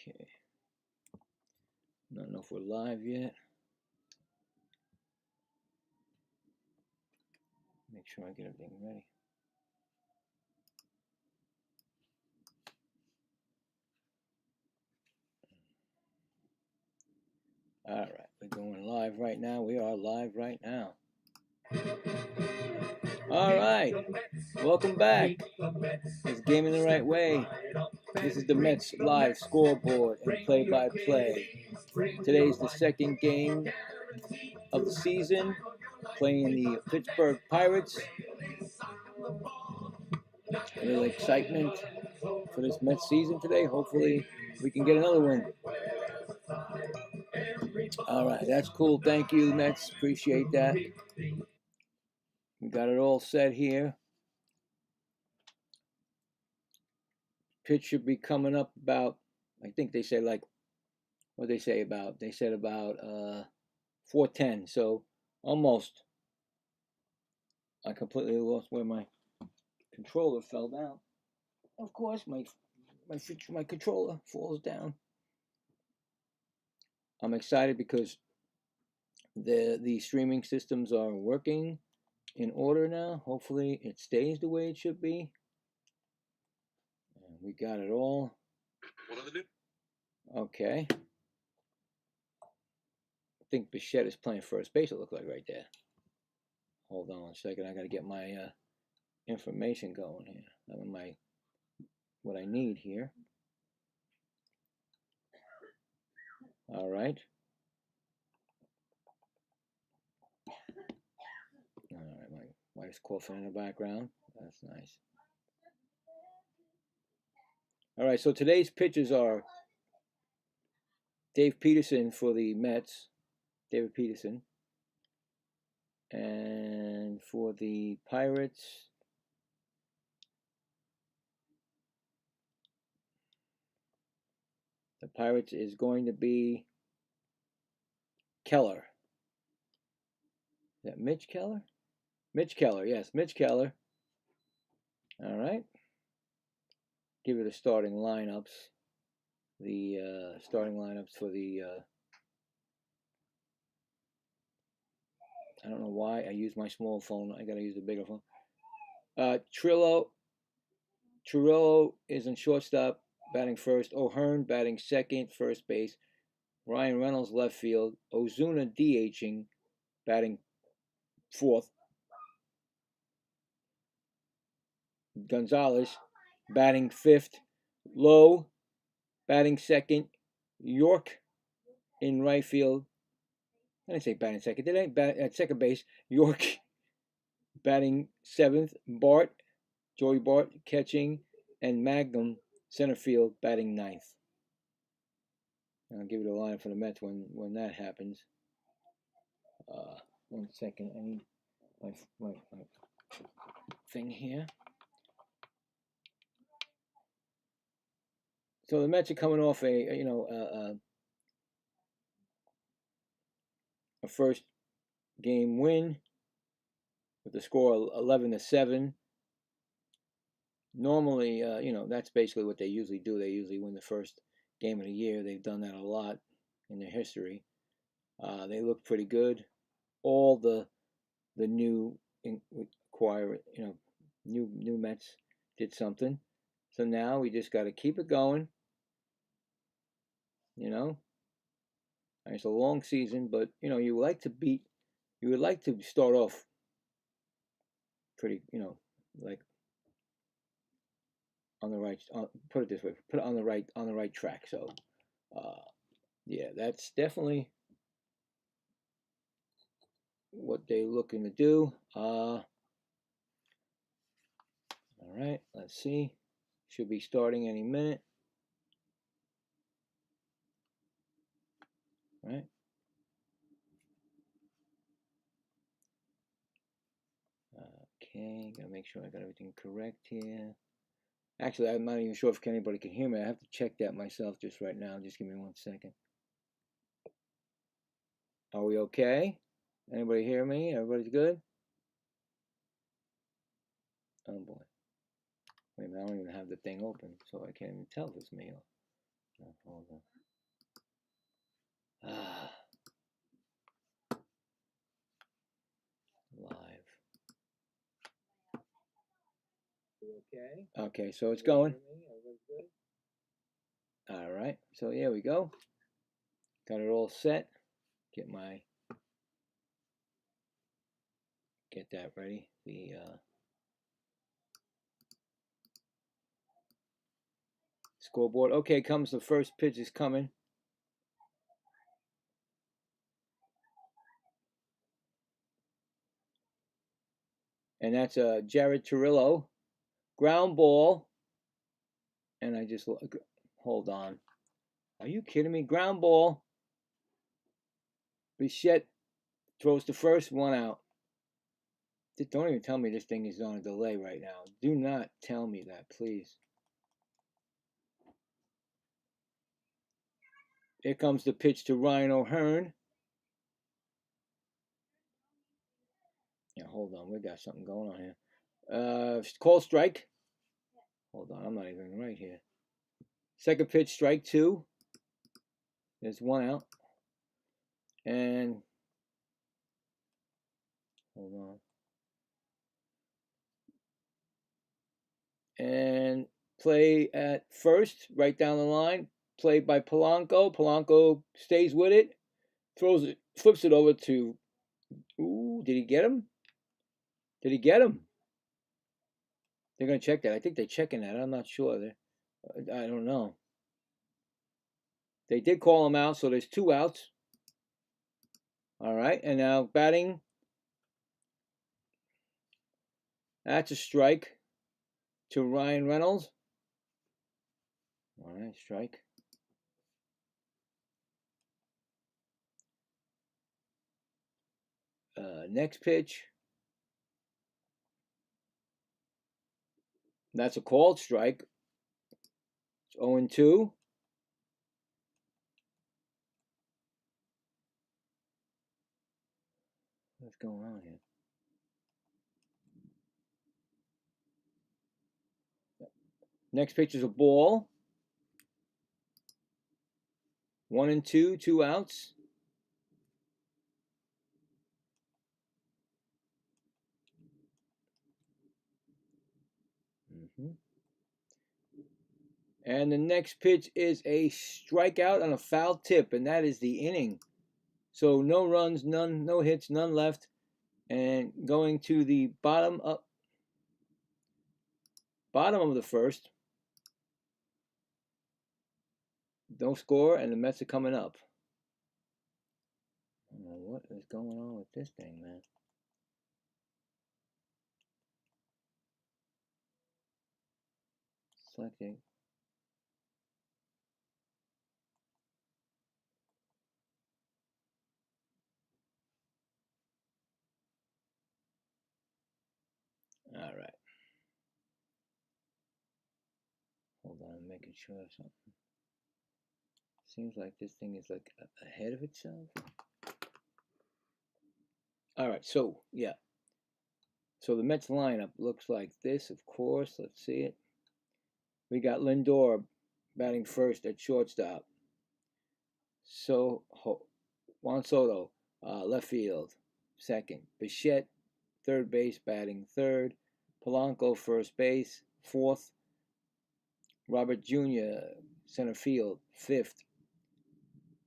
Okay. I don't know if we're live yet. Make sure I get everything ready. All right, we're going live right now. We are live right now. All right, welcome back. It's Gaming the Right Way. This is the Mets live scoreboard and play-by-play. Today's the second game of the season, playing the Pittsburgh Pirates. A little excitement for this Mets season today. Hopefully, we can get another win. All right, that's cool. Thank you, Mets. Appreciate that. We got it all set here. Pitch should be coming up about, I think they say like, what they say about? They said about 4:10. So almost. I completely lost where my controller fell down. Of course, my controller falls down. I'm excited because the streaming systems are working in order now. Hopefully it stays the way it should be. And we got it all. Okay. I think Bichette is playing first base, it looked like right there. Hold on a second. I got to get my information going here. I mean, what I need here. All right. All right, my wife's coughing in the background. That's nice. All right, so today's pitchers are Dave Peterson for the Mets, David Peterson. And for the Pirates, is going to be Keller. Is that Mitch Keller? Mitch Keller, yes, Mitch Keller. All right. Give you the starting lineups. The starting lineups for the I don't know why I use my small phone. I got to use the bigger phone. Trillo is in shortstop, batting first. O'Hearn batting second, first base. Ryan Reynolds left field. Ozuna DHing, batting fourth. Gonzalez batting fifth. Lowe batting second. York in right field. I didn't say batting second. Did I? Bat at second base. York batting seventh. Joey Bart catching, and Magnum center field batting ninth. I'll give you the line for the Mets when that happens. 1 second. I need my thing here. So the Mets are coming off a first game win with the score 11-7. Normally, that's basically what they usually do. They usually win the first game of the year. They've done that a lot in their history. They look pretty good. All the new new Mets did something. So now we just got to keep it going. It's a long season, but you would like to start off pretty, like on the right. Put it this way, put it on the right track. So, yeah, that's definitely what they're looking to do. All right, let's see. Should be starting any minute. Right. Okay, gotta make sure I got everything correct here. Actually, I'm not even sure if anybody can hear me. I have to check that myself just right now. Just give me 1 second. Are we okay? Anybody hear me? Everybody's good? Oh boy. Wait a minute, I don't even have the thing open, so I can't even tell if it's me. Hold on. Live. Okay. Okay, so it's going. All right, so here we go. Got it all set. Get that ready. The scoreboard. Okay, comes the first pitch is coming. And that's Jared Turillo. Ground ball. And I just hold on. Are you kidding me? Ground ball. Bichette throws the first one out. Don't even tell me this thing is on a delay right now. Do not tell me that, please. Here comes the pitch to Ryan O'Hearn. Yeah, hold on. We got something going on here. Call strike. Hold on. I'm not even right here. Second pitch, strike 2. There's 1 out. And hold on. And play at first, right down the line. Played by Polanco. Polanco stays with it. Throws it, flips it over to. Ooh, did he get him? Did he get him? They're going to check that. I think they're checking that. I'm not sure. I don't know. They did call him out, so there's 2 outs. All right, and now batting. That's a strike to Ryan Reynolds. All right, strike. Next pitch. That's a called strike. It's 0-2. What's going on here? Next pitch is a ball. 1-2, 2 outs. And the next pitch is a strikeout on a foul tip, and that is the inning. So no runs, no hits, none left. And going to the bottom of the first. No score, and the Mets are coming up. I don't know what is going on with this thing, man. Selecting. All right. Hold on, I'm making sure of something. Seems like this thing is like ahead of itself. All right, so yeah. So the Mets lineup looks like this, of course. Let's see it. We got Lindor batting first at shortstop. So Juan Soto, left field, second. Bichette, third base, batting third. Polanco, first base, fourth. Robert Jr., center field, fifth.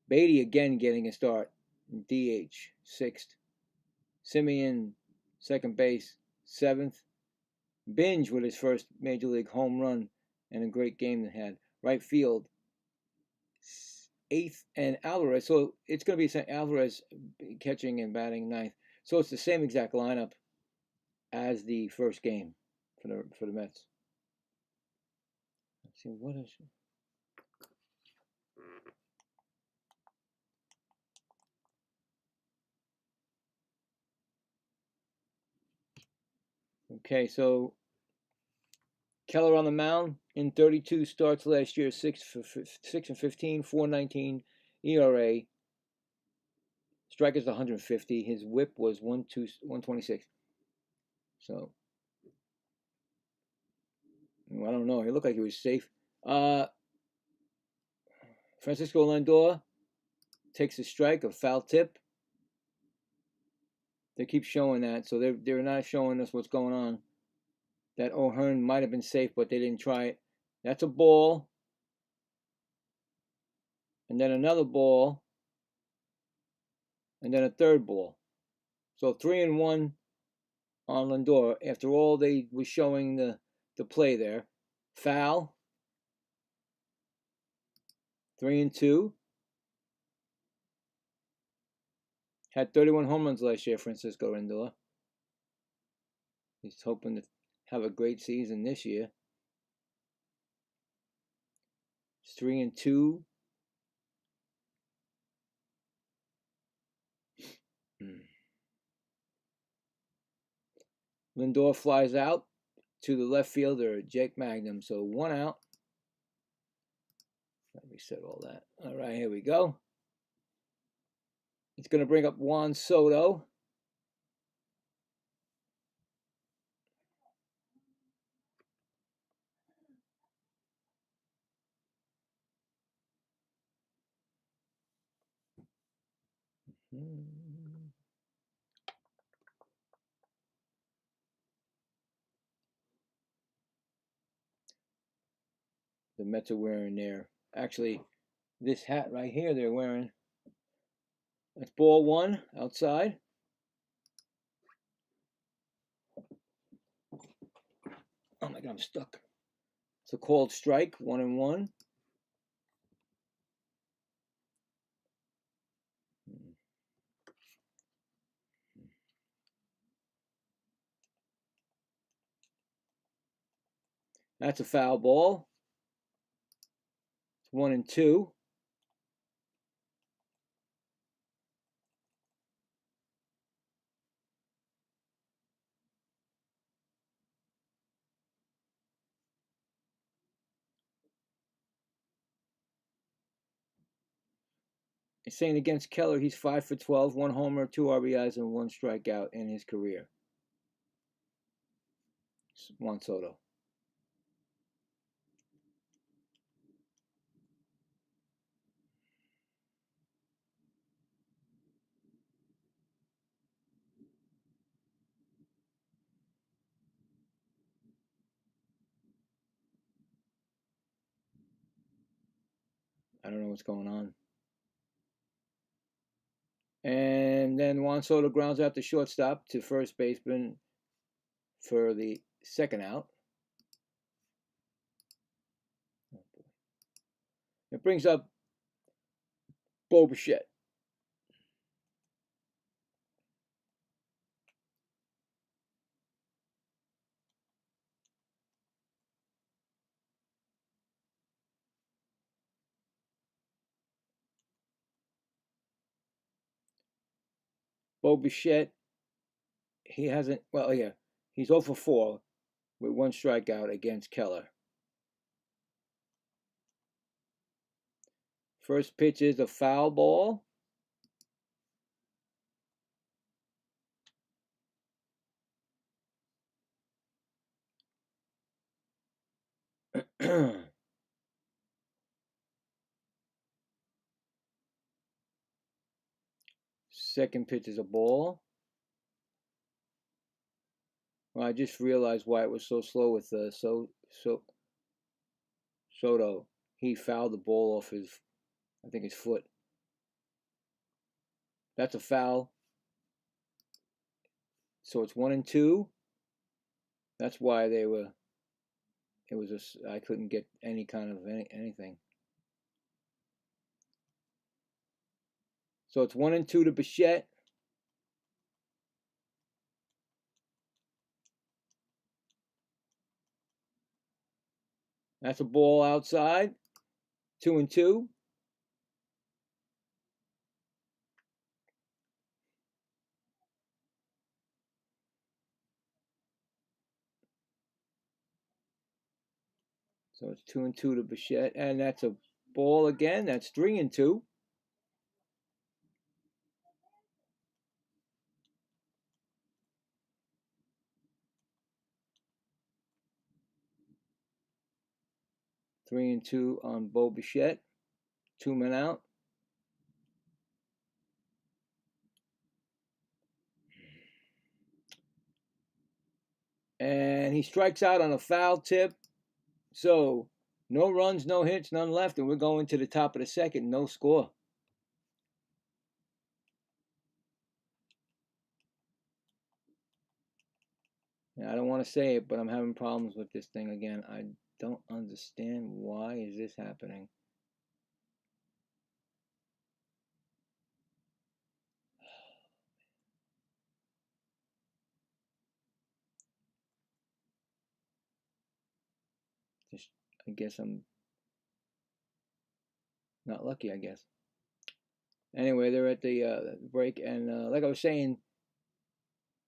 Beatty again getting a start, DH, sixth. Simeon, second base, seventh. Binge with his first major league home run and a great game they had. Right field, eighth, and Alvarez. So it's going to be Alvarez catching and batting ninth. So it's the same exact lineup as the first game for the Mets. Let's see, what is it? Okay, so Keller on the mound in 32 starts last year, 6 and 15, 4.19 ERA. Strikeouts 150. His WHIP was 126. So I don't know. He looked like he was safe. Francisco Lindor takes a strike, a foul tip. They keep showing that, so they're not showing us what's going on. That O'Hearn might have been safe, but they didn't try it. That's a ball. And then another ball. And then a third ball. So 3-1 on Lindor after all they were showing the play there. Foul. 3-2. Had 31 home runs last year, Francisco Lindor. He's hoping to have a great season this year. It's 3-2. Lindor flies out to the left fielder, Jake Magnum. So 1 out. Let me set all that. All right, here we go. It's going to bring up Juan Soto. The Mets are wearing their, actually, this hat right here they're wearing. That's ball 1 outside. Oh my God, I'm stuck. It's a called strike, 1-1. That's a foul ball. It's 1-2. It's saying against Keller, he's 5 for 12, 1 homer, 2 RBIs, and 1 strikeout in his career. It's Juan Soto. I don't know what's going on. And then Juan Soto grounds out the shortstop to first baseman for the second out. It brings up Bo Bichette. Bo Bichette, he hasn't, well, yeah, he's 0 for 4 with 1 strikeout against Keller. First pitch is a foul ball. Second pitch is a ball. Well, I just realized why it was so slow with Soto. He fouled the ball off his, I think, his foot. That's a foul. So it's 1-2. That's why they were. It was I couldn't get any kind of anything. So it's 1-2 to Bichette. That's a ball outside. 2-2. So it's 2-2 to Bichette, and that's a ball again. That's 3-2. Three and two on Bo Bichette. 2 men out. And he strikes out on a foul tip. So no runs, no hits, none left, and we're going to the top of the second, no score. Now, I don't want to say it, but I'm having problems with this thing again. I don't understand why is this happening. Just, I guess I'm not lucky, I guess. Anyway, they're at the break, and like I was saying,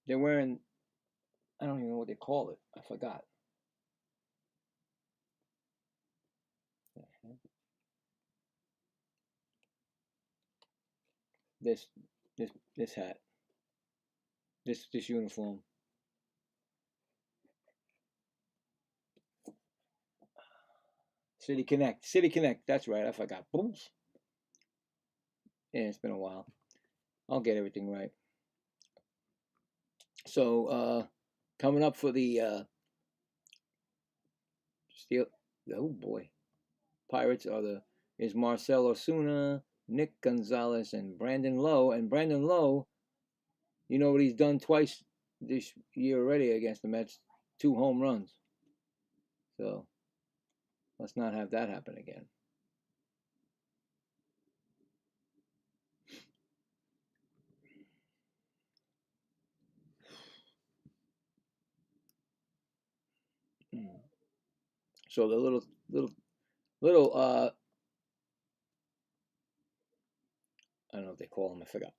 they're wearing, I don't even know what they call it. I forgot. This this hat. This uniform. City Connect. City Connect. That's right. I forgot. Booms. Yeah, it's been a while. I'll get everything right. So coming up for the Steel. Oh boy, Pirates is Marcell Osuna, Nick Gonzalez, and Brandon Lowe. And Brandon Lowe, you know what he's done twice this year already against the Mets? 2 home runs. So let's not have that happen again. So the little I don't know what they call him, I forgot.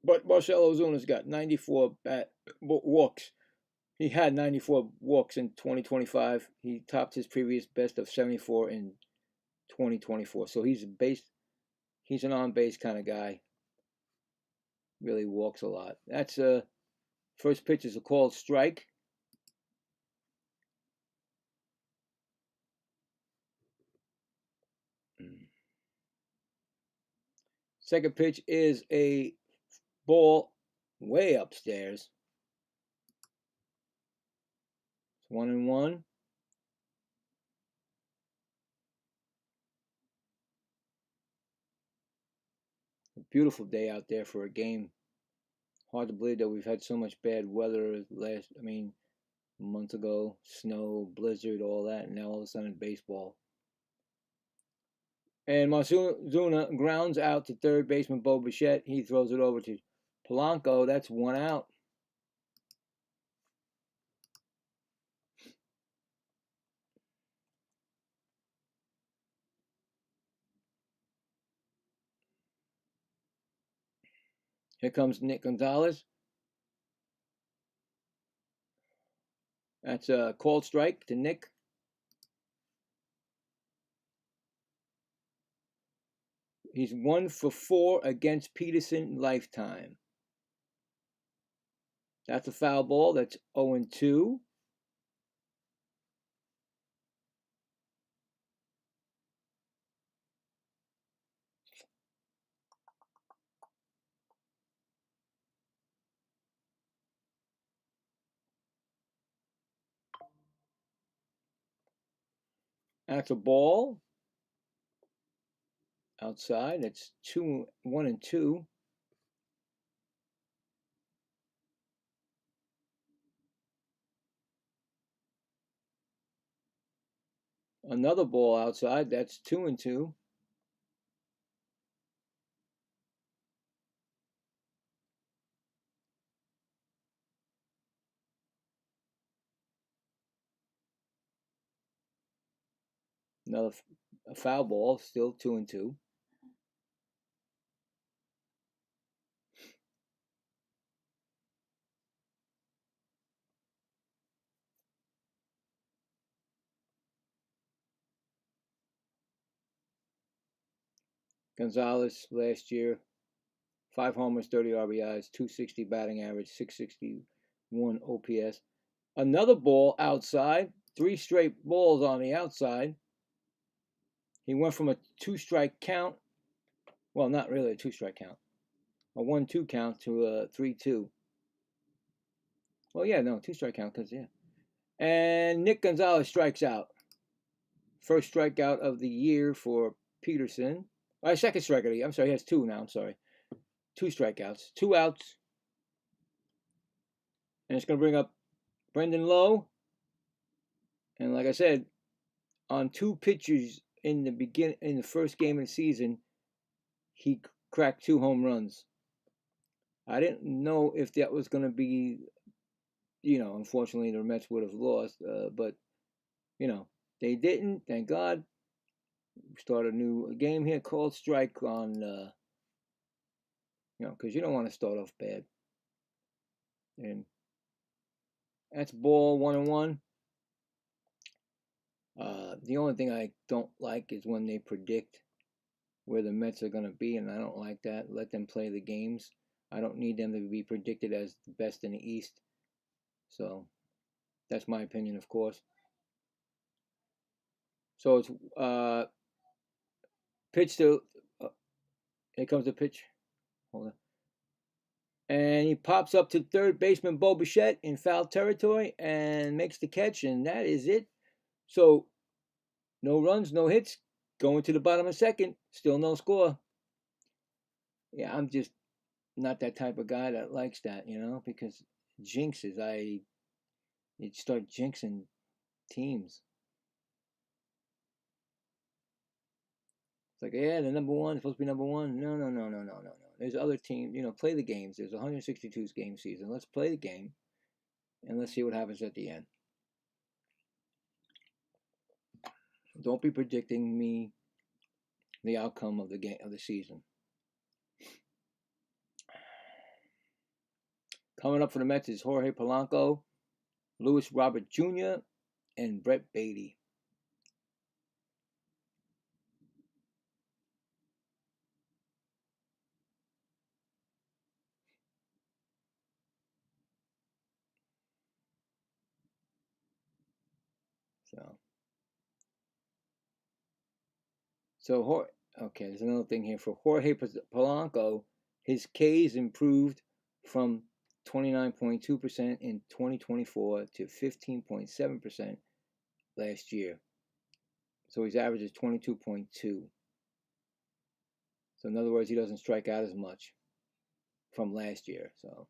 But Marcell Ozuna's got 94 walks. He had 94 walks in 2025. He topped his previous best of 74 in 2024. So he's an on-base kind of guy. Really walks a lot. That's first pitch is a called strike. Second pitch is a ball way upstairs. It's 1-1. A beautiful day out there for a game. Hard to believe that we've had so much bad weather a month ago, snow, blizzard, all that, and now all of a sudden baseball. And Mazuna grounds out to third baseman Bo Bichette. He throws it over to Polanco. That's 1 out. Here comes Nick Gonzalez. That's a called strike to Nick. He's 1 for 4 against Peterson lifetime. That's a foul ball. That's 0-2. That's a ball. Outside. It's 1-2. Another ball outside. That's 2-2. Another a foul ball. Still 2-2. Gonzalez last year, 5 homers, 30 RBIs, 260 batting average, 661 OPS. Another ball outside, 3 straight balls on the outside. He went from a 2-strike count, well, not really a 2-strike count, a 1-2 count to a 3-2. Well, yeah, no, 2-strike count, because, yeah. And Nick Gonzalez strikes out. First strikeout of the year for Peterson. Second strikeout of the year. I'm sorry, he has 2 now. I'm sorry. 2 strikeouts. 2 outs. And it's going to bring up Brendan Lowe. And like I said, on 2 pitches in the first game of the season, he cracked 2 home runs. I didn't know if that was going to be, unfortunately the Mets would have lost, but they didn't. Thank God. We start a new game here called strike on, because you don't want to start off bad. And that's ball 1-1. The only thing I don't like is when they predict where the Mets are going to be, and I don't like that. Let them play the games. I don't need them to be predicted as the best in the East. So that's my opinion, of course. So it's pitch to. Here comes the pitch. Hold on. And he pops up to third baseman Bo Bichette in foul territory and makes the catch, and that is it. So no runs, no hits. Going to the bottom of second, still no score. Yeah, I'm just not that type of guy that likes that, because jinxes. You'd start jinxing teams. It's like, yeah, the number one, supposed to be number one. No. There's other teams, play the games. There's a 162 game season. Let's play the game, and let's see what happens at the end. Don't be predicting me the outcome of the game of the season. Coming up for the Mets is Jorge Polanco, Luis Robert Jr., and Brett Beatty. So okay, there's another thing here for Jorge Polanco. His Ks improved from 29.2% in 2024 to 15.7% last year. So his average is 22.2. So in other words, he doesn't strike out as much from last year. So,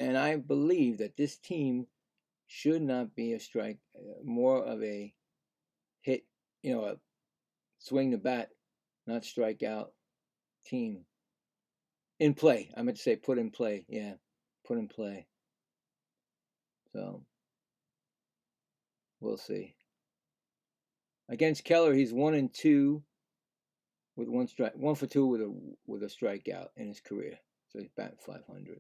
and I believe that this team should not be a strike, more of a hit, a swing the bat, not strike out team. In play. I meant to say put in play. Yeah, put in play. So, we'll see. Against Keller, he's 1-2 with 1 strike, 1 for 2 with a strikeout in his career. So he's batting .500.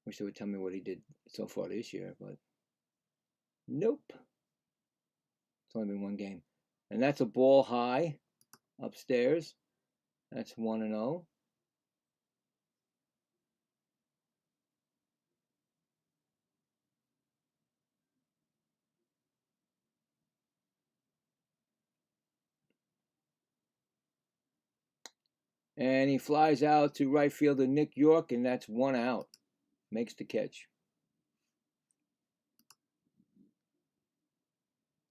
Wish they would tell me what he did so far this year, but nope. It's only been 1 game. And that's a ball high upstairs. That's 1-0. And he flies out to right fielder Nick York, and that's 1 out. Makes the catch.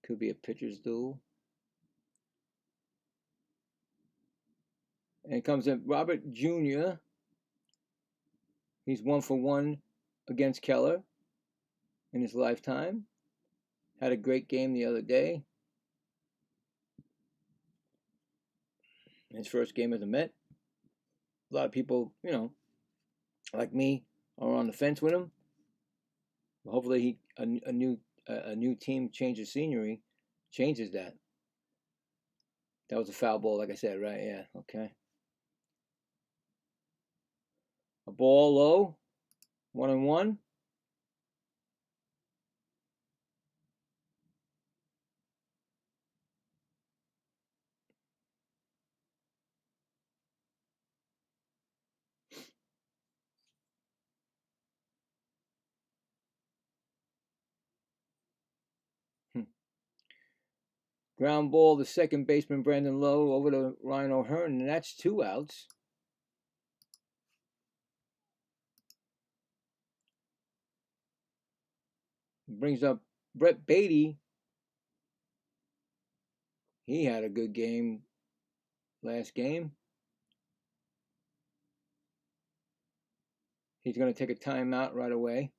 Could be a pitcher's duel. And it comes in Robert Jr. He's 1 for 1 against Keller in his lifetime. Had a great game the other day. His first game as a Met. A lot of people, like me, are on the fence with him. Hopefully, a new team changes scenery, changes that. That was a foul ball, like I said, right? Yeah, okay. A ball low, 1-1. Ground ball to second baseman Brandon Lowe over to Ryan O'Hearn, and that's 2 outs. Brings up Brett Beatty. He had a good game last game. He's going to take a timeout right away.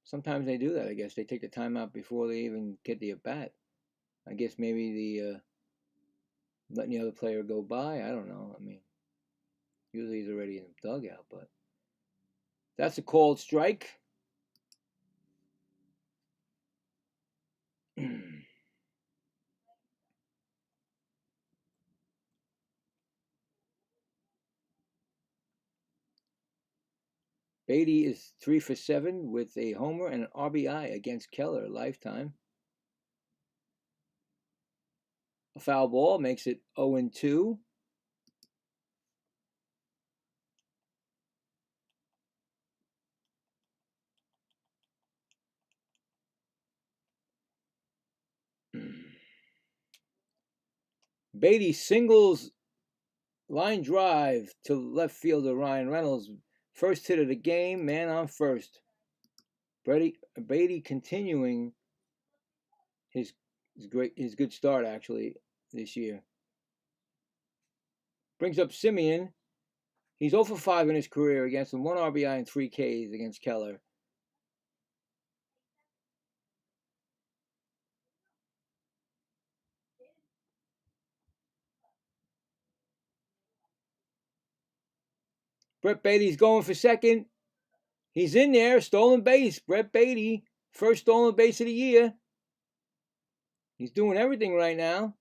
Sometimes they do that, I guess. They take the timeout before they even get the at-bat. I guess maybe the letting the other player go by. I don't know. I mean, usually he's already in the dugout, but that's a called strike. Beatty is 3 for 7 with a homer and an RBI against Keller lifetime. A foul ball makes it 0-2. Beatty singles line drive to left fielder Ryan Reynolds. First hit of the game, man on first. Beatty continuing his good start actually this year. Brings up Simeon. He's 0 for 5 in his career against him, 1 RBI and 3 Ks against Keller. Brett Beatty's going for second. He's in there, stolen base. Brett Beatty, first stolen base of the year. He's doing everything right now.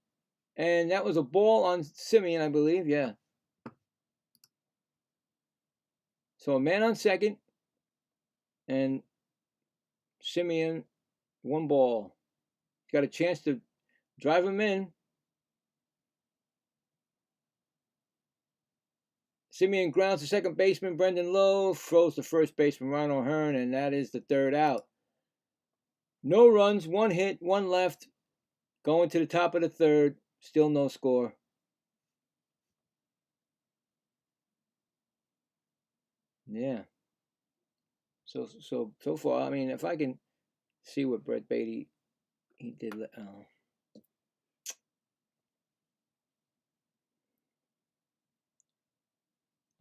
And that was a ball on Simeon, I believe. Yeah. So a man on second. And Simeon, 1 ball. Got a chance to drive him in. Simeon grounds to second baseman Brendan Lowe, throws to first baseman Ryan O'Hearn, and that is the 3rd out. No runs, 1 hit, 1 left. Going to the top of the 3rd, still no score. Yeah. So far, I mean, if I can see what Brett Beatty he did.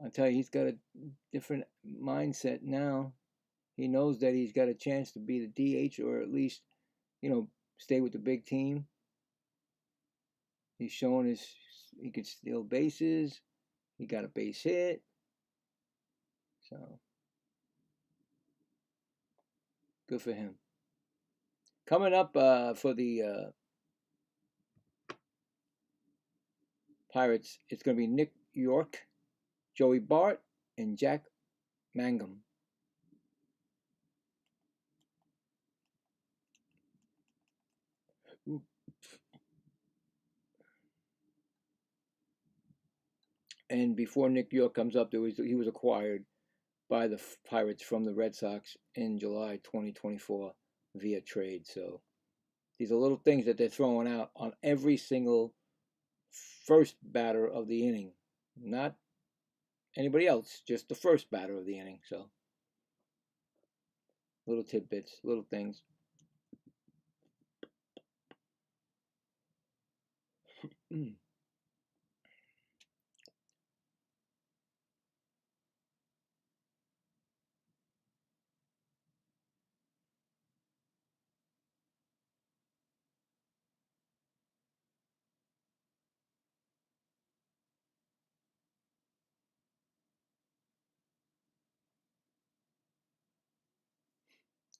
I tell you, he's got a different mindset now. He knows that he's got a chance to be the DH or at least, stay with the big team. He's showing he could steal bases. He got a base hit. So, good for him. Coming up for the Pirates, it's going to be Nick York, Joey Bart, and Jack Mangum. And before Nick York comes up, he was acquired by the Pirates from the Red Sox in July 2024 via trade. So these are little things that they're throwing out on every single first batter of the inning. Not anybody else, just the first batter of the inning. So little tidbits, little things.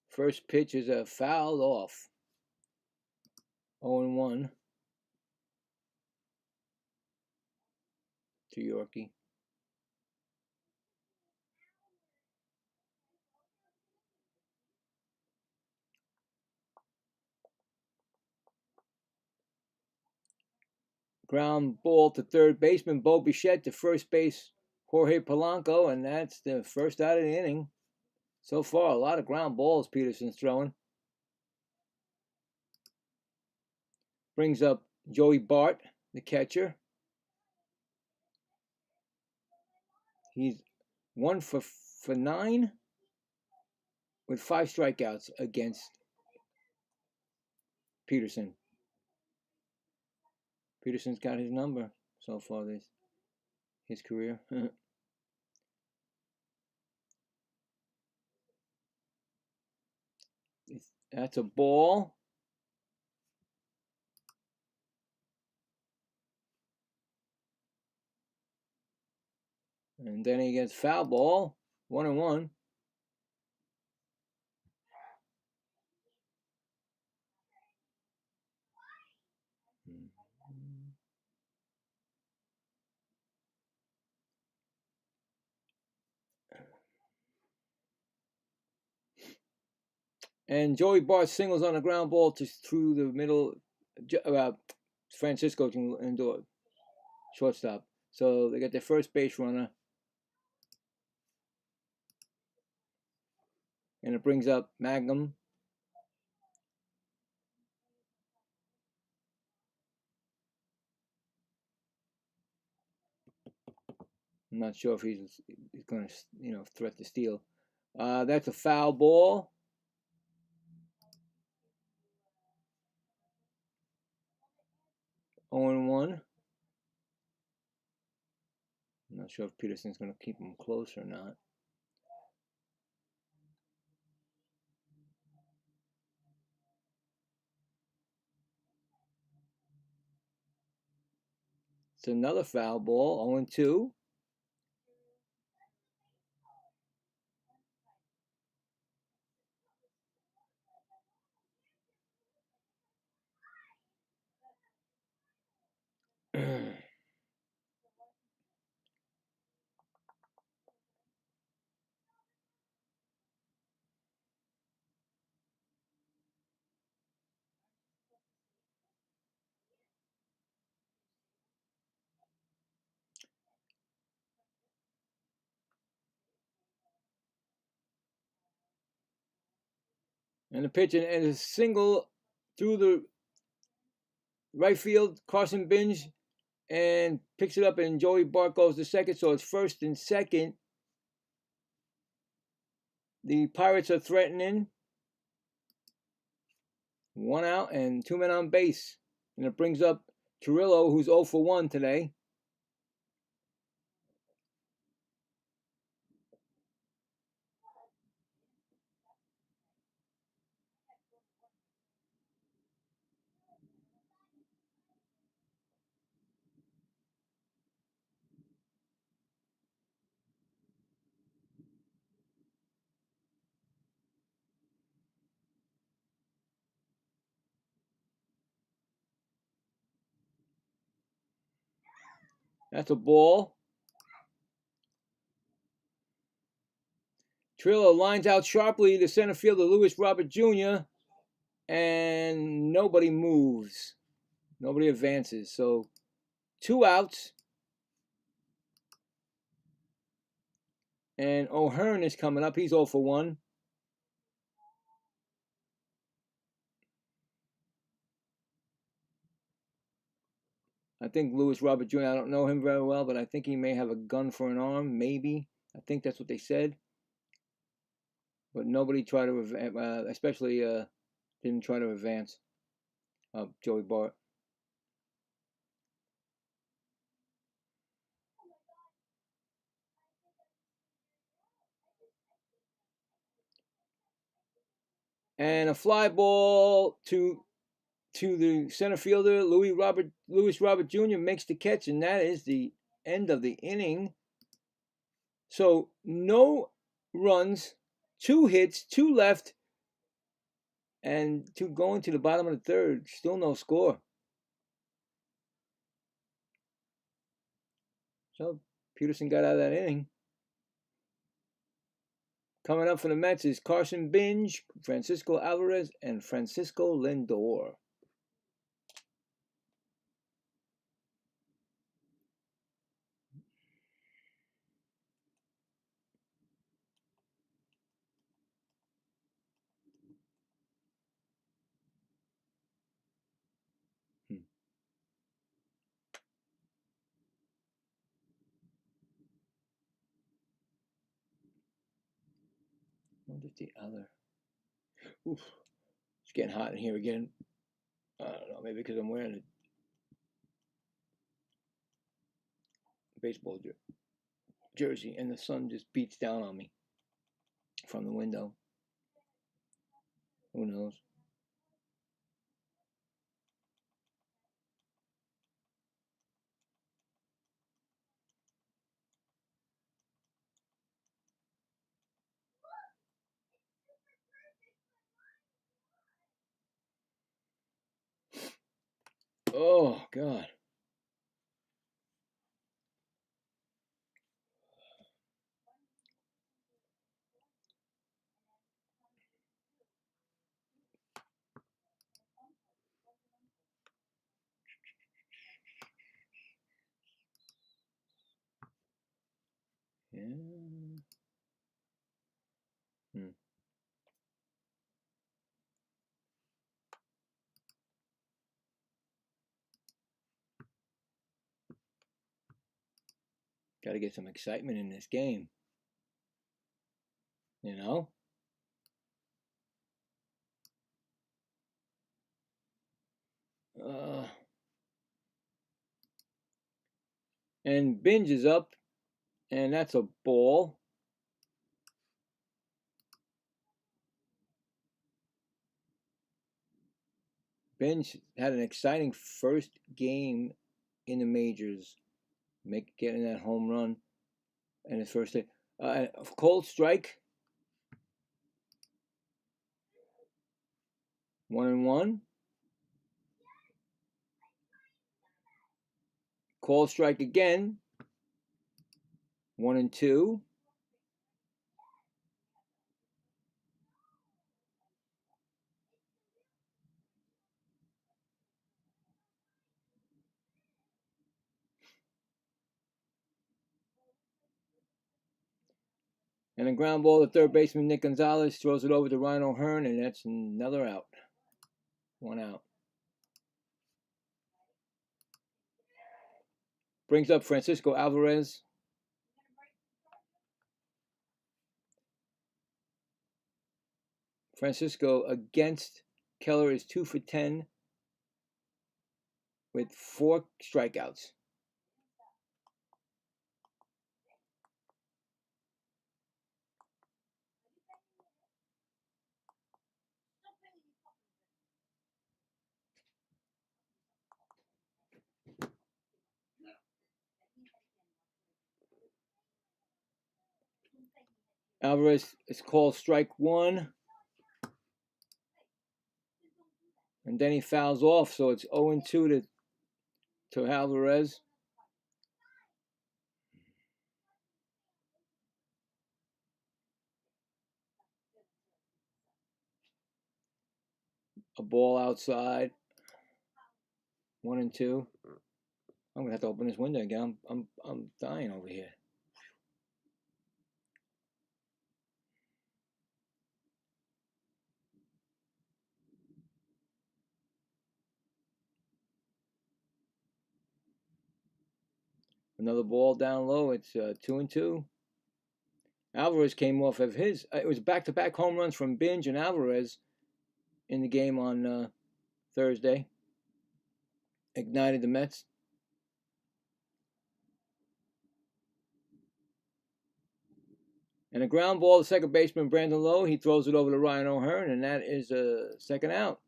First pitch is a fouled off. 0-1 to Yorkie. Ground ball to third baseman Bo Bichette, to first base Jorge Polanco, and that's the first out of the inning. So far, a lot of ground balls Peterson's throwing. brings up Joey Bart, the catcher. He's 1 for 9 with 5 strikeouts against Peterson. Peterson's got his number so far his career. That's a ball. And then he gets foul ball, 1-1. And Joey Bart singles on a ground ball through the middle. Francisco can endure shortstop. So they got their first base runner. And it brings up Magnum. I'm not sure if he's going to, threat to steal. That's a foul ball. Oh, 1. I'm not sure if Peterson's going to keep him close or not. It's another foul ball, 0-2. And the pitch and a single through the right field. Carson Binge and picks it up, and Joey Bart goes to second. So it's first and second. The Pirates are threatening. 1 out and 2 men on base. And it brings up Carrillo, who's 0 for 1 today. That's a ball. Trillo lines out sharply to center fielder Lewis Robert Jr. And nobody moves. Nobody advances. So 2 outs. And O'Hearn is coming up. He's 0 for 1. I think Lewis Robert Jr., I don't know him very well, but I think he may have a gun for an arm, maybe. I think that's what they said. But nobody tried to, especially didn't try to advance Joey Bart. And a fly ball to the center fielder, Lewis Robert Jr. makes the catch, and that is the end of the inning. So no runs, 2 hits, 2 left, and going to the bottom of the third. Still no score. So Peterson got out of that inning. Coming up for the Mets is Carson Binge, Francisco Alvarez, and Francisco Lindor. wonder if the other. Oof, it's getting hot in here again. I don't know, maybe because I'm wearing a baseball jersey and the sun just beats down on me from the window. Who knows? Oh, God. Yeah. Got to get some excitement in this game. You know? And Binge is up, and that's a ball. Binge had an exciting first game in the majors, getting that home run in his first day. Cold strike, 1-1. Cold strike again, 1-2. And a ground ball to third baseman Nick Gonzalez throws it over to Ryan O'Hearn, and that's another out. 1 out. Brings up Francisco Alvarez. Francisco against Keller is 2 for 10 with 4 strikeouts. Alvarez is called strike 1. And then he fouls off, so it's 0-2 to Alvarez. A ball outside. 1-2. I'm gonna have to open this window again. I'm dying over here. Another ball down low. It's 2-2. Alvarez came off of his. It was back-to-back home runs from Binge and Alvarez in the game on Thursday. Ignited the Mets. And a ground ball to second baseman Brandon Lowe. He throws it over to Ryan O'Hearn, and that is a second out.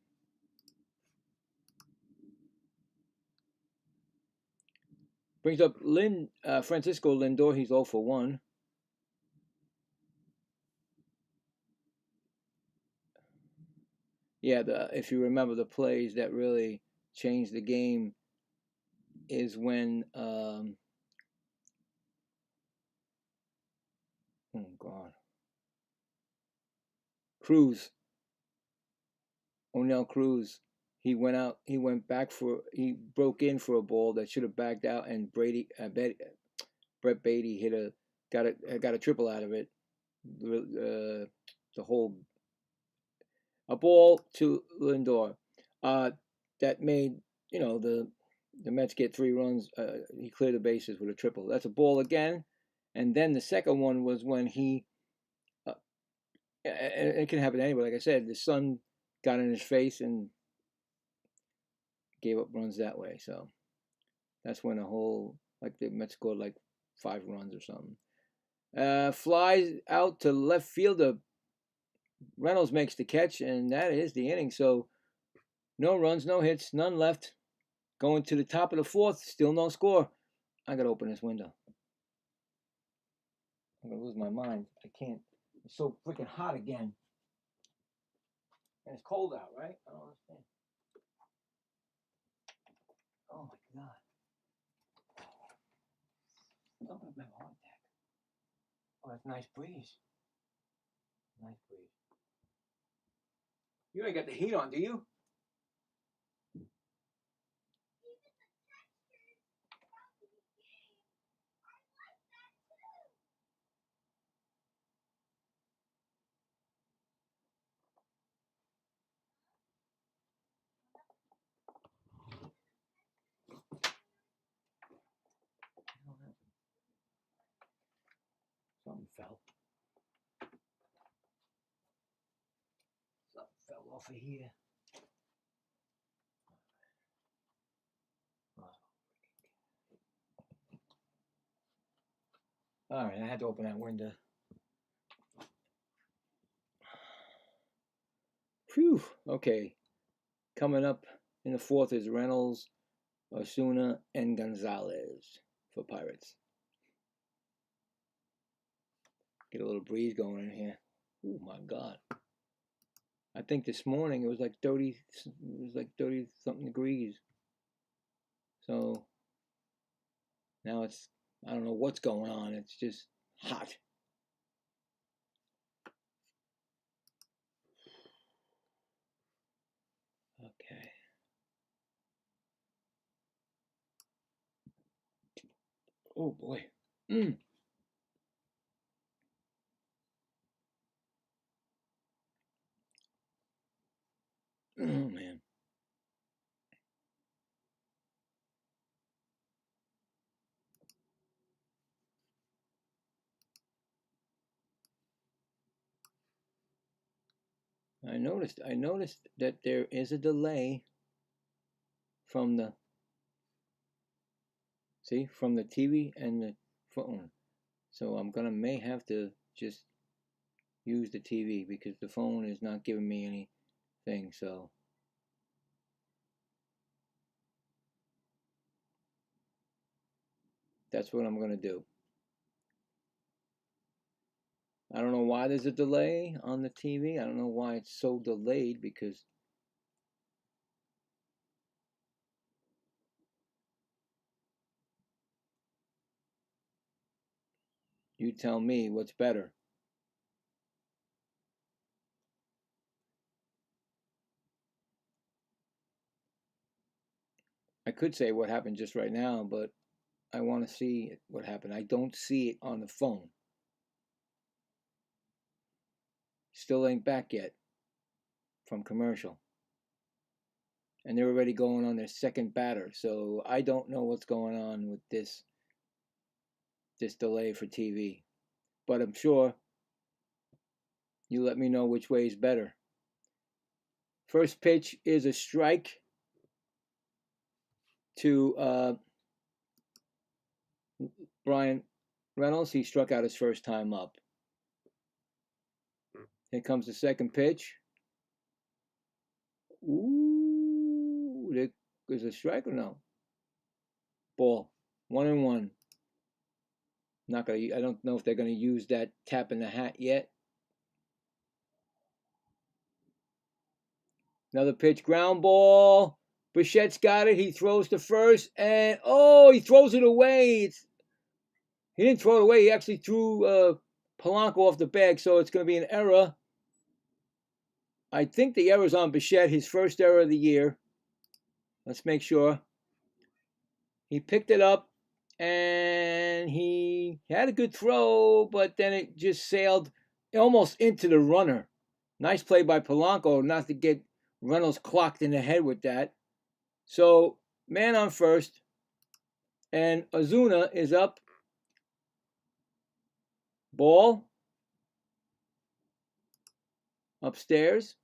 Brings up Francisco Lindor. He's 0 for 1. Yeah, if you remember the plays that really changed the game is when oh God, O'Neill Cruz, he went back he broke in for a ball that should have backed out, and Brett Beatty got a triple out of it. A ball to Lindor that made the Mets get 3 runs. He cleared the bases with a triple. That's a ball again. And then the second one was when he it can happen to anybody. Like I said, the sun got in his face and gave up runs that way. So that's when a whole, like the Mets scored like 5 runs or something. Flies out to left fielder. Reynolds makes the catch, and that is the inning. So no runs, no hits, none left. Going to the top of the 4th, still no score. I gotta open this window. I'm gonna lose my mind. I can't. It's so freaking hot again. And it's cold out, right? I don't understand. Oh my God. I'm gonna have a heart attack. Oh, that's a nice breeze. Nice breeze. You ain't got the heat on, do you? Something fell. Something fell off of here. All right, I had to open that window. Phew. Okay. Coming up in the 4th is Reynolds, Osuna, and Gonzalez for Pirates. Get a little breeze going in here. Oh my God. I think this morning it was like 30 something degrees. So now it's, I don't know what's going on. It's just hot. Okay. Oh boy. Oh man. I noticed that there is a delay from the TV and the phone. So I'm may have to just use the TV because the phone is not giving me anything. So that's what I'm gonna do. I don't know why there's a delay on the TV. I don't know why it's so delayed because you tell me what's better. I could say what happened just right now, but I want to see what happened. I don't see it on the phone. Still ain't back yet from commercial. And they're already going on their second batter. So I don't know what's going on with this delay for TV. But I'm sure you let me know which way is better. First pitch is a strike to Brian Reynolds. He struck out his first time up. Here comes the second pitch. Ooh, there's a strike or no? Ball. 1-1. Not gonna. I don't know if they're gonna use that tap in the hat yet. Another pitch, ground ball. Bichette's got it. He throws to first, and he throws it away. He didn't throw it away. He actually threw Polanco off the bag, so it's going to be an error. I think the error's on Bichette, his first error of the year. Let's make sure. He picked it up, and he had a good throw, but then it just sailed almost into the runner. Nice play by Polanco not to get Reynolds clocked in the head with that. So, man on first, and Ozuna is up. Ball. upstairs.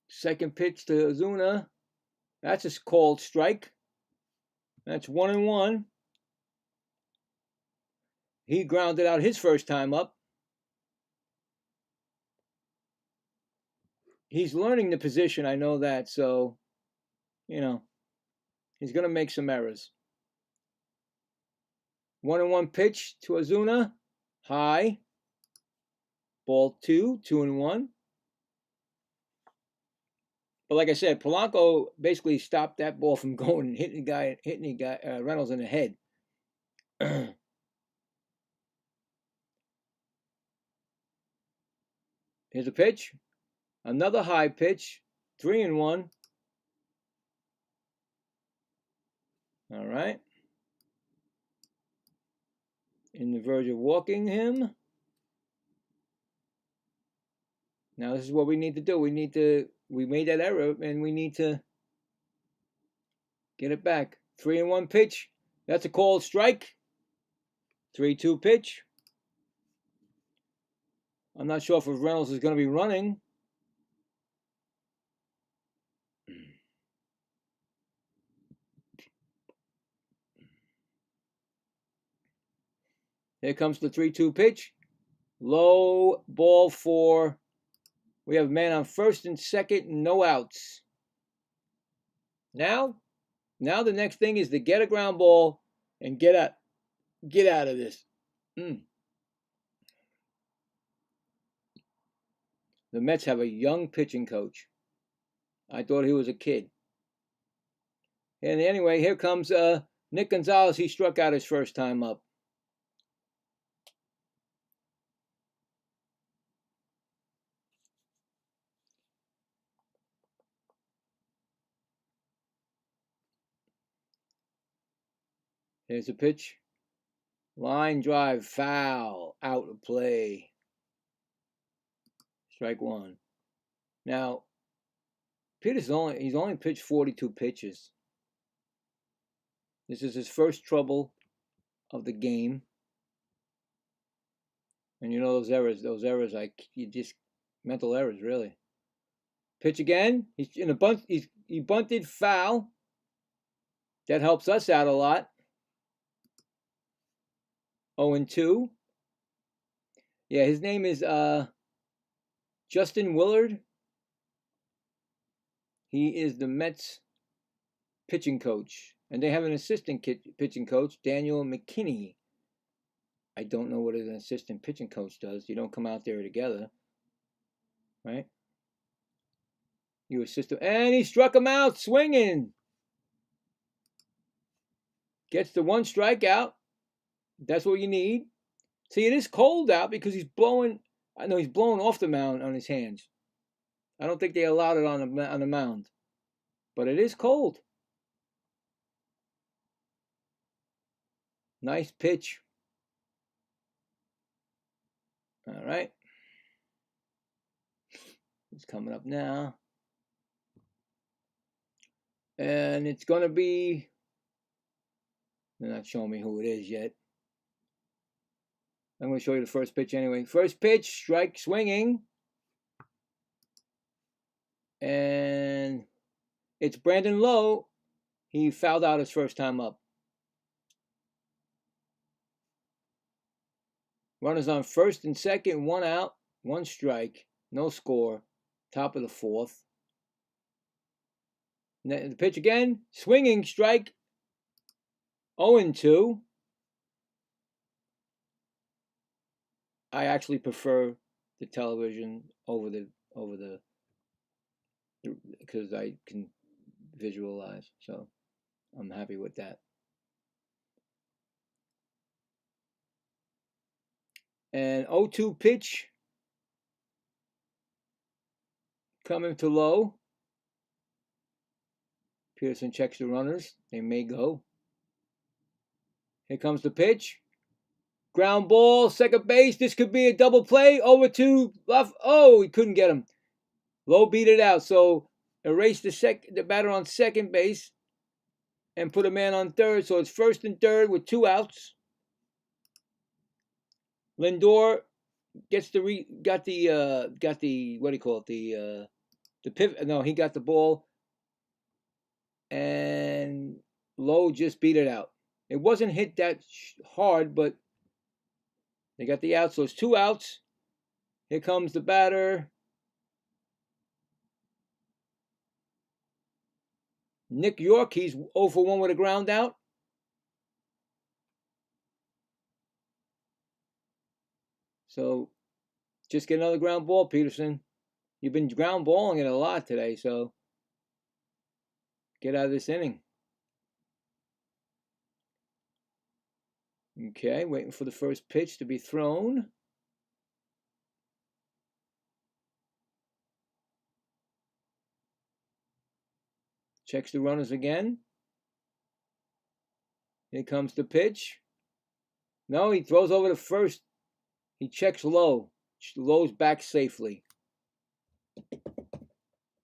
Second pitch to Ozuna. That's a called strike. That's 1-1. He grounded out his first time up. He's learning the position, I know that, so, you know, he's going to make some errors. 1-1 pitch to Ozuna. High. Ball 2, 2-1. But like I said, Polanco basically stopped that ball from going and hitting Reynolds in the head. Here's a pitch. Another high pitch. 3-1. All right. In the verge of walking him. Now this is what we need to do. We made that error and we need to get it back. 3-1 pitch. That's a called strike. 3-2 pitch. I'm not sure if Reynolds is going to be running. Here comes the 3-2 pitch. Low ball 4. We have a man on first and second, no outs. Now the next thing is to get a ground ball and get out of this. The Mets have a young pitching coach. I thought he was a kid. And anyway, here comes Nick Gonzalez. He struck out his first time up. Here's a pitch. Line drive, foul, out of play. Strike 1. Now, he's only pitched 42 pitches. This is his first trouble of the game. And you know those errors, like you just mental errors, really. Pitch again. He's in a bunt. He bunted, foul. That helps us out a lot. 0-2. Yeah, his name is Justin Willard. He is the Mets pitching coach. And they have an assistant pitching coach, Daniel McKinney. I don't know what an assistant pitching coach does. You don't come out there together. Right? You assist him. And he struck him out swinging. Gets the 1 strikeout. That's what you need. See, it is cold out because he's blowing. I know he's blowing off the mound on his hands. I don't think they allowed it on the mound. But it is cold. Nice pitch. All right. It's coming up now. And it's going to be. They're not showing me who it is yet. I'm going to show you the first pitch anyway. First pitch, strike, swinging. And it's Brandon Lowe. He fouled out his first time up. Runners on first and second, 1 out, 1 strike, no score. Top of the 4th. The pitch again, swinging strike. 0-2. I actually prefer the television over the because I can visualize, so I'm happy with that. And 0-2 pitch coming to Low. Pearson checks the runners. They may go. Here comes the pitch. Ground ball, second base. This could be a double play. Over to left. Oh, he couldn't get him. Low beat it out. So erase the batter on second base. and put a man on third. So it's first and third with 2 outs. Lindor gets the what do you call it, the pivot. No, he got the ball, and Lowe just beat it out. It wasn't hit that hard, but they got the out. So it's 2 outs. Here comes the batter, Nick York. He's 0 for 1 with a ground out. So just get another ground ball, Peterson. You've been ground balling it a lot today, so get out of this inning. Okay, waiting for the first pitch to be thrown. Checks the runners again. Here comes the pitch. No, he throws over to first. He checks Lowe. Lowe's back safely.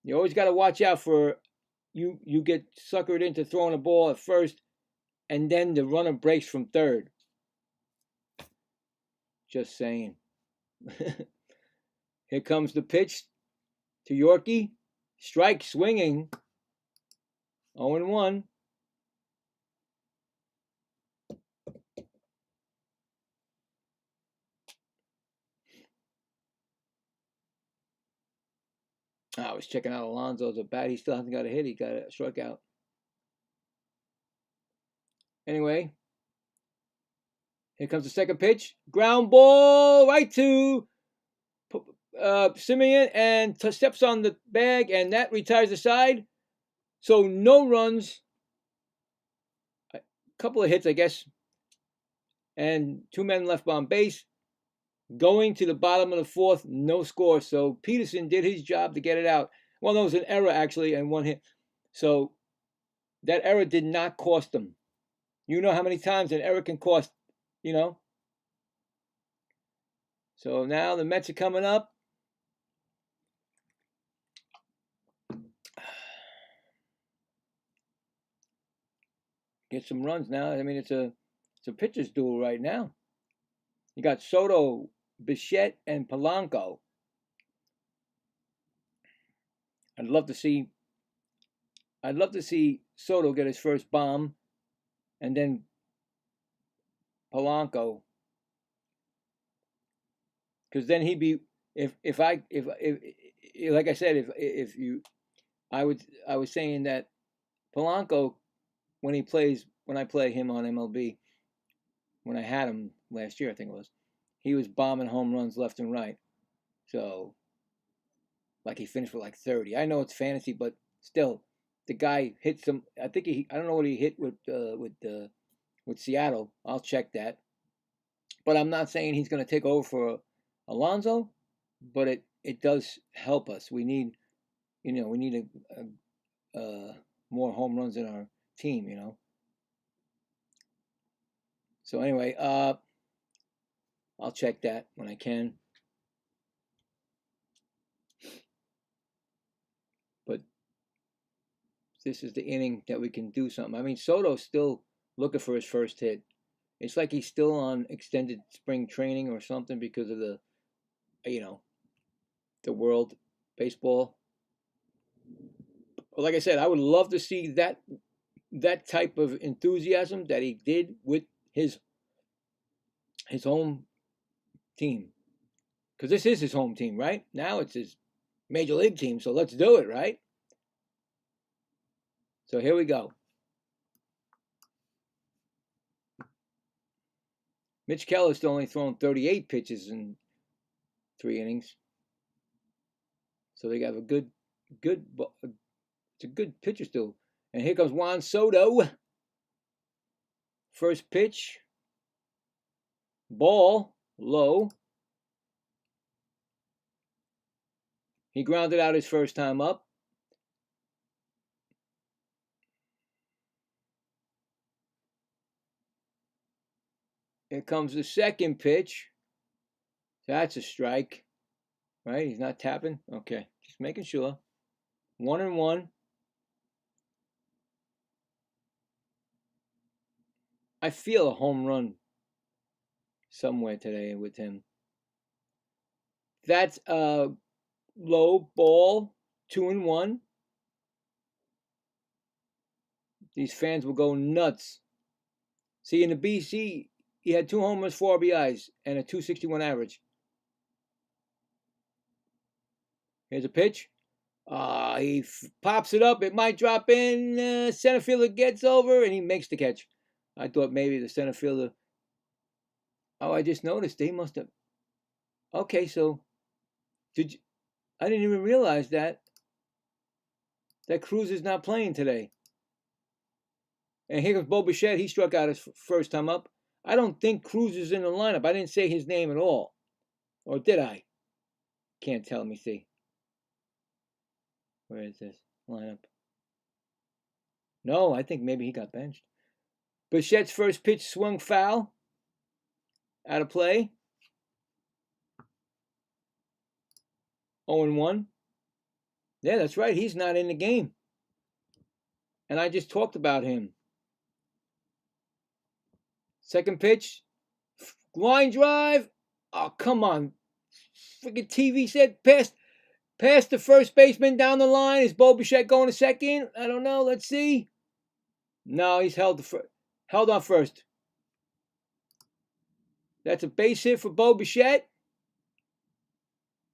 You always got to watch out for you get suckered into throwing a ball at first, and then the runner breaks from third. Just saying. Here comes the pitch to Yorkie. Strike swinging. 0-1. I was checking out Alonso's at bat. He still hasn't got a hit. He got a strikeout. Anyway, here comes the second pitch. Ground ball right to Simeon, and steps on the bag, and that retires the side. So no runs. A couple of hits, I guess, and 2 men left on base. Going to the bottom of the 4th, no score. So Peterson did his job to get it out. Well, there was an error, actually, and 1 hit. So that error did not cost them. You know how many times an error can cost, you know? So now the Mets are coming up. Get some runs now. I mean, it's a pitcher's duel right now. You got Soto, Bichette, and Polanco. I'd love to see Soto get his first bomb, and then Polanco, because then he'd be if like I said, if you I was saying that Polanco, when I play him on MLB, when I had him last year, I think it was, he was bombing home runs left and right. So, like, he finished with like 30. I know it's fantasy, but still, the guy hit some. I think I don't know what he hit with Seattle. I'll check that. But I'm not saying he's going to take over for Alonso, but it does help us. We need, more home runs in our team, So anyway, I'll check that when I can. But this is the inning that we can do something. I mean, Soto's still looking for his first hit. It's like he's still on extended spring training or something because of the world baseball. But like I said, I would love to see that type of enthusiasm that he did with his home team, because this is his home team, right? Now it's his major league team, so let's do it, right? So here we go. Mitch Keller's still only thrown 38 pitches in 3 innings, so they got it's a good pitcher still. And here comes Juan Soto. First pitch, ball, low. He grounded out his first time up. Here comes the second pitch. That's a strike, right? He's not tapping. Okay, just making sure. 1-1. I feel a home run somewhere today with him. That's a low ball, 2-1. These fans will go nuts. See, in the BC, he had 2 homers, 4 RBIs, and a 261 average. Here's a pitch. He pops it up. It might drop in. Center fielder gets over, and he makes the catch. I thought maybe the center fielder. Oh, I just noticed they must have. Okay, so did you, I didn't even realize that Cruz is not playing today. And here comes Bo Bichette. He struck out his first time up. I don't think Cruz is in the lineup. I didn't say his name at all. Or did I? Can't tell me. See. Where is this lineup? No, I think maybe he got benched. Bichette's first pitch swung foul. Out of play. 0-1. Yeah, that's right. He's not in the game. And I just talked about him. Second pitch. Line drive. Oh, come on. Freaking TV said past the first baseman down the line. Is Bo Bichette going to second? I don't know. Let's see. No, he's held on first. That's a base hit for Bo Bichette.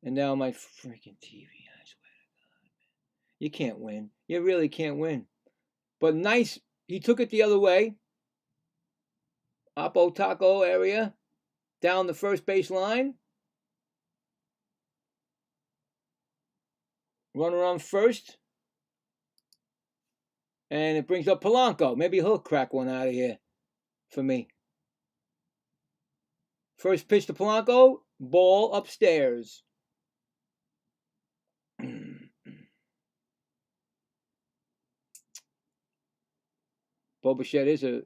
And now my freaking TV. I swear to God. You can't win. You really can't win. But nice. He took it the other way. Oppo Taco area. Down the first base line. Runner on first. And it brings up Polanco. Maybe he'll crack one out of here for me. First pitch to Polanco. Ball upstairs. Bo Bichette is a...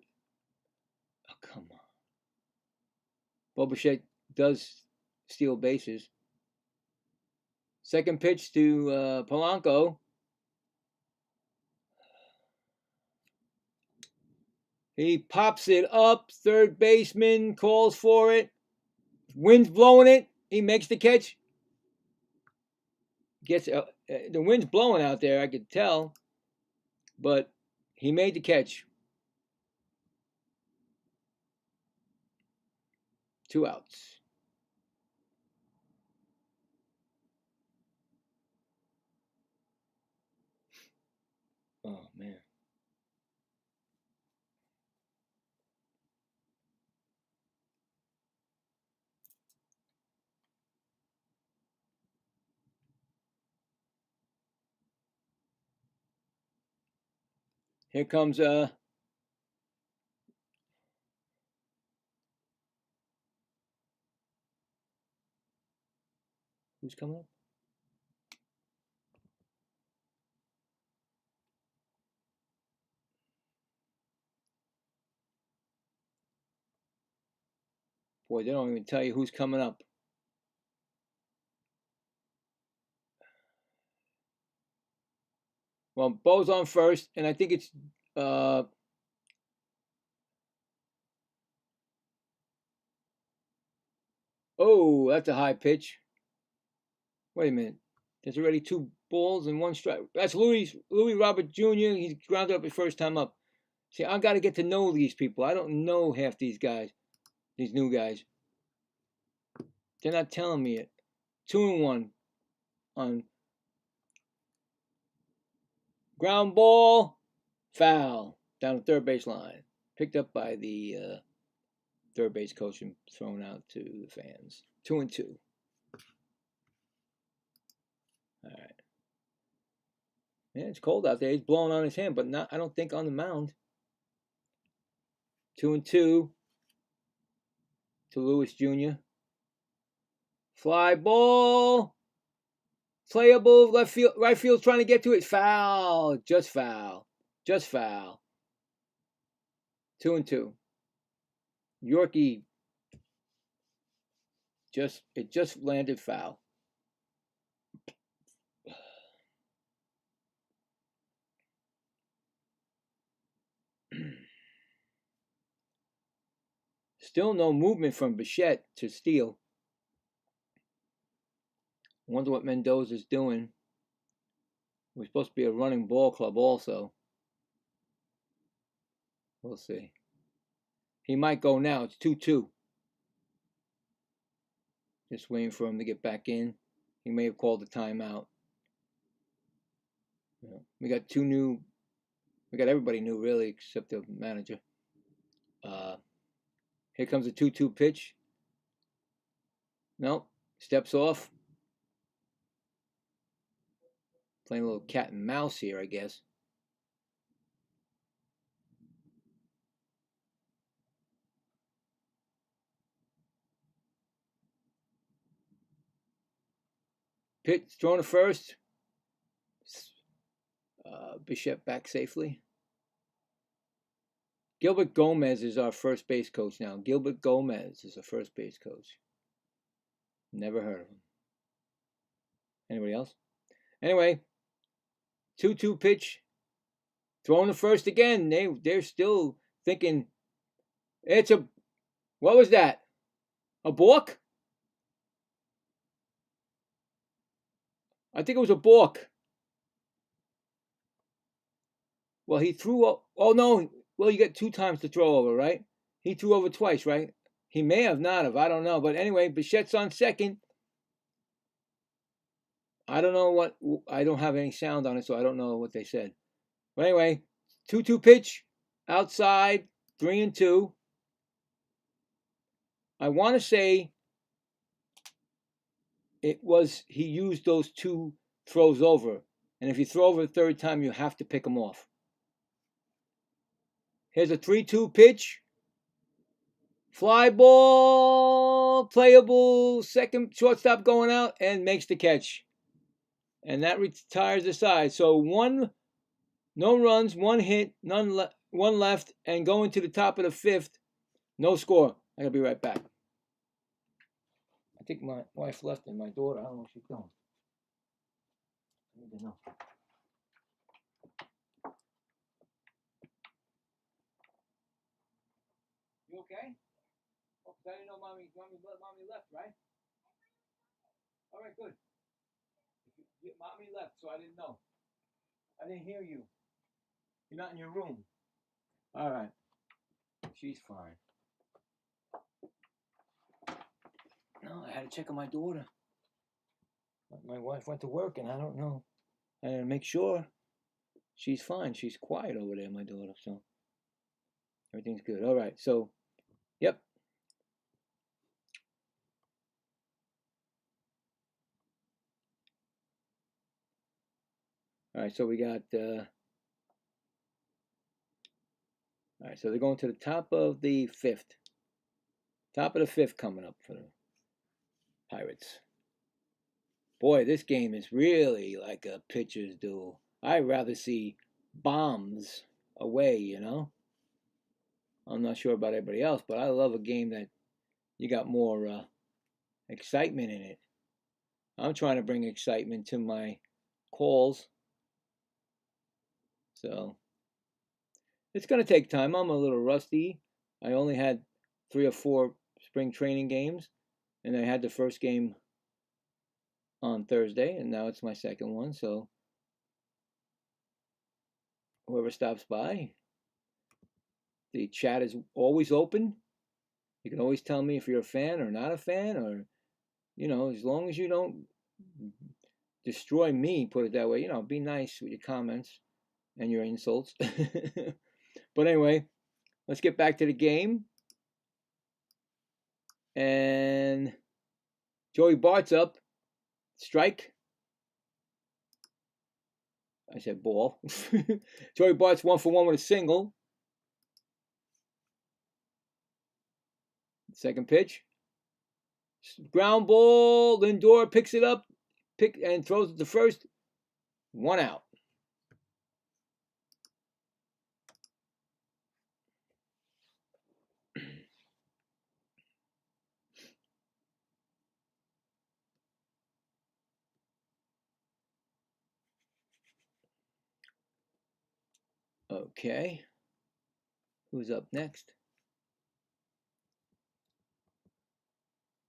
Oh, come on. Bo Bichette does steal bases. Second pitch to Polanco. He pops it up. Third baseman calls for it. Wind's blowing it. He makes the catch. Gets the wind's blowing out there, I could tell. But he made the catch. 2 outs. Oh, man. Here comes who's coming up? Boy, they don't even tell you who's coming up. Well, Bo's on first, and I think it's oh, that's a high pitch. Wait a minute. There's already 2 balls and 1 strike. That's Louis Robert Jr. He's grounded up his first time up. See, I got to get to know these people. I don't know half these guys, these new guys. They're not telling me it. 2-1 on ground ball, foul down the third base line. Picked up by the third base coach and thrown out to the fans. 2-2. All right. Yeah, it's cold out there. He's blowing on his hand, but not. I don't think on the mound. 2-2 to Lewis Jr. Fly ball. Playable. Left field. Right field's trying to get to it. Foul. Just foul. Just foul. 2-2. Yorkie. It just landed foul. Still no movement from Bichette to steal. Wonder what Mendoza's doing. We're supposed to be a running ball club also. We'll see. He might go now. It's 2-2. Just waiting for him to get back in. He may have called a timeout. Yeah. We got two new. We got everybody new, really, except the manager. Here comes a 2-2 pitch. Nope. Steps off. Playing a little cat and mouse here, I guess. Pitch thrown to first. Bichette back safely. Gilbert Gomez is our first base coach now. Gilbert Gomez is the first base coach. Never heard of him. Anybody else? Anyway, 2-2 pitch. Thrown to first again. They're still thinking it's a. What was that? A balk? I think it was a balk. Well, he threw. Oh no. Well, you get 2 times to throw over, right? He threw over twice, right? He may have not have. I don't know. But anyway, Bichette's on second. I don't know what. I don't have any sound on it, so I don't know what they said. But anyway, 2-2 pitch. Outside. 3-2. I want to say it was he used those 2 throws over. And if you throw over the third time, you have to pick them off. Here's a 3-2 pitch. Fly ball, playable, second shortstop going out and makes the catch. And that retires the side. So no runs, 1 hit, 1 left, and going to the top of the 5th. No score. I gotta be right back. I think my wife left and my daughter, I don't know where she's going. I need to know. You okay? Oh, I didn't know mommy left, right? All right, good. Mommy left, so I didn't know. I didn't hear you. You're not in your room. All right. She's fine. No, I had to check on my daughter. My wife went to work, and I don't know. I had to make sure she's fine. She's quiet over there, my daughter, so everything's good. All right, so, yep. All right, so we got, all right, so they're going to the top of the 5th. Top of the 5th coming up for the Pirates. Boy, this game is really like a pitcher's duel. I'd rather see bombs away, you know? I'm not sure about everybody else, but I love a game that you got more excitement in it. I'm trying to bring excitement to my calls. So it's going to take time. I'm a little rusty. I only had 3 or 4 spring training games, and I had the first game on Thursday, and now it's my second one. So whoever stops by, the chat is always open. You can always tell me if you're a fan or not a fan, or, you know, as long as you don't destroy me, put it that way, you know, be nice with your comments and your insults. But anyway, let's get back to the game. And Joey Bart's up. Strike. I said ball. Joey Bart's 1 for 1 with a single. Second pitch. Ground ball. Lindor picks it up and throws it to first. 1 out. Okay. Who's up next?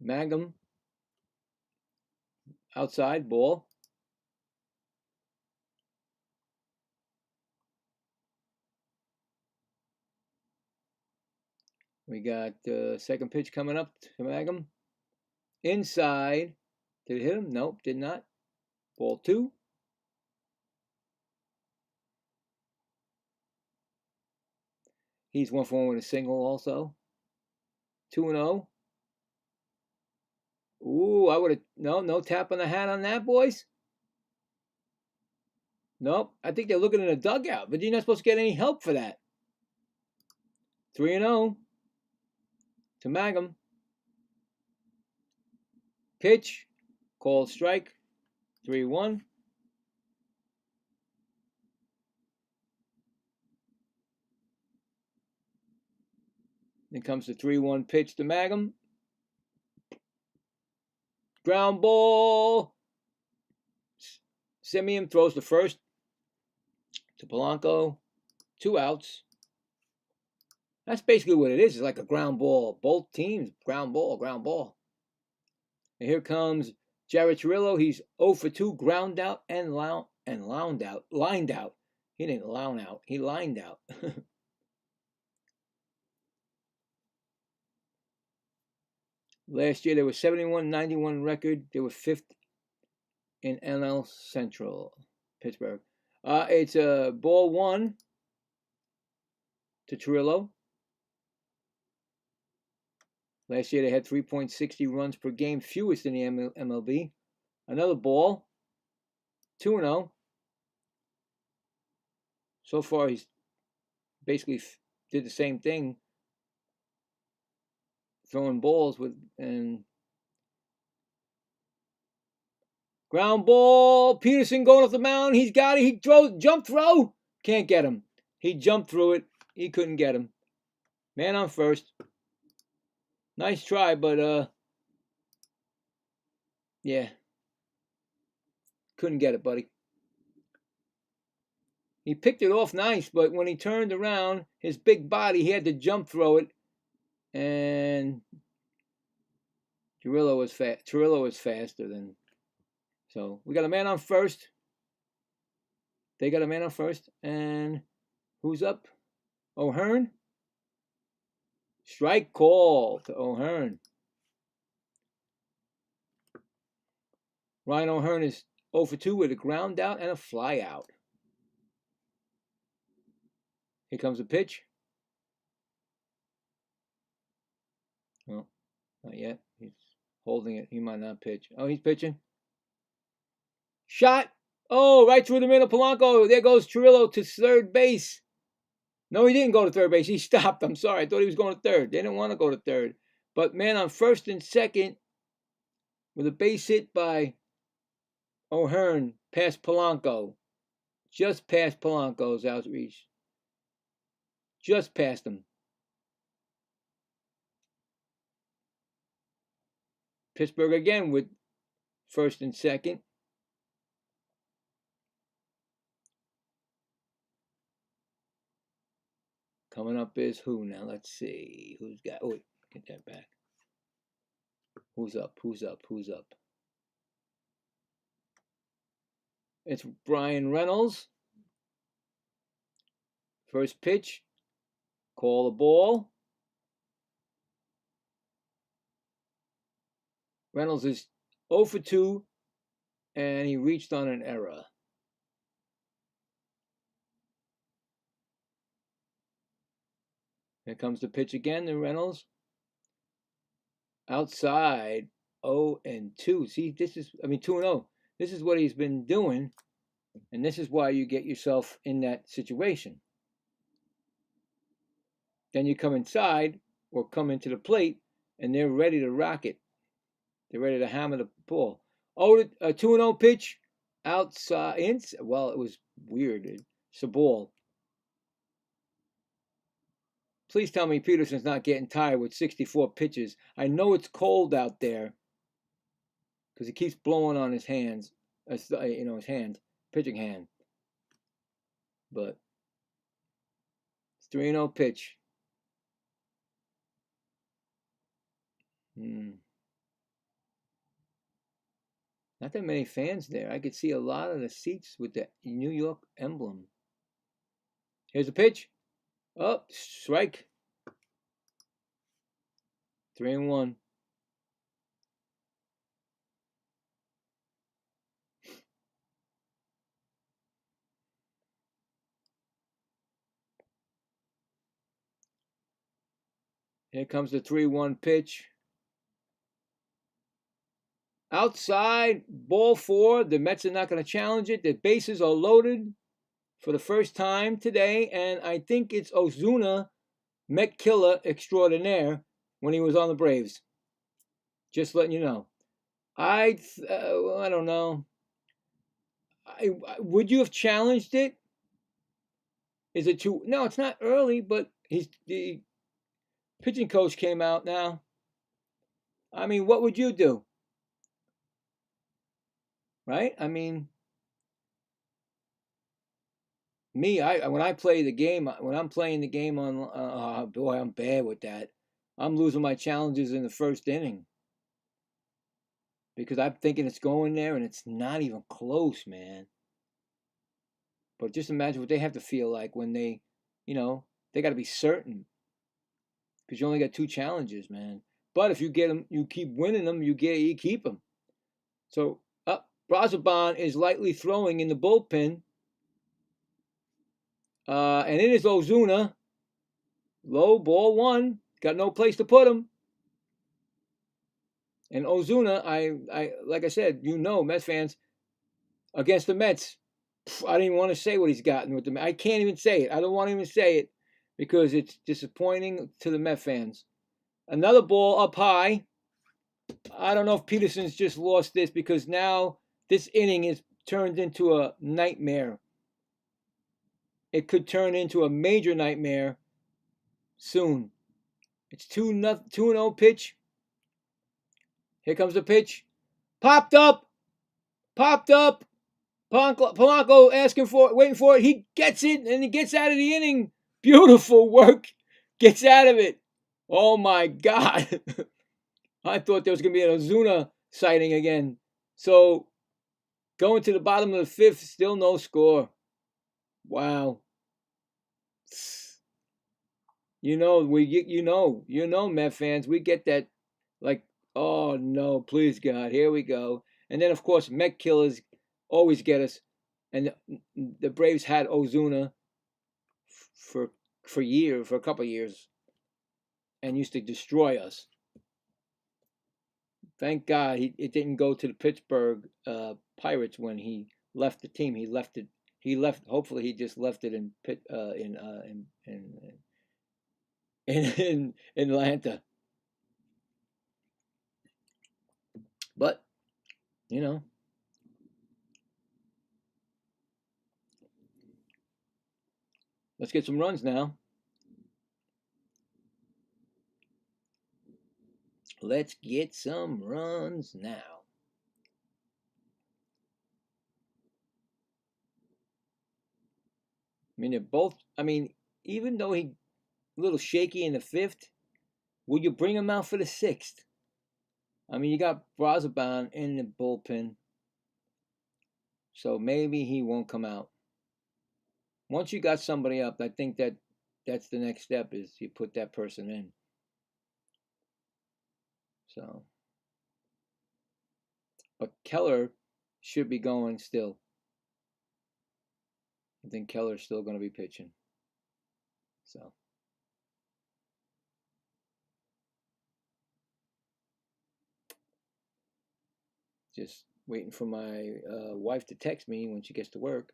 Mangum. Outside, ball. We got second pitch coming up to Mangum. Inside. Did it hit him? Nope, did not. Ball 2. He's 1 for 1 with a single also. 2-0. Ooh, I would have, no tap on the hat on that, boys. Nope, I think they're looking in the dugout, but you're not supposed to get any help for that. 3-0 to Mangum. Pitch, called strike, 3-1. Then comes the 3-1 pitch to Mangum. Ground ball. Simeon throws the first to Polanco. 2 outs. That's basically what it is. It's like a ground ball. Both teams, ground ball, ground ball. And here comes Jared Cirillo. He's 0 for 2, ground out and lined out. He didn't lounge out. He lined out. Last year, they were 71-91 record. They were 5th in NL Central, Pittsburgh. It's ball 1 to Cirillo. Last year, they had 3.60 runs per game, fewest in the MLB. Another ball, 2-0. So far, he's basically did the same thing, throwing balls with and ground ball. Peterson going off the mound. He's got it. He throws, jump throw. Can't get him. He jumped through it. He couldn't get him. Man on first. Nice try, but yeah, couldn't get it, buddy. He picked it off nice, but when he turned around, his big body, he had to jump throw it, and Cirillo was faster than. So we got a man on first. They got a man on first, and who's up? O'Hearn. Strike call to O'Hearn. Ryan O'Hearn is 0 for 2 with a ground out and a fly out. Here comes a pitch. Well, not yet. He's holding it. He might not pitch. Oh, he's pitching. Shot. Oh, right through the middle. Polanco. There goes Cirillo to third base. No, he didn't go to third base. He stopped. I'm sorry. I thought he was going to third. They didn't want to go to third. But man on first and second with a base hit by O'Hearn past Polanco. Just past Polanco's outreach. Just past him. Pittsburgh again with first and second. Coming up is who now? Let's see. Who's got... Oh, wait. Get that back. Who's up? Who's up? Who's up? It's Brian Reynolds. First pitch. Call the ball. Reynolds is 0 for 2, and he reached on an error. Here comes the pitch again to Reynolds. Outside, 0-2. See, this is, 2-0. This is what he's been doing, and this is why you get yourself in that situation. Then you come inside or come into the plate, and they're ready to rock it. They're ready to hammer the ball. Oh, a 2-0 pitch outside. Well, it was weird. It's a ball. Please tell me Peterson's not getting tired with 64 pitches. I know it's cold out there because he keeps blowing on his hands. His hand, pitching hand. But it's 3-0 pitch. Not that many fans there. I could see a lot of the seats with the New York emblem. Here's a pitch. Oh, strike. 3-1. Here comes the 3-1 pitch. Outside, ball 4. The Mets are not going to challenge it. The bases are loaded for the first time today, and I think it's Ozuna, Met killer extraordinaire, when he was on the Braves. Just letting you know. I don't know. Would you have challenged it? Is it too? No, it's not early, but the pitching coach came out now. I mean, what would you do? Right? I mean, me, when I play the game, when I'm playing the game on, boy, I'm bad with that. I'm losing my challenges in the first inning because I'm thinking it's going there and it's not even close, man. But just imagine what they have to feel like when they got to be certain because you only got 2 challenges, man. But if you get them, you keep winning them, you keep them. So, Brazoban is lightly throwing in the bullpen. And it is Ozuna. Low, ball 1. Got no place to put him. And Ozuna, I like I said, Mets fans, against the Mets, I didn't even want to say what he's gotten with the Mets. I can't even say it. I don't want to even say it because it's disappointing to the Met fans. Another ball up high. I don't know if Peterson's just lost this because now this inning is turned into a nightmare. It could turn into a major nightmare soon. It's 2-0 pitch. Here comes the pitch. Popped up. Polanco asking for it, waiting for it. He gets it, and he gets out of the inning. Beautiful work. Gets out of it. Oh, my God. I thought there was going to be an Ozuna sighting again. So, going to the bottom of the 5th, still no score. Wow. Met fans, we get that, like, oh, no, please, God, here we go. And then, of course, Met killers always get us. And the Braves had Ozuna for a couple of years, and used to destroy us. Thank God it didn't go to the Pittsburgh Pirates when he left the team. He left it. Hopefully, he just left it in Atlanta. But let's get some runs now. Let's get some runs now. I mean, they're both. I mean, even though he a little shaky in the 5th, would you bring him out for the 6th? I mean, you got Brazoban in the bullpen, so maybe he won't come out. Once you got somebody up, I think that's the next step is you put that person in. So, but Keller should be going still. I think Keller's still going to be pitching. So, just waiting for my wife to text me when she gets to work.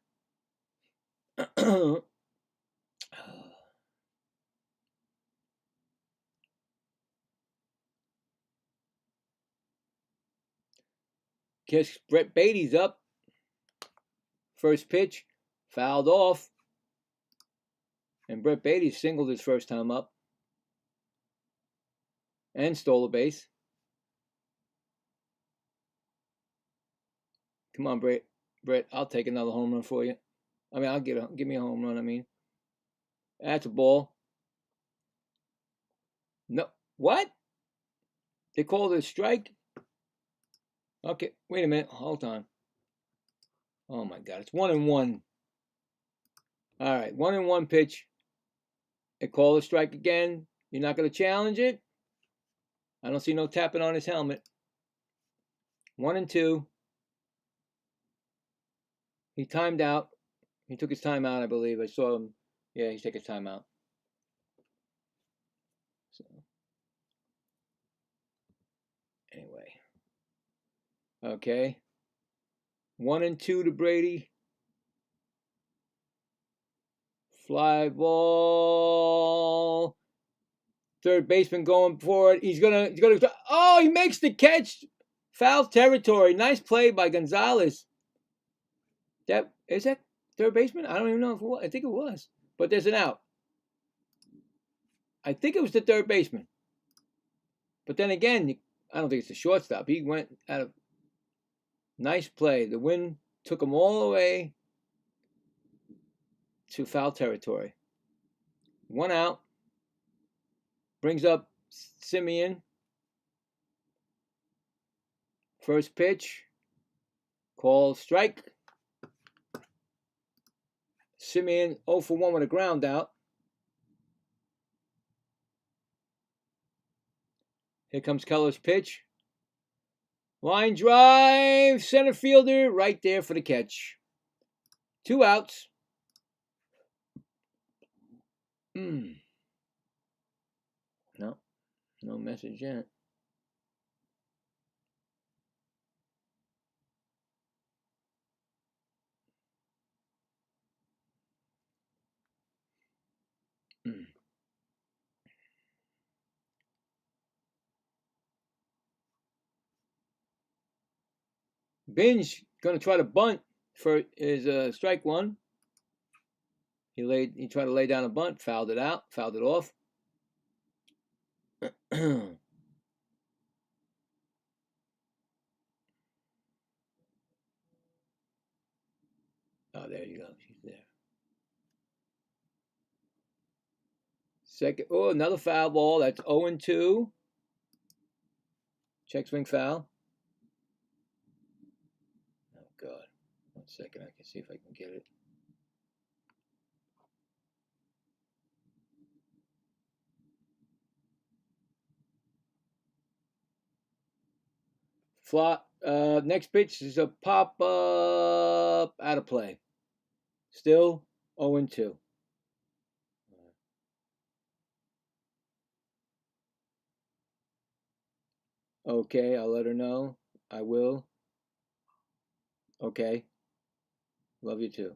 Guess Brett Beatty's up. First pitch, fouled off. And Brett Beatty singled his first time up. And stole a base. Come on, Brett. I'll take another home run for you. I mean, give me a home run. I mean, that's a ball. No, what? They called it a strike. Okay, wait a minute. Hold on. Oh my God, it's 1-1. All right, 1-1 pitch. They call a strike again. You're not going to challenge it? I don't see no tapping on his helmet. 1-2. He timed out. He took his time out, I believe. I saw him. Yeah, he took his time out. So, anyway. Okay. 1-2 to Brady. Fly ball. Third baseman going for it. He's gonna. Oh, he makes the catch. Foul territory. Nice play by Gonzalez. That is that third baseman? I don't even know if it was. I think it was. But there's an out. I think it was the third baseman. But then again, I don't think it's the shortstop. He went out of nice play. The wind took him all the way to foul territory. 1 out. Brings up Simeon. First pitch. Call strike. Simeon 0 for 1 with a ground out. Here comes Keller's pitch. Line drive. Center fielder right there for the catch. 2 outs. No. No message yet. Binge going to try to bunt for his strike one. He tried to lay down a bunt, fouled it off. Oh, there you go. She's there. Second. Oh, another foul ball. That's 0-2. Check swing foul. Oh God. 1 second. I can see if I can get it. Flop. Next pitch is a pop up out of play. Still 0-2. Okay, I'll let her know. I will. Okay. Love you too.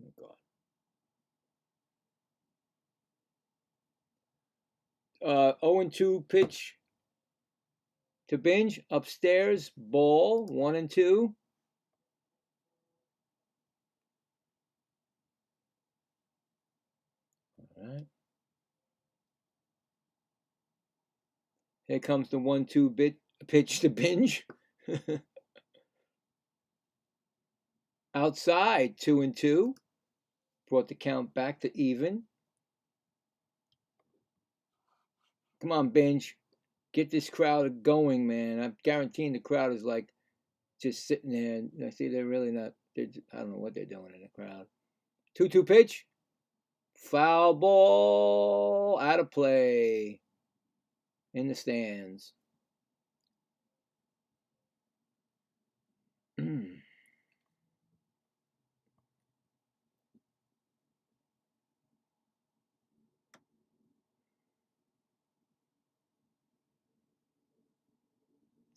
Oh God. 0-2 pitch to Binge. Upstairs, ball, 1-2. All right. Here comes the 1-2 pitch to Binge. Outside, 2-2. Brought the count back to even. Come on, Binge. Get this crowd going, man. I'm guaranteeing the crowd is like just sitting there. I see they're really not. I don't know what they're doing in the crowd. 2-2 pitch. Foul ball. Out of play. In the stands.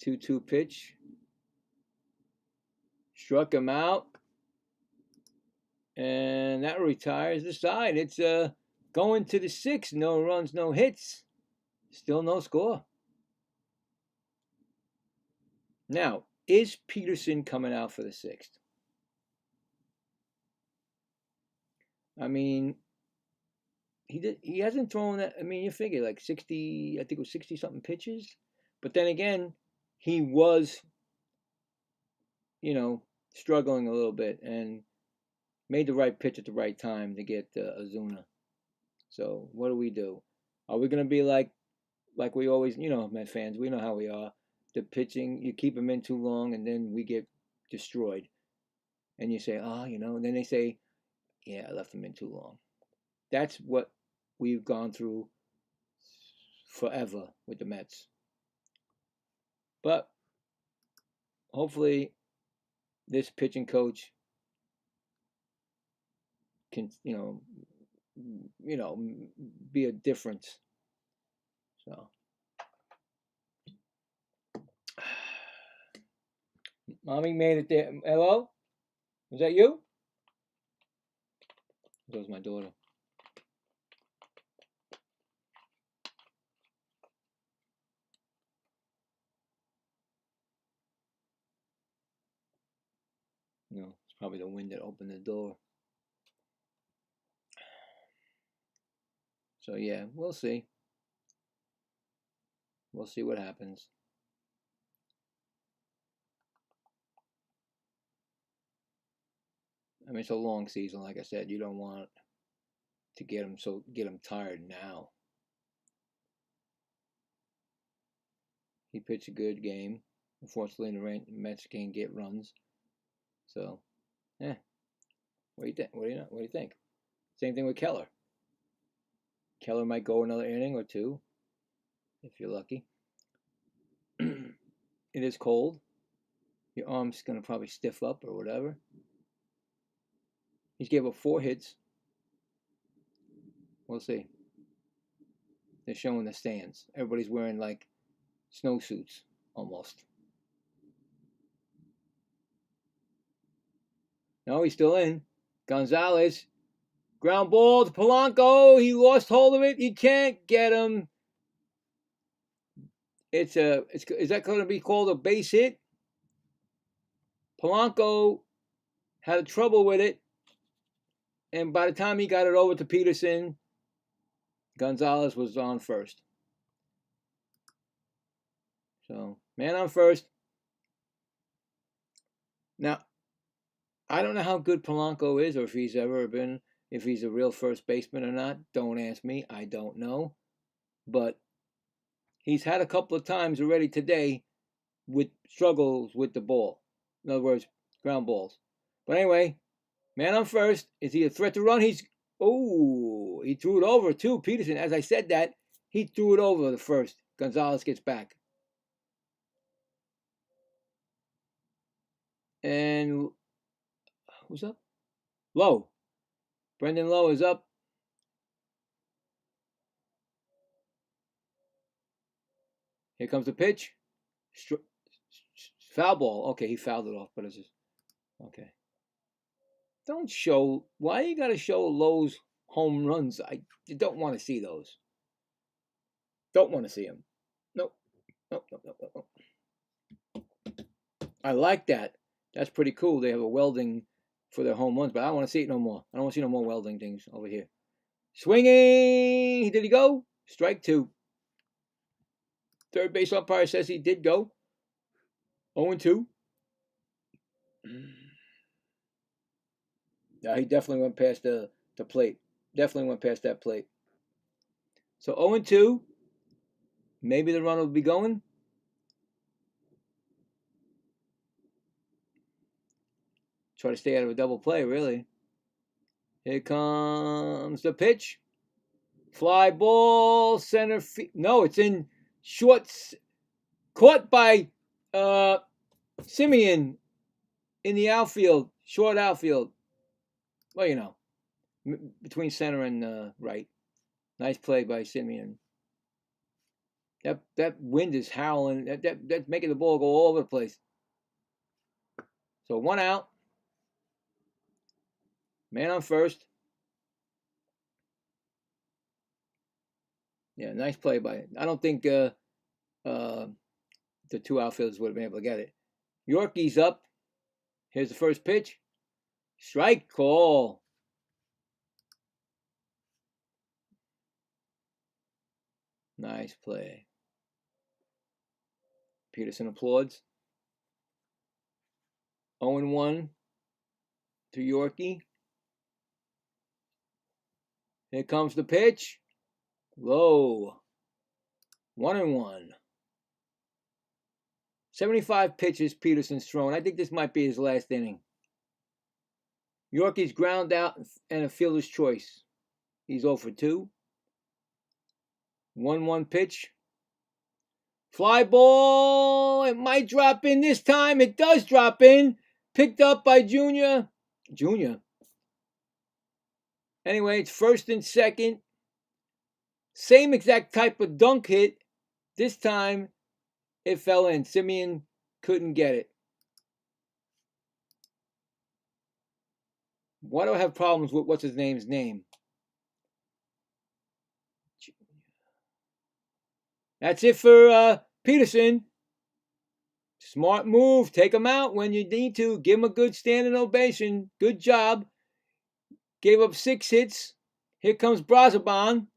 2-2 pitch. Struck him out. And that retires the side. It's going to the 6th. No runs, no hits. Still no score. Now, is Peterson coming out for the 6th? I mean, he hasn't thrown that. I mean, you figure like 60, I think it was 60 something pitches. But then again, he was, struggling a little bit and made the right pitch at the right time to get Ozuna. So what do we do? Are we going to be like we always, Met fans, we know how we are. The pitching, you keep them in too long, and then we get destroyed. And you say, and then they say, yeah, I left them in too long. That's what we've gone through forever with the Mets. But hopefully this pitching coach can, be a difference. So, Mommy made it there. Hello? Was that you? That was my daughter. No, it's probably the wind that opened the door. So yeah, we'll see. We'll see what happens. I mean, it's a long season, like I said. You don't want to get them tired now. He pitched a good game. Unfortunately, the Mets can't get runs. So, what do you think? What do you think? Same thing with Keller. Keller might go another inning or two, if you're lucky. It is cold. Your arm's gonna probably stiff up or whatever. He's gave up 4 hits. We'll see. They're showing the stands. Everybody's wearing like snowsuits almost. No, he's still in. Gonzalez. Ground ball to Polanco. He lost hold of it. He can't get him. Is that going to be called a base hit? Polanco had trouble with it. And by the time he got it over to Peterson, Gonzalez was on first. So, man on first. Now, I don't know how good Polanco is or if he's ever been, if he's a real first baseman or not. Don't ask me. I don't know. But he's had a couple of times already today with struggles with the ball. In other words, ground balls. But anyway, man on first. Is he a threat to run? He threw it over too. Peterson, as I said that, he threw it over the first. Gonzalez gets back. And who's up? Lowe. Brendan Lowe is up. Here comes the pitch. Foul ball. Okay, he fouled it off, but it's just okay. Don't show. Why you gotta show Lowe's home runs? I don't want to see those. Don't want to see them. Nope. Nope. I like that. That's pretty cool. They have a welding for their home runs, but I don't want to see it no more. I don't want to see no more welding things over here. Swinging. Did he go? Strike 2. Third base umpire says he did go. 0-2. Yeah, he definitely went past the plate. Definitely went past that plate. So 0-2. Maybe the run will be going. Try to stay out of a double play, really. Here comes the pitch. Fly ball, center field. No, it's in shorts. Caught by Simeon in the outfield. Short outfield. Well, between center and right. Nice play by Simeon. That wind is howling. That's making the ball go all over the place. So 1 out. Man on first. Yeah, nice play by it. I don't think the 2 outfielders would have been able to get it. Yorkie's up. Here's the first pitch. Strike call. Nice play. Peterson applauds. 0-1 to Yorkie. Here comes the pitch. Low. 1-1. 75 pitches Peterson's thrown. I think this might be his last inning. Yorkie's ground out and a fielder's choice. He's 0 for 2. 1-1 pitch. Fly ball. It might drop in this time. It does drop in. Picked up by Junior. Anyway, it's first and second. Same exact type of dunk hit. This time, it fell in. Simeon couldn't get it. Why do I have problems with what's his name's name? That's it for Peterson. Smart move. Take him out when you need to. Give him a good standing ovation. Good job. Gave up 6 hits. Here comes Brazoban.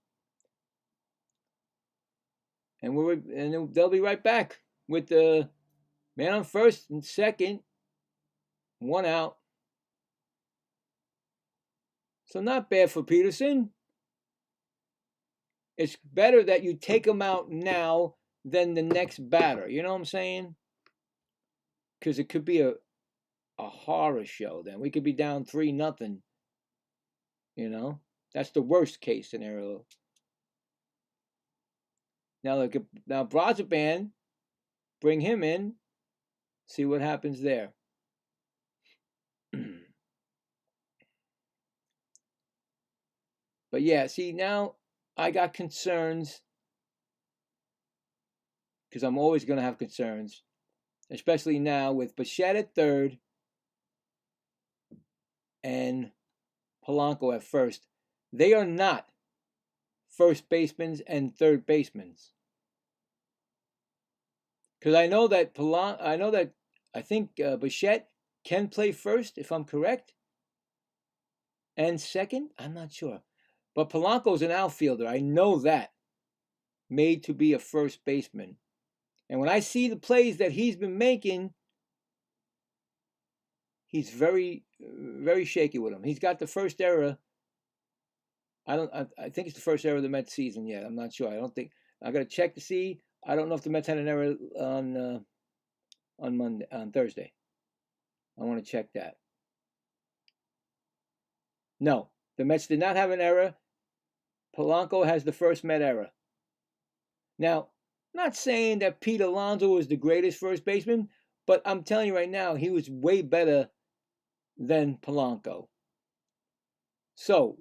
And they'll be right back with the man on first and second. 1 out. So not bad for Peterson. It's better that you take him out now than the next batter. You know what I'm saying? Because it could be a horror show then. We could be down 3-0. You know? That's the worst case scenario. Now look, now Brazoban, bring him in. See what happens there. But yeah, see, now I got concerns, because I'm always going to have concerns, especially now with Bichette at third and Polanco at first. They are not first basemen and third basemen. Because I know that I think Bichette can play first, if I'm correct, and second. I'm not sure. But Polanco's an outfielder. I know that. Made to be a first baseman. And when I see the plays that he's been making, he's very, very shaky with them. He's got the first error. I think it's the first error of the Mets season yet. I'm not sure. I got to check to see. I don't know if the Mets had an error on Thursday. I want to check that. No, the Mets did not have an error. Polanco has the first Met error. Now, not saying that Pete Alonso was the greatest first baseman, but I'm telling you right now, he was way better than Polanco. So,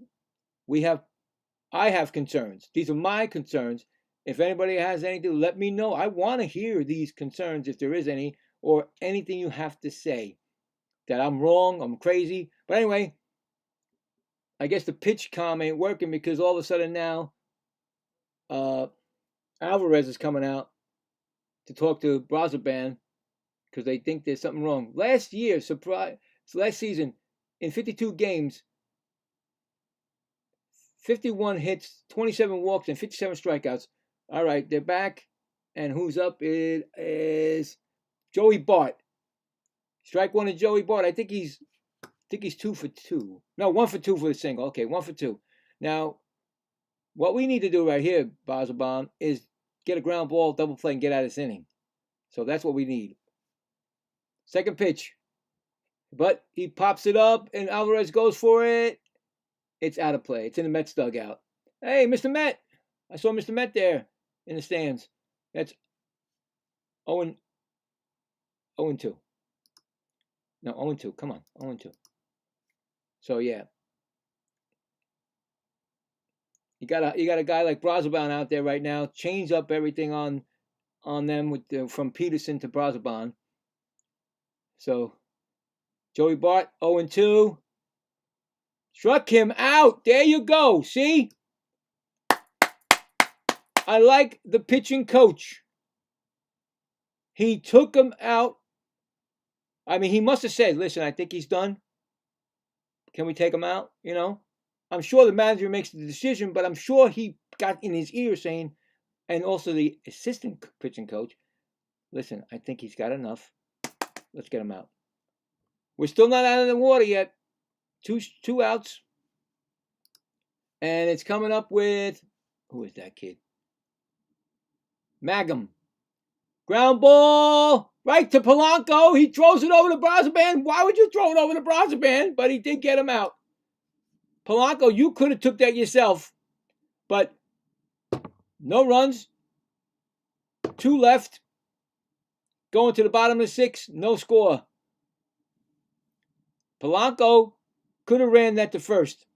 I have concerns. These are my concerns. If anybody has anything, let me know. I want to hear these concerns, if there is any, or anything you have to say. That I'm wrong, I'm crazy. But anyway, I guess the pitch comm ain't working, because all of a sudden now, Alvarez is coming out to talk to Brazoban because they think there's something wrong. Last season, in 52 games, 51 hits, 27 walks, and 57 strikeouts. All right, they're back, and who's up? It is Joey Bart. Strike one to Joey Bart. I think he's 2 for 2. No, 1 for 2 for the single. Okay, 1 for 2. Now, what we need to do right here, Brazoban, is get a ground ball, double play, and get out of this inning. So that's what we need. Second pitch. But he pops it up, and Alvarez goes for it. It's out of play. It's in the Mets dugout. Hey, Mr. Met. I saw Mr. Met there in the stands. That's 0-2. No, 0-2. Come on, 0-2. So, yeah. You got a guy like Brazoban out there right now. Change up everything on them from Peterson to Brazoban. So, Joey Bart, 0-2. Struck him out. There you go. See? I like the pitching coach. He took him out. I mean, he must have said, listen, I think he's done. Can we take him out? You know? I'm sure the manager makes the decision, but I'm sure he got in his ear saying, and also the assistant pitching coach, listen, I think he's got enough. Let's get him out. We're still not out of the water yet. Two outs. And it's coming up with Who is that kid? Magum. Ground ball right to Polanco. He throws it over the Brazaban. Why would you throw it over the Brazaban? But he did get him out. Polanco, you could have took that yourself, but no runs. 2 left. Going to the bottom of the 6th. No score. Polanco could have ran that to first.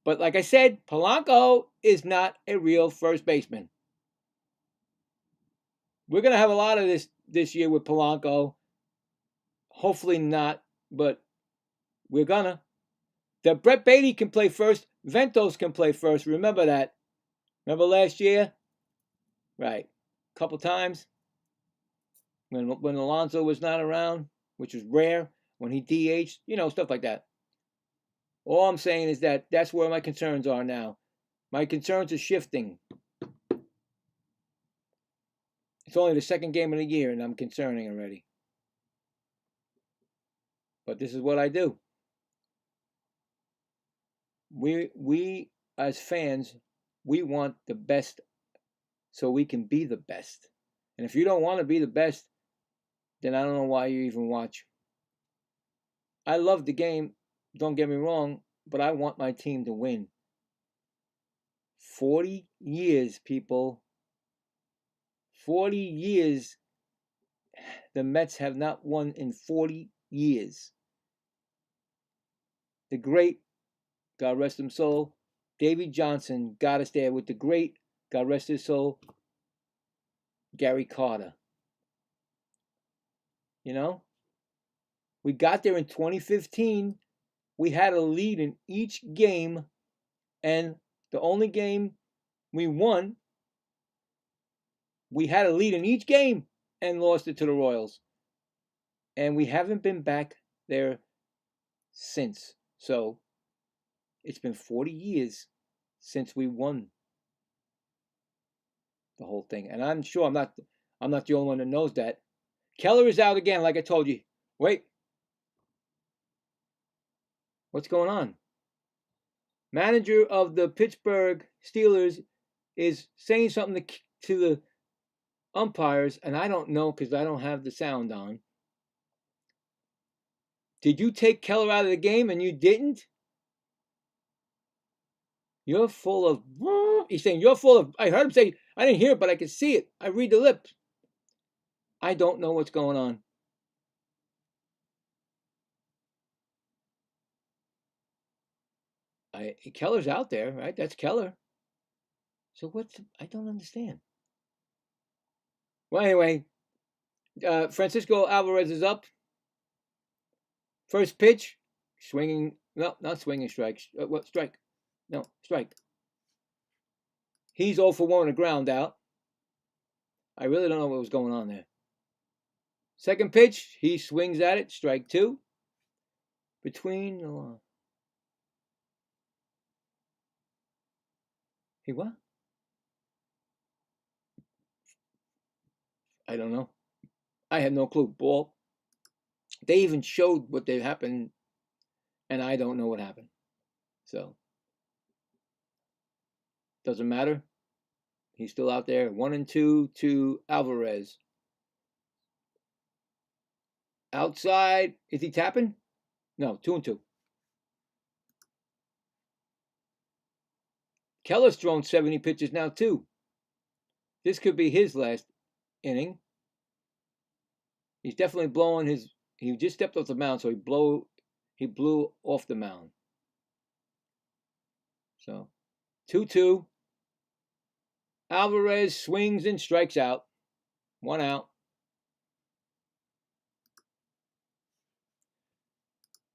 But like I said, Polanco is not a real first baseman. We're going to have a lot of this year with Polanco. Hopefully not, but we're going to. The Brett Beatty can play first. Ventos can play first. Remember that. Remember last year? Right. A couple times. When Alonso was not around, which was rare. When he DH'd. Stuff like that. All I'm saying is that that's where my concerns are now. My concerns are shifting. It's only the 2nd game of the year, and I'm concerning already. But this is what I do. We as fans, we want the best so we can be the best. And if you don't want to be the best, then I don't know why you even watch. I love the game, don't get me wrong, but I want my team to win. 40 years, people. 40 years. The Mets have not won in 40 years. The great, God rest his soul, Davy Johnson got us there with the great, God rest his soul, Gary Carter. We got there in 2015. We had a lead in each game, and the only game we won, we had a lead in each game and lost it to the Royals. And we haven't been back there since. So it's been 40 years since we won the whole thing. And I'm sure I'm not the only one that knows that. Keller is out again, like I told you. Wait. What's going on? Manager of the Pittsburgh Steelers is saying something to the umpires, and I don't know because I don't have the sound on. Did you take Keller out of the game and you didn't? You're full of... He's saying you're full of... I heard him say, I didn't hear it, but I could see it. I read the lips. I don't know what's going on. Keller's out there, right? That's Keller. So I don't understand. Well, anyway, Francisco Alvarez is up. First pitch, swinging. No, not swinging strike. What strike? No, strike. He's 0 for 1 on a ground out. I really don't know what was going on there. Second pitch, he swings at it. Strike 2. Between the line. He what? I don't know. I have no clue. Ball. They even showed what they happened, and I don't know what happened. So, doesn't matter. He's still out there. 1-2 to Alvarez. Outside. Is he tapping? No, 2-2. Keller's thrown 70 pitches now, too. This could be his last inning. He's definitely blowing his... He just stepped off the mound, so he blew off the mound. So, 2-2. Alvarez swings and strikes out. 1 out.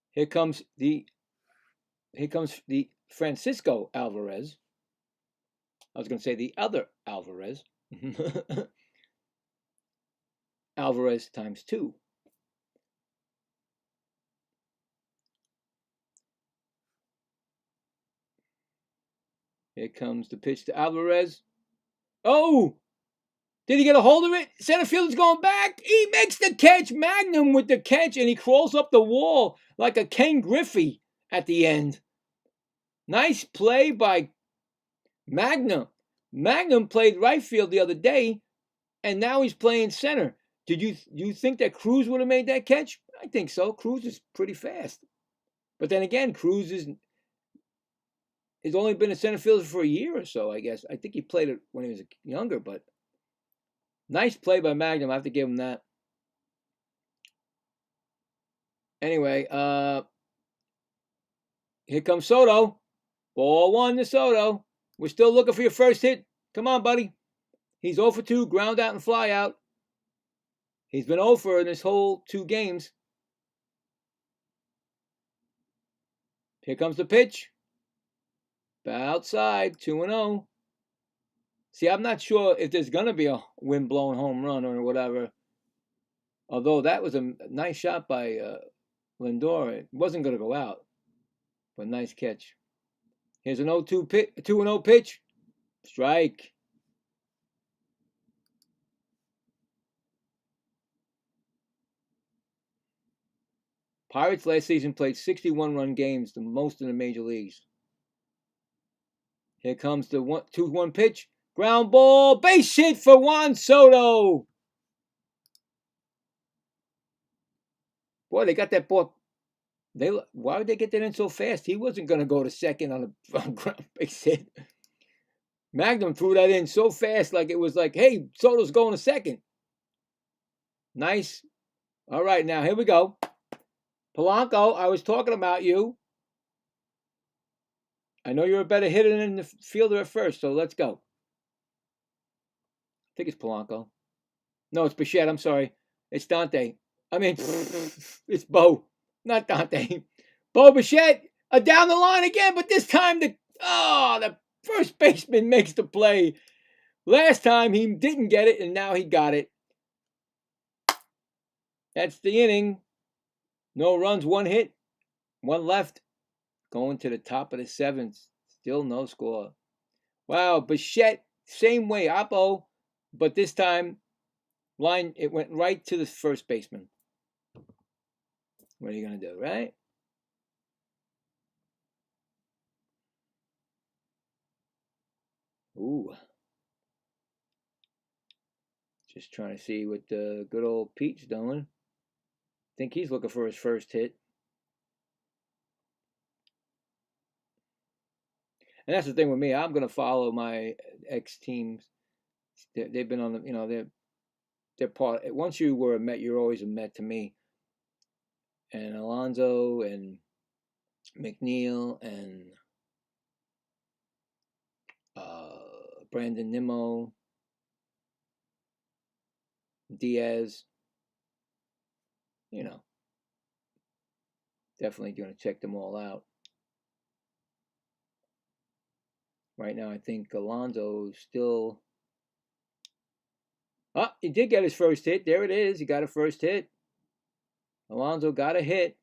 Here comes the Francisco Alvarez. I was going to say the other Alvarez. Alvarez times 2. Here comes the pitch to Alvarez. Oh! Did he get a hold of it? Center fielder's going back. He makes the catch. Magnum with the catch, and he crawls up the wall like a Ken Griffey at the end. Nice play by Magnum. Magnum played right field the other day, and now he's playing center. Did you think that Cruz would have made that catch? I think so. Cruz is pretty fast. But then again, Cruz has only been a center fielder for a year or so, I guess. I think he played it when he was younger, but nice play by Magnum. I have to give him that. Anyway, here comes Soto. Ball 1 to Soto. We're still looking for your first hit. Come on, buddy. He's 0 for 2, ground out and fly out. He's been 0 for in this whole 2 games. Here comes the pitch. Outside, 2-0. See, I'm not sure if there's going to be a wind-blown home run or whatever. Although that was a nice shot by Lindor. It wasn't going to go out. But nice catch. Here's an 0-2 pitch, 2-0 pitch. Strike. Pirates last season played 61-run games, the most in the major leagues. Here comes the 2-1 pitch. Ground ball. Base hit for Juan Soto. Boy, they got that ball. Why would they get that in so fast? He wasn't going to go to second on a ground base hit. Magnum threw that in so fast, like it was like, hey, Soto's going to second. Nice. All right, now here we go. Polanco, I was talking about you. I know you're a better hitter than the fielder at first, so let's go. I think it's Polanco. No, it's Bichette. I'm sorry. It's Dante. I mean, it's Bo, not Dante. Bo Bichette, down the line again, but this time the first baseman makes the play. Last time he didn't get it, and now he got it. That's the inning. No runs, 1 hit, 1 left. Going to the top of the 7th. Still no score. Wow, Bichette, same way, Oppo, but this time it went right to the first baseman. What are you going to do, right? Ooh. Just trying to see what the good old Pete's doing. Think he's looking for his first hit. And that's the thing with me. I'm going to follow my ex-teams. They've been on the, they're part. Once you were a Met, you're always a Met to me. And Alonso and McNeil and Brandon Nimmo, Diaz. Definitely going to check them all out. Right now, I think Alonso still. He did get his first hit. There it is. He got a first hit. Alonso got a hit.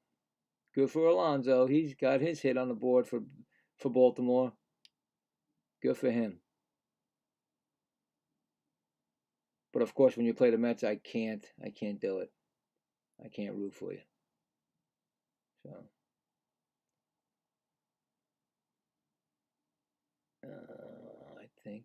Good for Alonso. He's got his hit on the board for Baltimore. Good for him. But of course, when you play the Mets, I can't do it. I can't root for you. So, I think.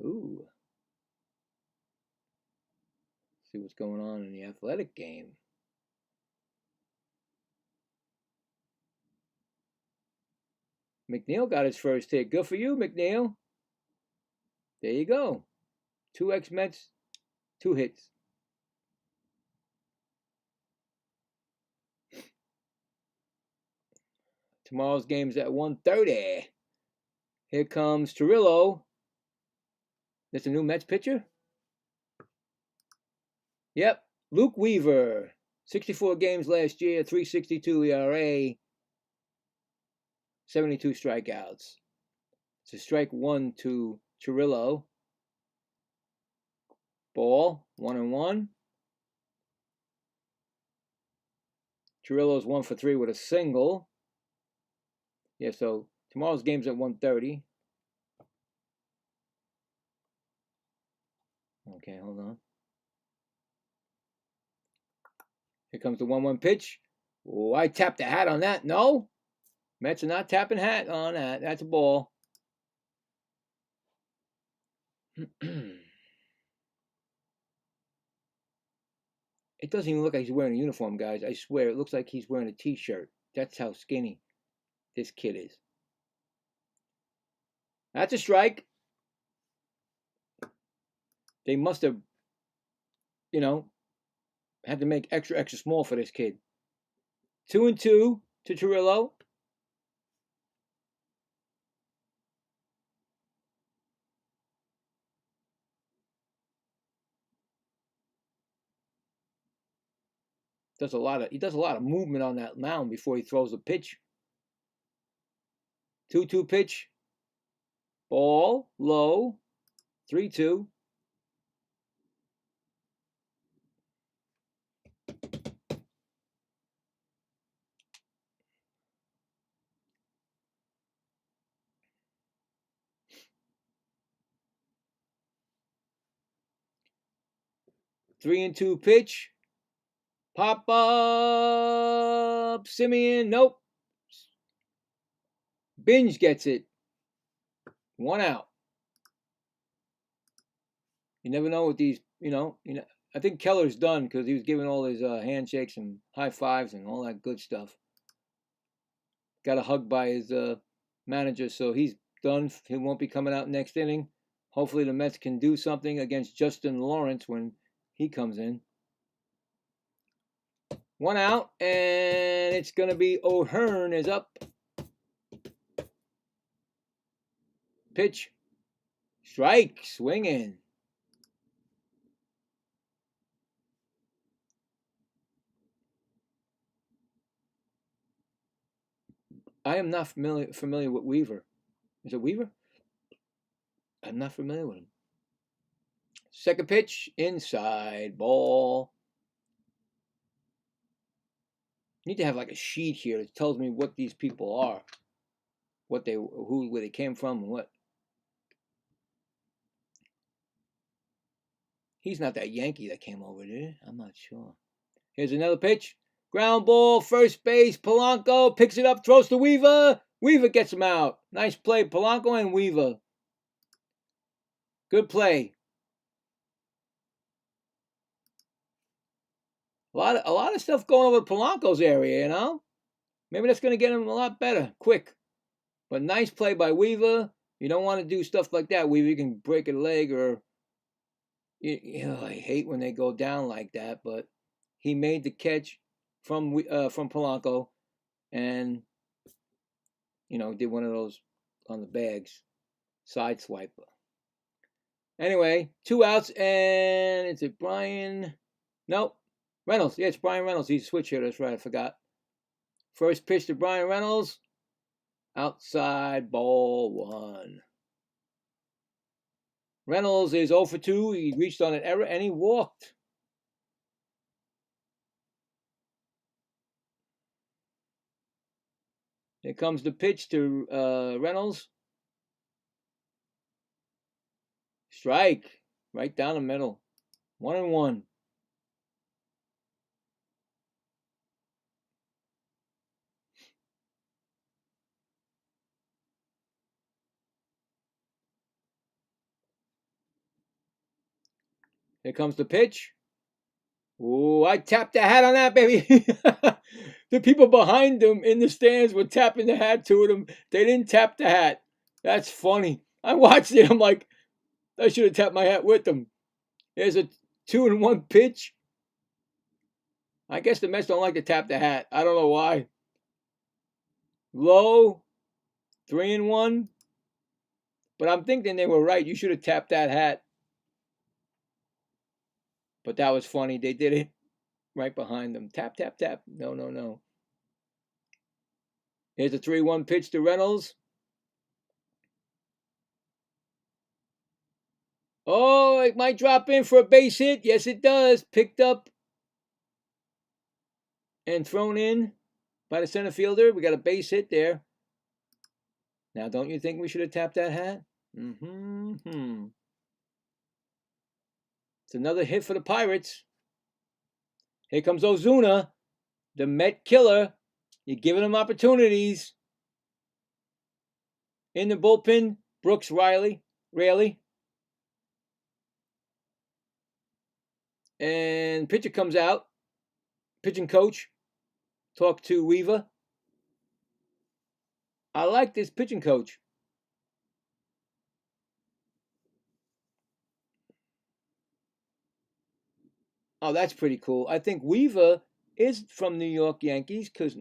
Ooh. See what's going on in the athletic game. McNeil got his first hit. Good for you, McNeil. There you go. 2 ex-Mets, 2 hits. Tomorrow's game's at 1:30. Here comes Cirillo. That's a new Mets pitcher? Yep. Luke Weaver. 64 games last year, 3.62 ERA, 72 strikeouts. It's a strike 1 to Cirillo. Ball, 1-1. Cirillo's 1 for 3 with a single. Yeah, so tomorrow's game's at 1:30. Okay, hold on. Here comes the 1-1 pitch. Oh, I tapped the hat on that. No, Mets are not tapping hat on that. That's a ball. It doesn't even look like he's wearing a uniform, guys. I swear, it looks like he's wearing a t-shirt. That's how skinny this kid is. That's a strike. They must have, had to make extra small for this kid. 2-2 to Trillo. He does a lot of movement on that mound before he throws a pitch. 2-2 pitch. Ball, low. 3-2. Three and two pitch. Pop up. Simeon. Nope. Binge gets it. 1 out. You never know with these, I think Keller's done because he was giving all his handshakes and high fives and all that good stuff. Got a hug by his manager, so he's done. He won't be coming out next inning. Hopefully the Mets can do something against Justin Lawrence when he comes in. 1 out, and it's going to be O'Hearn is up. Pitch. Strike. Swinging. I am not familiar with Weaver. Is it Weaver? I'm not familiar with him. Second pitch. Inside. Ball. Need to have like a sheet here that tells me what these people are, where they came from, and what. He's not that Yankee that came over, did he? I'm not sure. Here's another pitch. Ground ball, first base. Polanco picks it up, throws to Weaver. Weaver gets him out. Nice play, Polanco and Weaver. Good play. A lot of stuff going over Polanco's area, Maybe that's going to get him a lot better, quick. But nice play by Weaver. You don't want to do stuff like that, Weaver. You can break a leg or... I hate when they go down like that, but he made the catch from Polanco and, did one of those on the bags. Side swipe. Anyway, 2 outs, and is it Brian? Nope. Reynolds. Yeah, it's Brian Reynolds. He's a switch hitter. That's right. I forgot. First pitch to Brian Reynolds. Outside, ball 1. Reynolds is 0 for 2. He reached on an error, and he walked. Here comes the pitch to Reynolds. Strike. Right down the middle. 1-1. Here comes the pitch. Oh, I tapped the hat on that, baby. The people behind them in the stands were tapping the hat to them. They didn't tap the hat. That's funny. I watched it. I'm like, I should have tapped my hat with them. There's a 2-1 pitch. I guess the Mets don't like to tap the hat. I don't know why. Low, 3-1. But I'm thinking they were right. You should have tapped that hat. But that was funny. They did it right behind them. Tap, tap, tap. No. Here's a 3-1 pitch to Reynolds. Oh, it might drop in for a base hit. Yes, it does. Picked up and thrown in by the center fielder. We got a base hit there. Now, don't you think we should have tapped that hat? It's another hit for the Pirates. Here comes Ozuna, the Met killer. You're giving him opportunities. In the bullpen, Brooks Raley. And pitcher comes out. Pitching coach. Talk to Weaver. I like this pitching coach. Oh, that's pretty cool. I think Weaver is from New York Yankees, because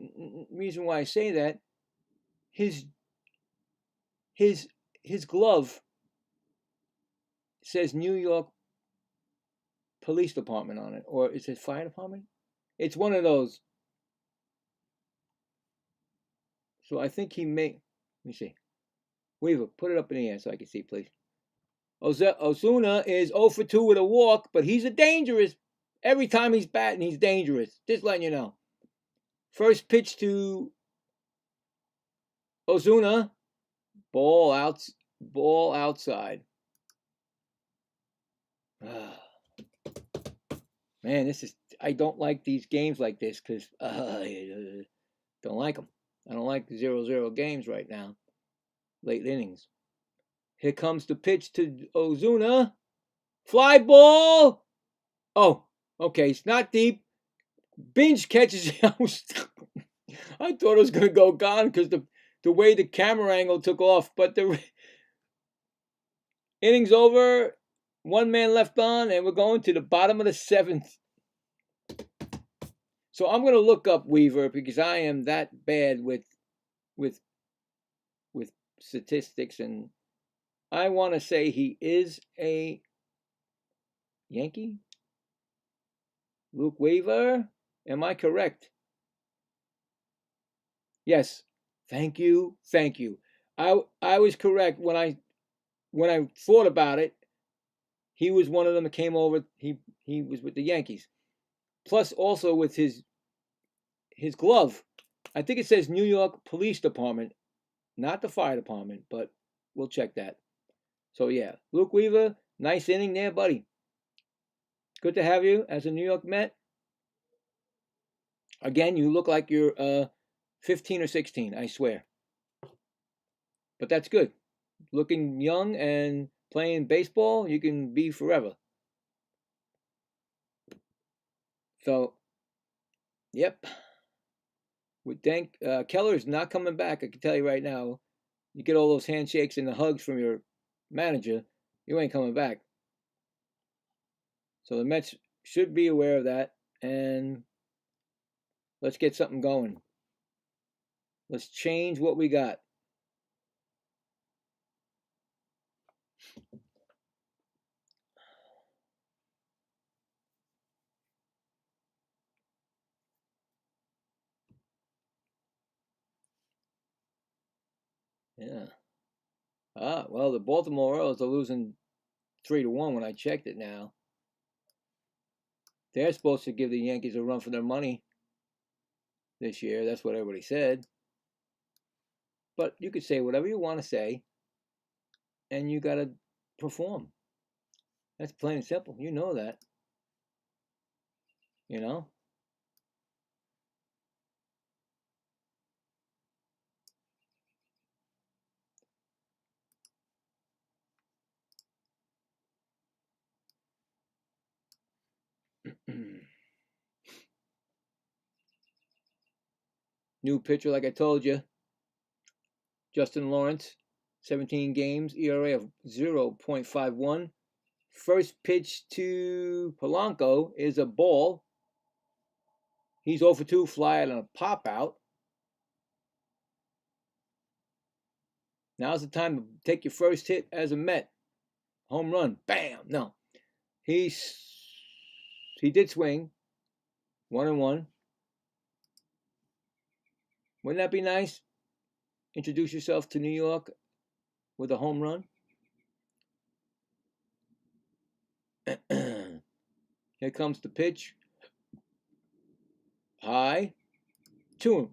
reason why I say that, his glove says New York Police Department on it, or is it Fire Department? It's one of those. So I think he may. Let me see. Weaver, put it up in the air so I can see, please. Ozuna is 0 for 2 with a walk, but he's a dangerous. Every time he's batting, he's dangerous. Just letting you know. First pitch to Ozuna. Ball outside. Man, I don't like these games like this, because I don't like them. I don't like the 0-0 games right now. Late innings. Here comes the pitch to Ozuna. Fly ball. Oh, okay. It's not deep. Binge catches it. I thought it was going to go gone because the way the camera angle took off. But the inning's over. One man left on, and we're going to the bottom of the 7th. So I'm going to look up Weaver, because I am that bad with statistics, and I want to say he is a Yankee. Luke Weaver, am I correct? Yes. Thank you. I was correct when I thought about it. He was one of them that came over. He was with the Yankees. Plus, also with his glove, I think it says New York Police Department, not the Fire Department, but we'll check that. So yeah, Luke Weaver, nice inning there, buddy. Good to have you as a New York Met. Again, you look like you're 15 or 16, I swear. But that's good. Looking young and playing baseball, you can be forever. So, yep. With Keller is not coming back, I can tell you right now. You get all those handshakes and the hugs from your manager, you ain't coming back. So the Mets should be aware of that, and let's get something going. Let's change what we got. Yeah. Well, the Baltimore Orioles are losing 3-1 when I checked it now. They're supposed to give the Yankees a run for their money this year. That's what everybody said. But you could say whatever you want to say, and you got to perform. That's plain and simple. You know that. You know? New pitcher, like I told you. Justin Lawrence, 17 games, ERA of 0.51. First pitch to Polanco is a ball. He's 0 for 2, fly out on a pop out. Now's the time to take your first hit as a Met. Home run. Bam. No. He did swing. 1-1. Wouldn't that be nice? Introduce yourself to New York with a home run. Here comes the pitch. High. 2-1.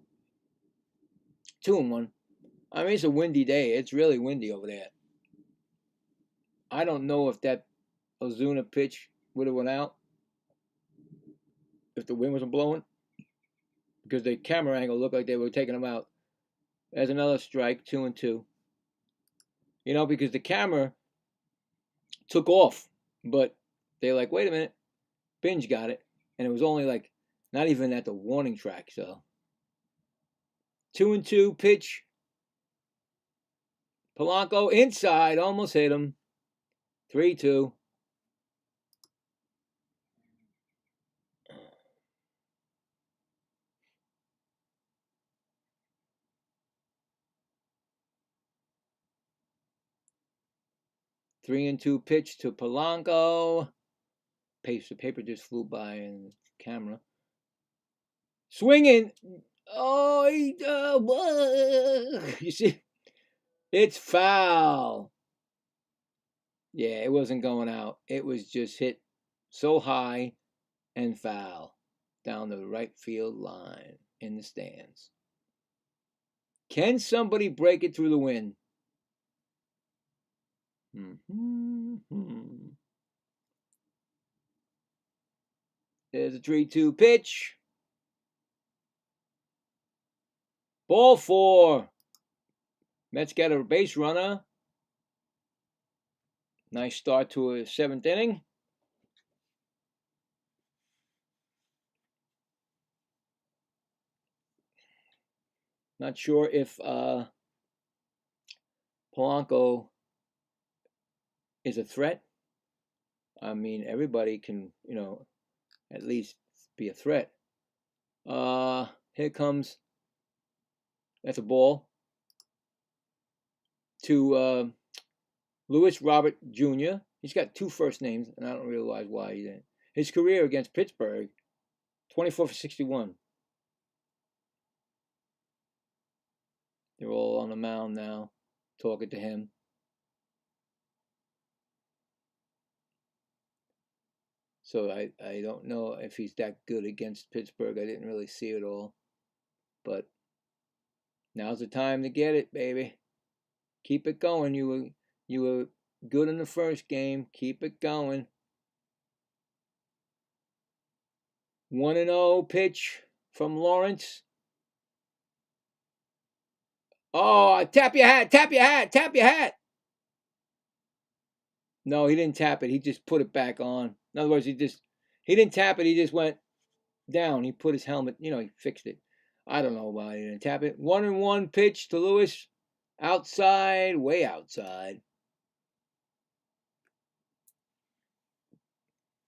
I mean, it's a windy day. It's really windy over there. I don't know if that Ozuna pitch would have went out if the wind wasn't blowing, because the camera angle looked like they were taking him out. There's another strike, 2-2. You know, because the camera took off, but they're like, wait a minute, Binge got it, and it was only like not even at the warning track. So 2-2 pitch. Polanco inside, almost hit him. 3-2. Three and two pitch to Polanco. The paper just flew by in the camera. Swinging. Oh, you see, it's foul. Yeah, it wasn't going out. It was just hit so high and foul down the right field line in the stands. Can somebody break it through the wind? There's a 3-2 pitch. Ball 4. Mets got a base runner. Nice start to a 7th inning. Not sure if Polanco is a threat. I mean, everybody can, at least be a threat. Here comes, that's a ball, to Lewis Robert Jr. He's got 2 first names, and I don't realize why he didn't. His career against Pittsburgh, 24 for 61. They're all on the mound now, talking to him. So I don't know if he's that good against Pittsburgh. I didn't really see it all. But now's the time to get it, baby. Keep it going. You were good in the first game. Keep it going. 1-0 pitch from Lawrence. Oh, tap your hat, tap your hat, tap your hat. No, he didn't tap it. He just put it back on. In other words, he didn't tap it. He just went down. He put his helmet, he fixed it. I don't know why he didn't tap it. 1-1 pitch to Lewis. Outside, way outside.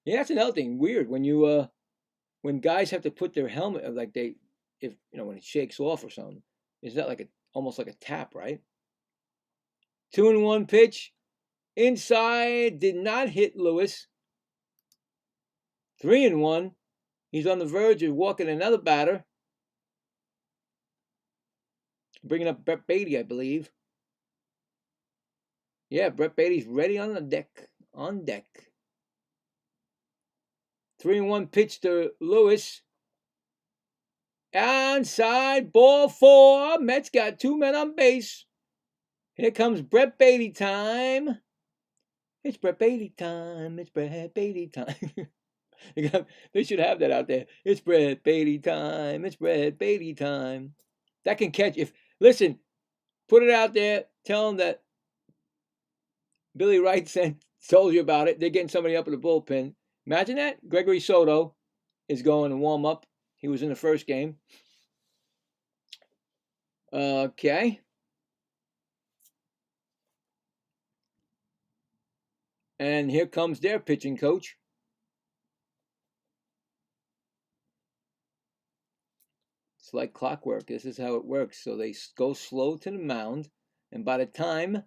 Yeah, that's another thing. Weird when guys have to put their helmet, like when it shakes off or something. Is that almost like a tap, right? 2-1 pitch. Inside, did not hit Lewis. 3-1. He's on the verge of walking another batter. Bringing up Brett Beatty, I believe. Yeah, Brett Beatty's ready on the deck. On deck. 3-1 pitch to Lewis. Onside, ball 4. Mets got 2 men on base. Here comes Brett Beatty time. It's Brett Beatty time. It's Brett Beatty time. They should have that out there. It's Brett Beatty time. It's Brett Beatty time. That can catch. Listen, put it out there. Tell them that Billy Wright told you about it. They're getting somebody up in the bullpen. Imagine that. Gregory Soto is going to warm up. He was in the first game. Okay. And here comes their pitching coach. It's like clockwork. This is how it works. So they go slow to the mound, and by the time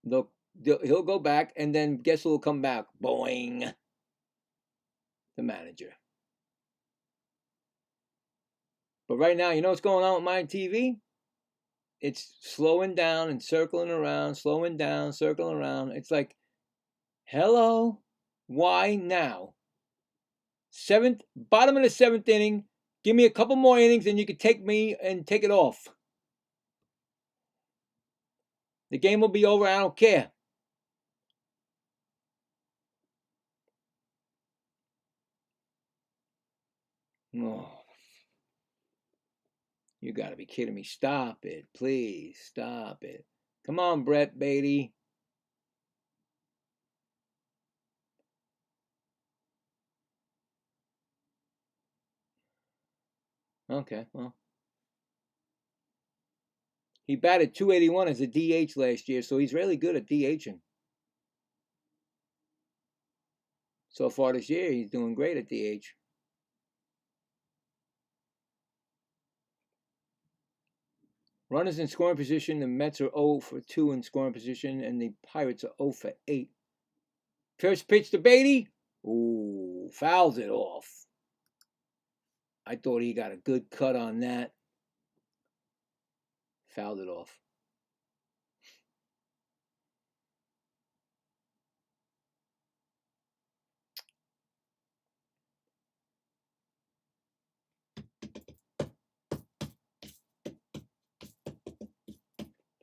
he'll go back, and then guess who will come back? Boing. The manager. But right now, you know what's going on with my TV? It's slowing down and circling around, slowing down, circling around. It's like, hello, why now? Bottom of the 7th inning. Give me a couple more innings and you can take me and take it off. The game will be over. I don't care. You got to be kidding me. Stop it. Please, stop it. Come on, Brett Beatty. Okay, well. He batted .281 as a DH last year, so he's really good at DHing. So far this year, he's doing great at DH. Runners in scoring position, the Mets are 0 for 2 in scoring position, and the Pirates are 0 for 8. First pitch to Beatty. Ooh, fouls it off. I thought he got a good cut on that. Fouled it off.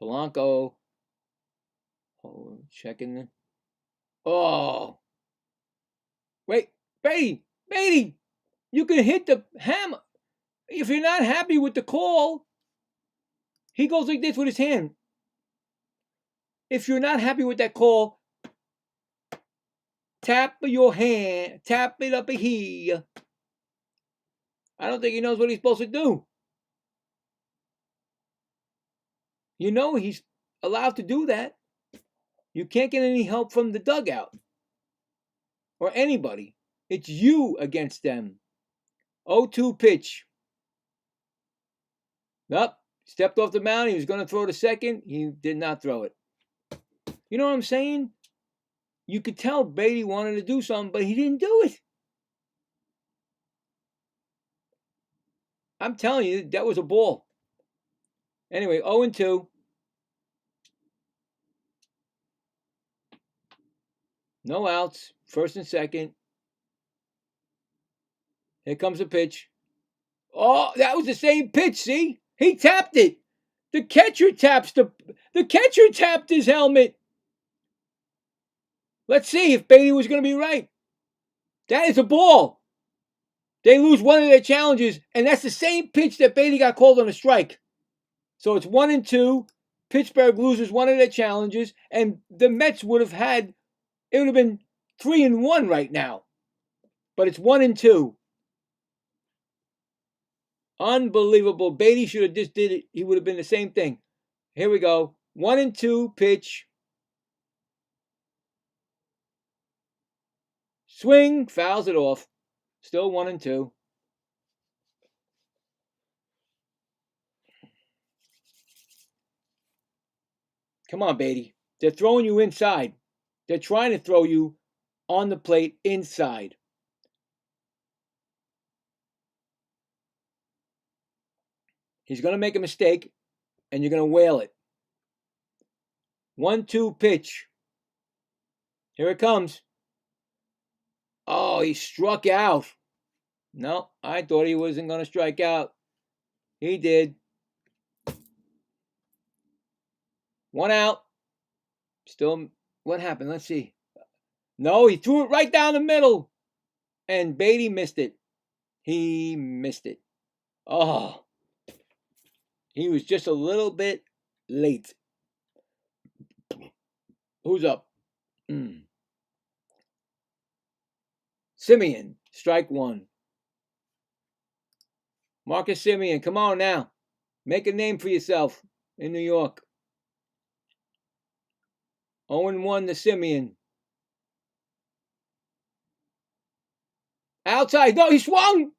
Polanco. Oh, checking the. Oh. Wait, Beatty, Beatty, you can hit the hammer. If you're not happy with the call, he goes like this with his hand. If you're not happy with that call, tap your hand, tap it up here. I don't think he knows what he's supposed to do. You know he's allowed to do that. You can't get any help from the dugout or anybody. It's you against them. 0-2 pitch. Nope. Stepped off the mound. He was going to throw to second. He did not throw it. You know what I'm saying? You could tell Beatty wanted to do something, but he didn't do it. I'm telling you, that was a ball. Anyway, 0-2. No outs. First and second. Here comes a pitch. Oh, that was the same pitch, see? He tapped it. The catcher tapped his helmet. Let's see if Beatty was going to be right. That is a ball. They lose one of their challenges, and that's the same pitch that Beatty got called on a strike. So it's 1-2. Pittsburgh loses one of their challenges, and the Mets would have been 3-1 right now. But it's 1-2. Unbelievable. Beatty should have just did it. He would have been the same thing. Here we go. 1-2 pitch. Swing, fouls it off. Still 1-2. Come on, Beatty. They're throwing you inside. They're trying to throw you on the plate inside. He's going to make a mistake, and you're going to whale it. 1-2 pitch. Here it comes. Oh, he struck out. No, I thought he wasn't going to strike out. He did. 1 out. Still, what happened? Let's see. No, he threw it right down the middle. And Beatty missed it. He missed it. Oh. He was just a little bit late. Who's up? Simeon, strike 1. Marcus Simeon, come on now. Make a name for yourself in New York. 0-1 to Simeon. Outside. No, he swung.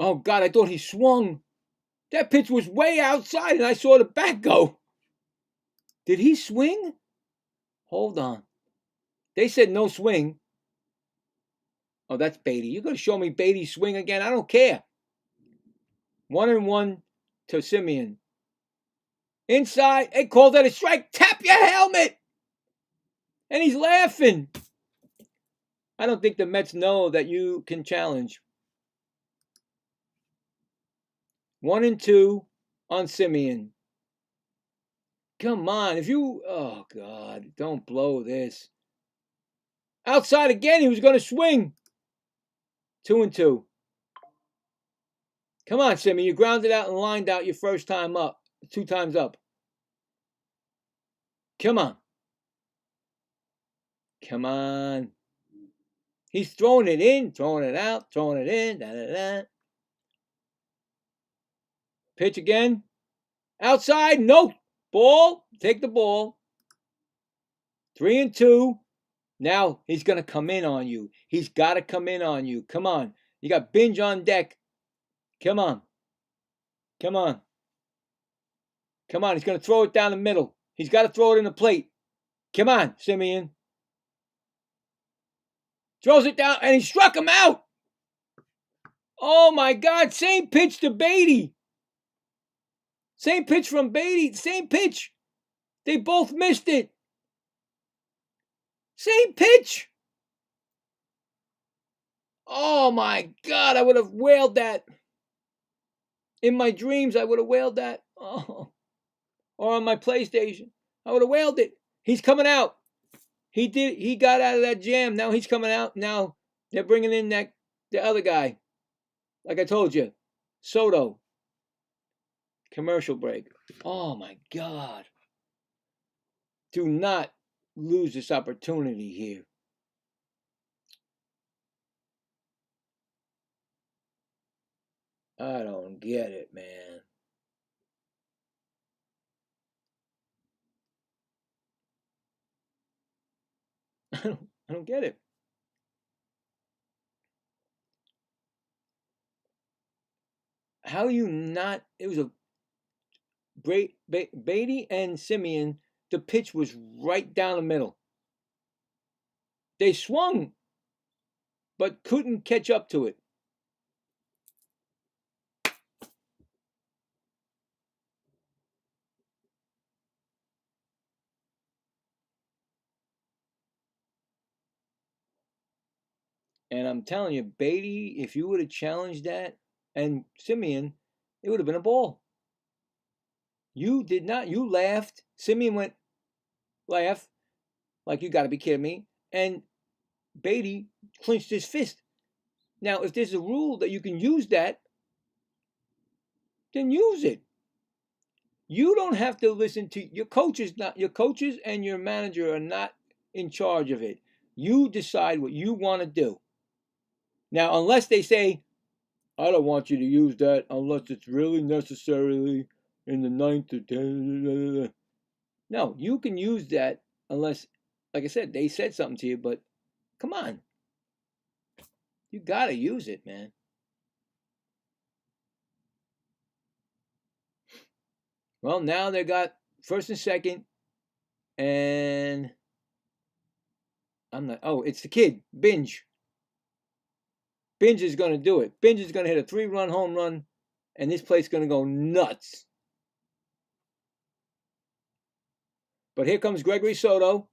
Oh, God, I thought he swung. That pitch was way outside, and I saw the bat go. Did he swing? Hold on. They said no swing. Oh, that's Beatty. You're going to show me Beatty swing again? I don't care. 1-1 to Simeon. Inside. They called that a strike. Tap your helmet. And he's laughing. I don't think the Mets know that you can challenge. 1-2 on Simeon. Come on. Oh, God. Don't blow this. Outside again. He was going to swing. 2-2. Come on, Simeon. You grounded out and lined out your first time up. 2 times up. Come on. Come on. He's throwing it in, throwing it out, throwing it in. Da, da, da. Pitch again. Outside. No. Ball. Take the ball. 3-2. Now he's going to come in on you. He's got to come in on you. Come on. You got Binge on deck. Come on. Come on. Come on. He's going to throw it down the middle. He's got to throw it in the plate. Come on, Simeon. Throws it down, and he struck him out. Oh, my God. Same pitch to Beatty. Same pitch from Beatty. Same pitch. They both missed it. Same pitch. Oh, my God. I would have wailed that. In my dreams, I would have wailed that. Oh. Or on my PlayStation. I would have wailed it. He's coming out. He got out of that jam. Now he's coming out. Now they're bringing in the other guy. Like I told you. Soto. Commercial break. Oh my God. Do not lose this opportunity here. I don't get it, man. I don't get it. How you not? It was a Beatty and Simeon. The pitch was right down the middle. They swung, but couldn't catch up to it. And I'm telling you, Beatty, if you would have challenged that, and Simeon, it would have been a ball. You did not. You laughed. Simeon went, laugh, like you got to be kidding me. And Beatty clenched his fist. Now, if there's a rule that you can use that, then use it. You don't have to listen to your coaches. Your coaches and your manager are not in charge of it. You decide what you want to do. Now, unless they say, I don't want you to use that unless it's really necessarily in the 9th or 10th. No, you can use that unless, like I said, they said something to you, but come on. You got to use it, man. Well, now they got first and second, and it's the kid, Binge. Binge is going to do it. Binge is going to hit a 3-run home run, and this place is going to go nuts. But here comes Gregory Soto.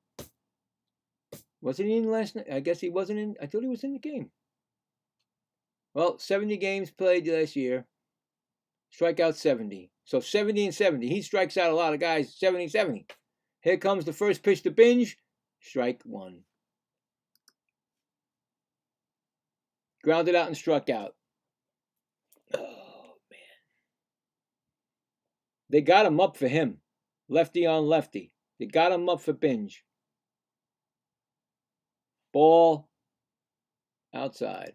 Wasn't he in last night? I guess he wasn't in. I thought he was in the game. Well, 70 games played last year. Strikeout 70. So 70 and 70. He strikes out a lot of guys. 70-70. Here comes the first pitch to Binge. Strike 1. Grounded out and struck out. Oh, man. They got him up for him. Lefty on lefty. They got him up for Binge. Ball outside.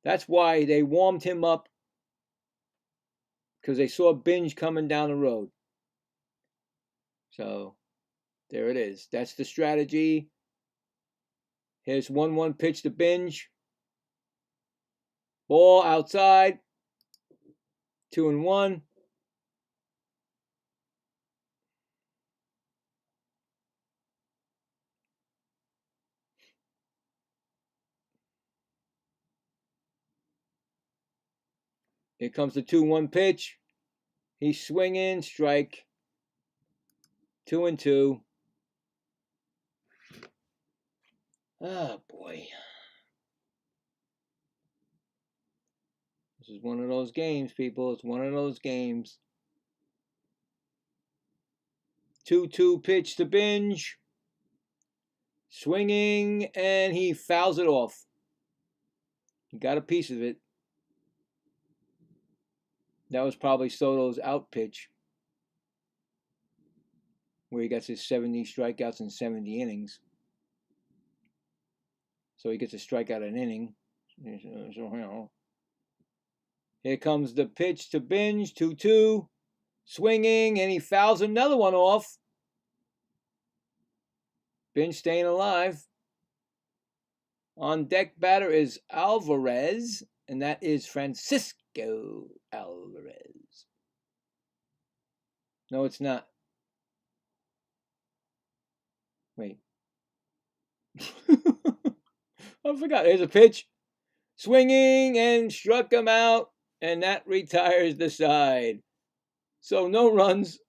That's why they warmed him up, because they saw Binge coming down the road. So there it is. That's the strategy. Here's 1-1 pitch to Binge. Ball outside. 2-1. Here comes the 2-1 pitch. He's swinging. Strike. 2-2. Oh, boy. This is one of those games, people. It's one of those games. 2-2 pitch to Binge. Swinging, and he fouls it off. He got a piece of it. That was probably Soto's out pitch, where he gets his 70 strikeouts in 70 innings. So he gets a strikeout an inning. So, here comes the pitch to Binge, 2-2. Swinging, and he fouls another one off. Binge staying alive. On deck batter is Alvarez, and that is Francisco Alvarez. No, it's not. Wait. I forgot. There's a pitch. Swinging and struck him out, and that retires the side. So no runs.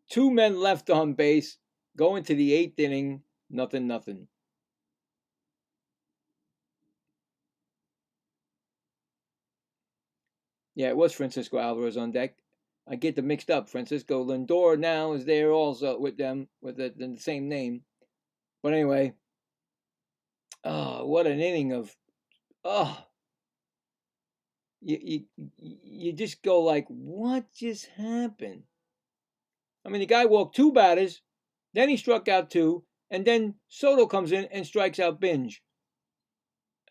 2 men left on base. Going to the 8th inning. Nothing. Yeah, it was Francisco Alvarez on deck. I get them mixed up. Francisco Lindor now is there also with them with the same name. But anyway, what an inning of you just go like, what just happened? I mean, the guy walked 2 batters, then he struck out 2, and then Soto comes in and strikes out Binge.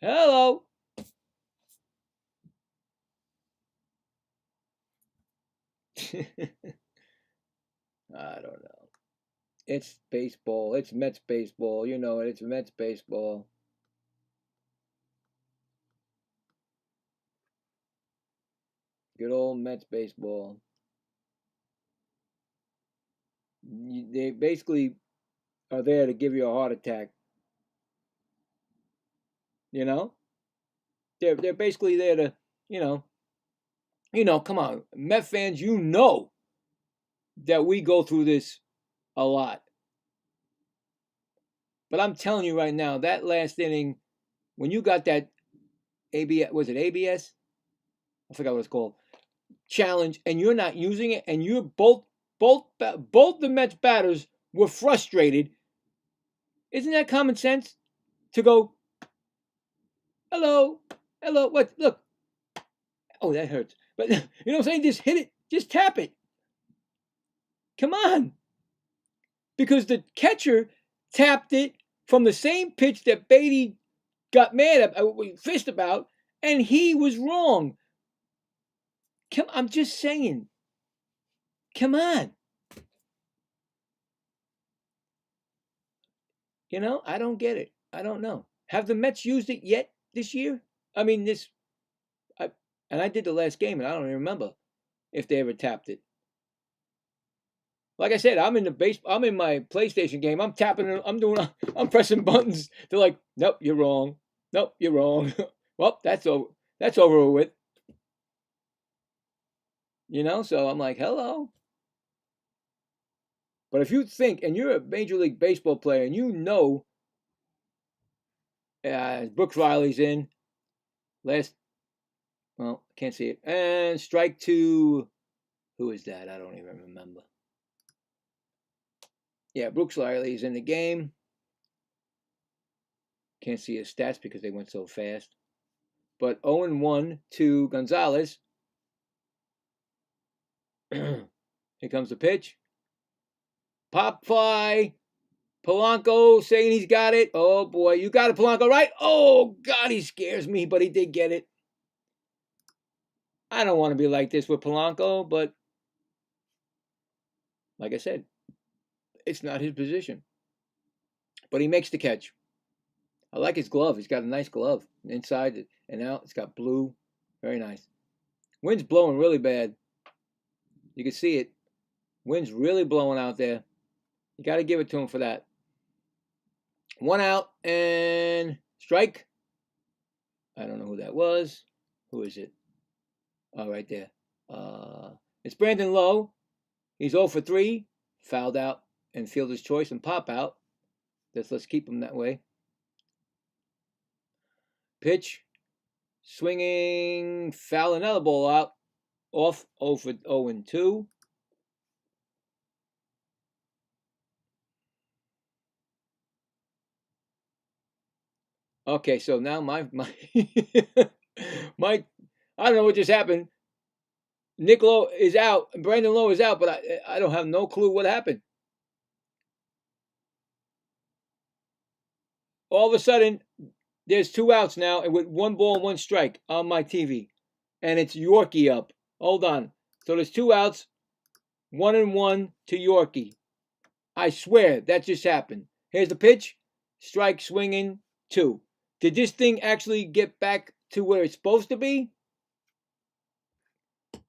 Hello. I don't know. It's baseball. It's Mets baseball. You know it. It's Mets baseball. Good old Mets baseball. They basically are there to give you a heart attack. You know? They're basically there to, come on, Met fans, you know that we go through this a lot. But I'm telling you right now, that last inning, when you got that ABS, was it ABS? I forgot what it's called. Challenge, and you're not using it, and you're both the Mets batters were frustrated. Isn't that common sense? To go, hello, what? Look, oh, that hurts. But you know what I'm saying? Just hit it, just tap it. Come on, because the catcher tapped it from the same pitch that Beatty got mad at, fist about, and he was wrong. I'm just saying. Come on. I don't get it. I don't know. Have the Mets used it yet this year? I mean, I did the last game, and I don't even remember if they ever tapped it. Like I said, I'm in my PlayStation game. I'm tapping it. I'm pressing buttons. They're like, nope, you're wrong. Nope, you're wrong. Well, that's over. That's over with. So I'm like, hello. But if you think, and you're a Major League Baseball player, and Brooks Riley's in. Can't see it. And strike 2. Who is that? I don't even remember. Yeah, Brooks Riley's in the game. Can't see his stats because they went so fast. But 0-1 to Gonzalez. Here comes the pitch. Pop fly. Polanco saying he's got it. Oh, boy. You got it, Polanco, right? Oh, God, he scares me, but he did get it. I don't want to be like this with Polanco, but like I said, it's not his position. But he makes the catch. I like his glove. He's got a nice glove. Inside and out, it's got blue. Very nice. Wind's blowing really bad. You can see it. Wind's really blowing out there. You got to give it to him for that. 1 out and strike. I don't know who that was. Who is it? Oh, right there. It's Brandon Lowe. He's 0 for 3. Fouled out and fielder's choice and pop out. Let's keep him that way. Pitch. Swinging. Foul another ball out. Off 0 for 0 and 2. Okay, so now my I don't know what just happened. Nick Lowe is out. Brandon Lowe is out, but I don't have no clue what happened. All of a sudden, there's 2 outs now, and with 1 ball and 1 strike on my TV, and it's Yorkie up. Hold on. So there's 2 outs, 1-1 to Yorkie. I swear that just happened. Here's the pitch. Strike swinging 2. Did this thing actually get back to where it's supposed to be?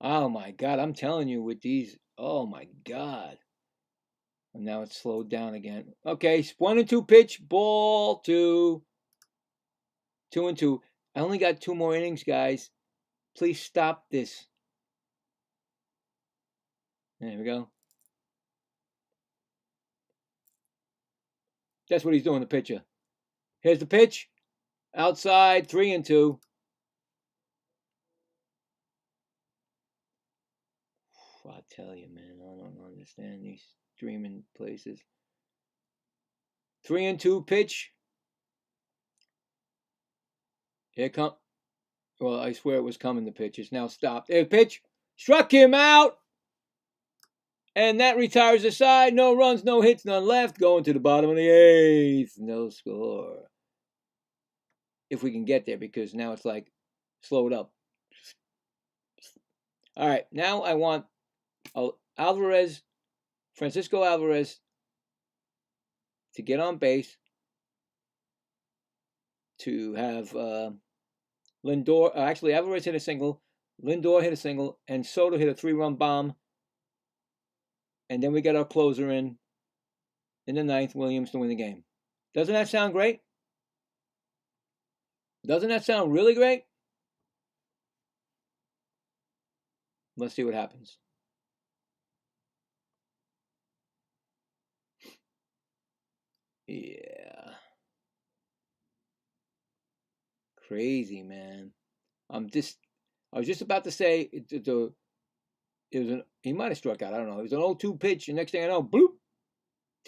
Oh my God, I'm telling you with these. Oh my God. And now it's slowed down again. Okay, 1-2 pitch, ball 2. 2-2. I only got 2 more innings, guys. Please stop this. There we go. That's what he's doing, the pitcher. Here's the pitch. Outside, 3-2. I tell you, man, I don't understand these streaming places. 3-2 pitch. Here come. Well, I swear it was coming. The pitch is now stopped. There, pitch. Struck him out. And that retires the side. No runs, no hits, none left. Going to the bottom of the 8th. No score. If we can get there, because now it's like slowed up. All right, now I want Alvarez, Francisco Alvarez, to get on base, to have Lindor. Actually, Alvarez hit a single, Lindor hit a single, and Soto hit a 3-run bomb. And then we get our closer in the 9th, Williams, to win the game. Doesn't that sound great? Doesn't that sound really great? Let's see what happens. Yeah. Crazy, man. I was just about to say he might have struck out. I don't know. It was an 0-2 pitch, and next thing I know, bloop,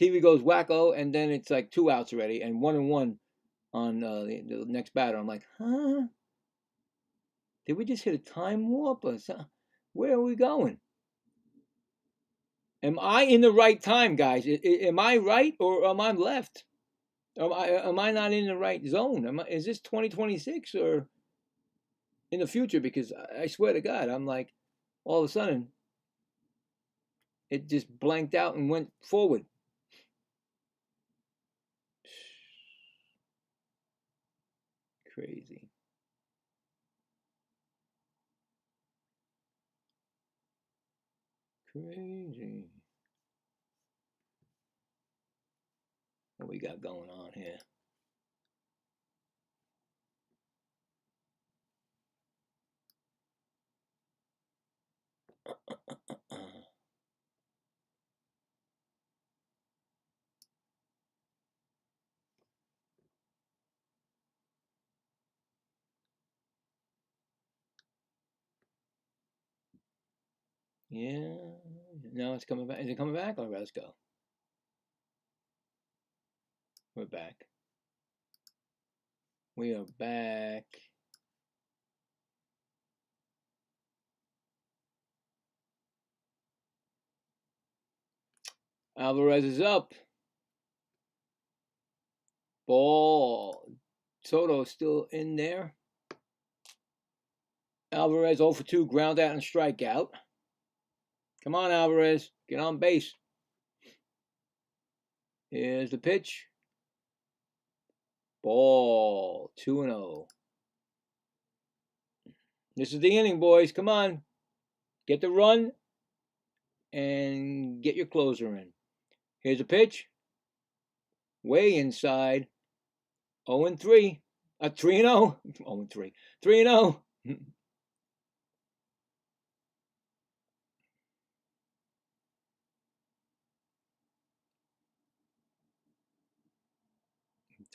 TV goes wacko, and then it's like 2 outs already, and 1-1 on the next batter. I'm like, huh? Did we just hit a time warp or something? Where are we going? Am I in the right time, guys? Am I right or am I left? Am I not in the right zone? Is this 2026 or in the future? Because I swear to God, I'm like, all of a sudden, it just blanked out and went forward. Crazy. Crazy. What we got going on here? Yeah. Now it's coming back. Is it coming back? All right, let's go. We're back. We are back. Alvarez is up. Ball. Soto's still in there. Alvarez 0 for 2, ground out and strikeout. Come on, Alvarez. Get on base. Here's the pitch. Ball. 2-0. This is the inning, boys. Come on. Get the run and get your closer in. Here's a pitch. Way inside. 0-3. 3-0. 0-3. 3-0.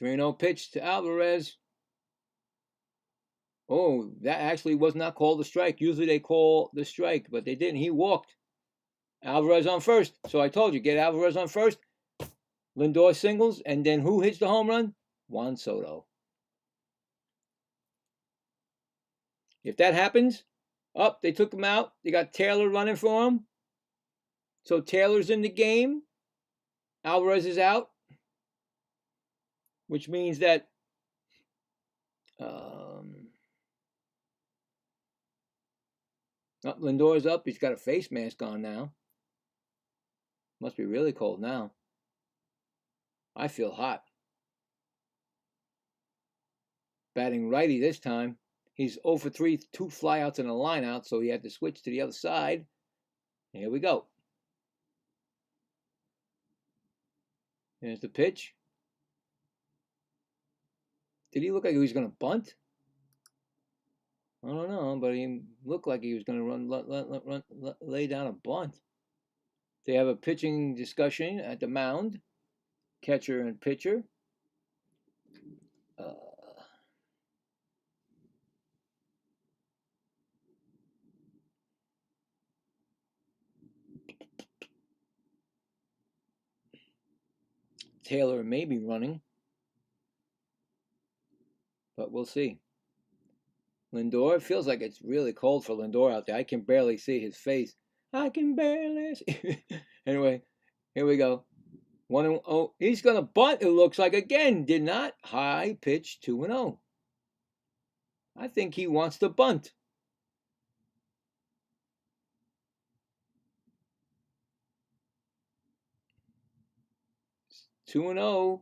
3-0 pitch to Alvarez. Oh, that actually was not called a strike. Usually they call the strike, but they didn't. He walked. Alvarez on first. So I told you, get Alvarez on first. Lindor singles, and then who hits the home run? Juan Soto. If that happens, Up, they took him out. They got Taylor running for him. So Taylor's in the game. Alvarez is out, which means that Lindor's up. He's got a face mask on now. Must be really cold now. I feel hot. Batting righty this time. He's 0 for 3, 2 flyouts and a lineout, so he had to switch to the other side. Here we go. Here's the pitch. Did he look like he was going to bunt? I don't know, but he looked like he was going to lay down a bunt. They have a pitching discussion at the mound, catcher and pitcher. Taylor may be running, but we'll see. Lindor, it feels like it's really cold for Lindor out there. I can barely see his face. I can barely see. Anyway, here we go. 1-0. He's going to bunt, it looks like, again. Did not. High pitch, 2-0. I think he wants to bunt. It's 2-0.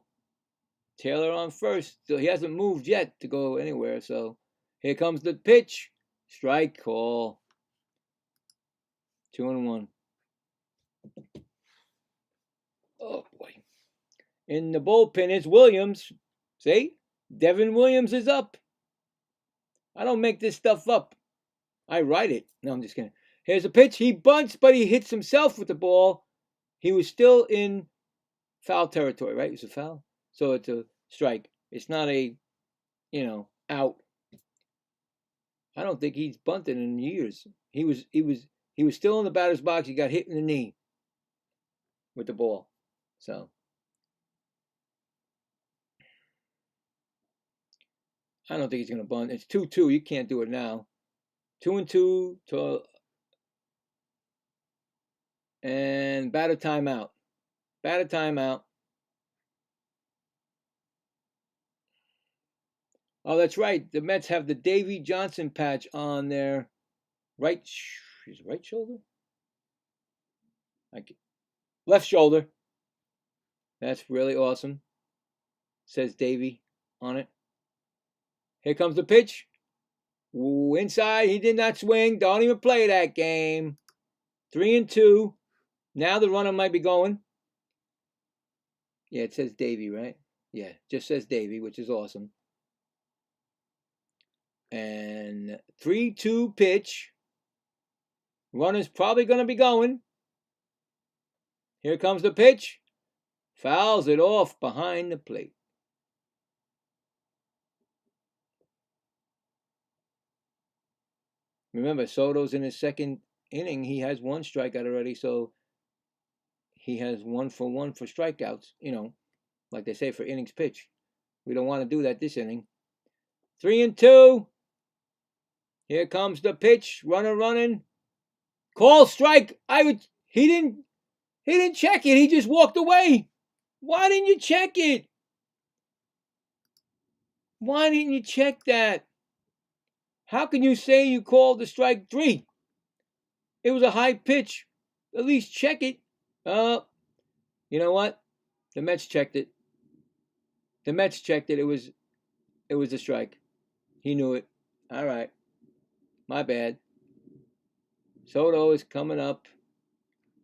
Taylor on first. So he hasn't moved yet to go anywhere. So here comes the pitch. Strike call. 2-1. Oh, boy. In the bullpen is Williams. See? Devin Williams is up. I don't make this stuff up. I write it. No, I'm just kidding. Here's a pitch. He bunts, but he hits himself with the ball. He was still in foul territory, right? It's a foul. So it's a strike. It's not a, out. I don't think he's bunted in years. He was still in the batter's box. He got hit in the knee with the ball. So I don't think he's going to bunt. It's 2-2. You can't do it now. 2-2 and batter timeout. Batter timeout. Oh, that's right. The Mets have the Davy Johnson patch on their his right shoulder? Left shoulder. That's really awesome. Says Davy on it. Here comes the pitch. Ooh, inside. He did not swing. Don't even play that game. 3-2. Now the runner might be going. Yeah, it says Davy, right? Yeah, just says Davy, which is awesome. And 3-2 pitch. Runner's probably going to be going. Here comes the pitch. Fouls it off behind the plate. Remember, Soto's in his second inning. He has 1 strikeout already, so he has 1 for 1 for strikeouts, like they say for innings pitched. We don't want to do that this inning. 3-2. Here comes the pitch. Runner running. Call strike. He didn't check it. He just walked away. Why didn't you check it? Why didn't you check that? How can you say you called the strike 3? It was a high pitch. At least check it. You know what? The Mets checked it. The Mets checked it. It was a strike. He knew it. All right. My bad. Soto is coming up.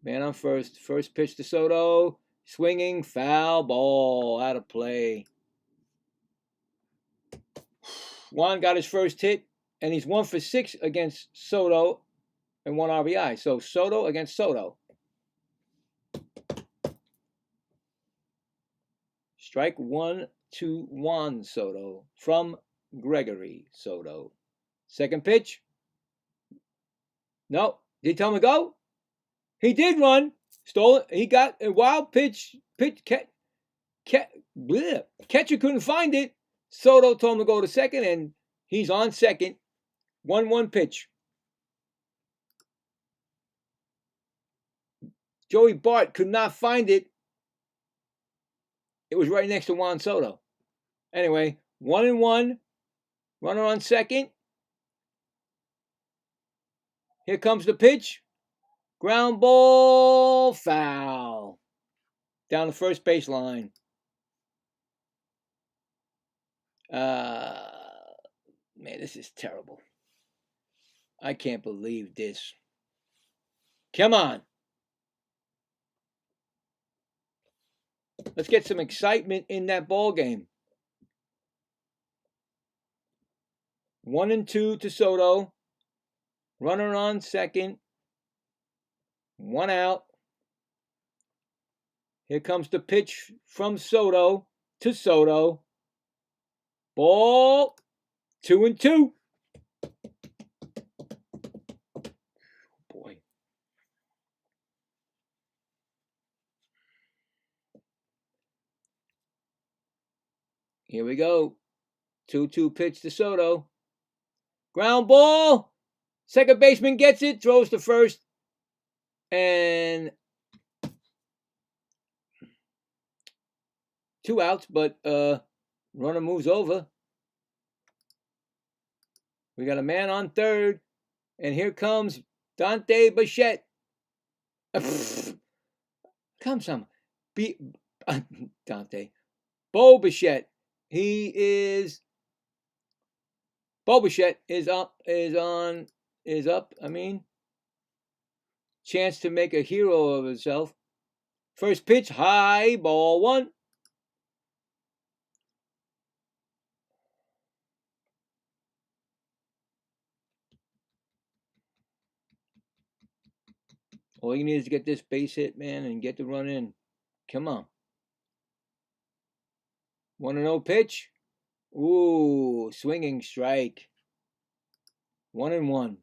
Man on first. First pitch to Soto. Swinging. Foul ball. Out of play. Juan got his first hit. And he's 1 for 6 against Soto and 1 RBI. So Soto against Soto. Strike 1 to Juan Soto from Gregory Soto. Second pitch. No. Did he tell him to go? He did run. Stole it. He got a wild pitch. Catcher couldn't find it. Soto told him to go to second, and he's on second. 1-1 pitch. Joey Bart could not find it. It was right next to Juan Soto. Anyway, 1-1. Runner on second. Here comes the pitch. Ground ball, foul. Down the first baseline. Man, this is terrible. I can't believe this. Come on. Let's get some excitement in that ball game. 1-2 to Soto. Runner on second. 1 out. Here comes the pitch from Soto to Soto. Ball. 2-2. Boy. Here we go. 2-2 pitch to Soto. Ground ball. Second baseman gets it, throws to first, and 2 outs, but runner moves over. We got a man on third, and here comes Dante Bichette. Comes on, Dante. Bo Bichette. Bo Bichette is up. Chance to make a hero of himself. First pitch, high, ball 1. All you need is to get this base hit, man, and get the run in. Come on. 1-0 pitch. Ooh, swinging strike. 1-1.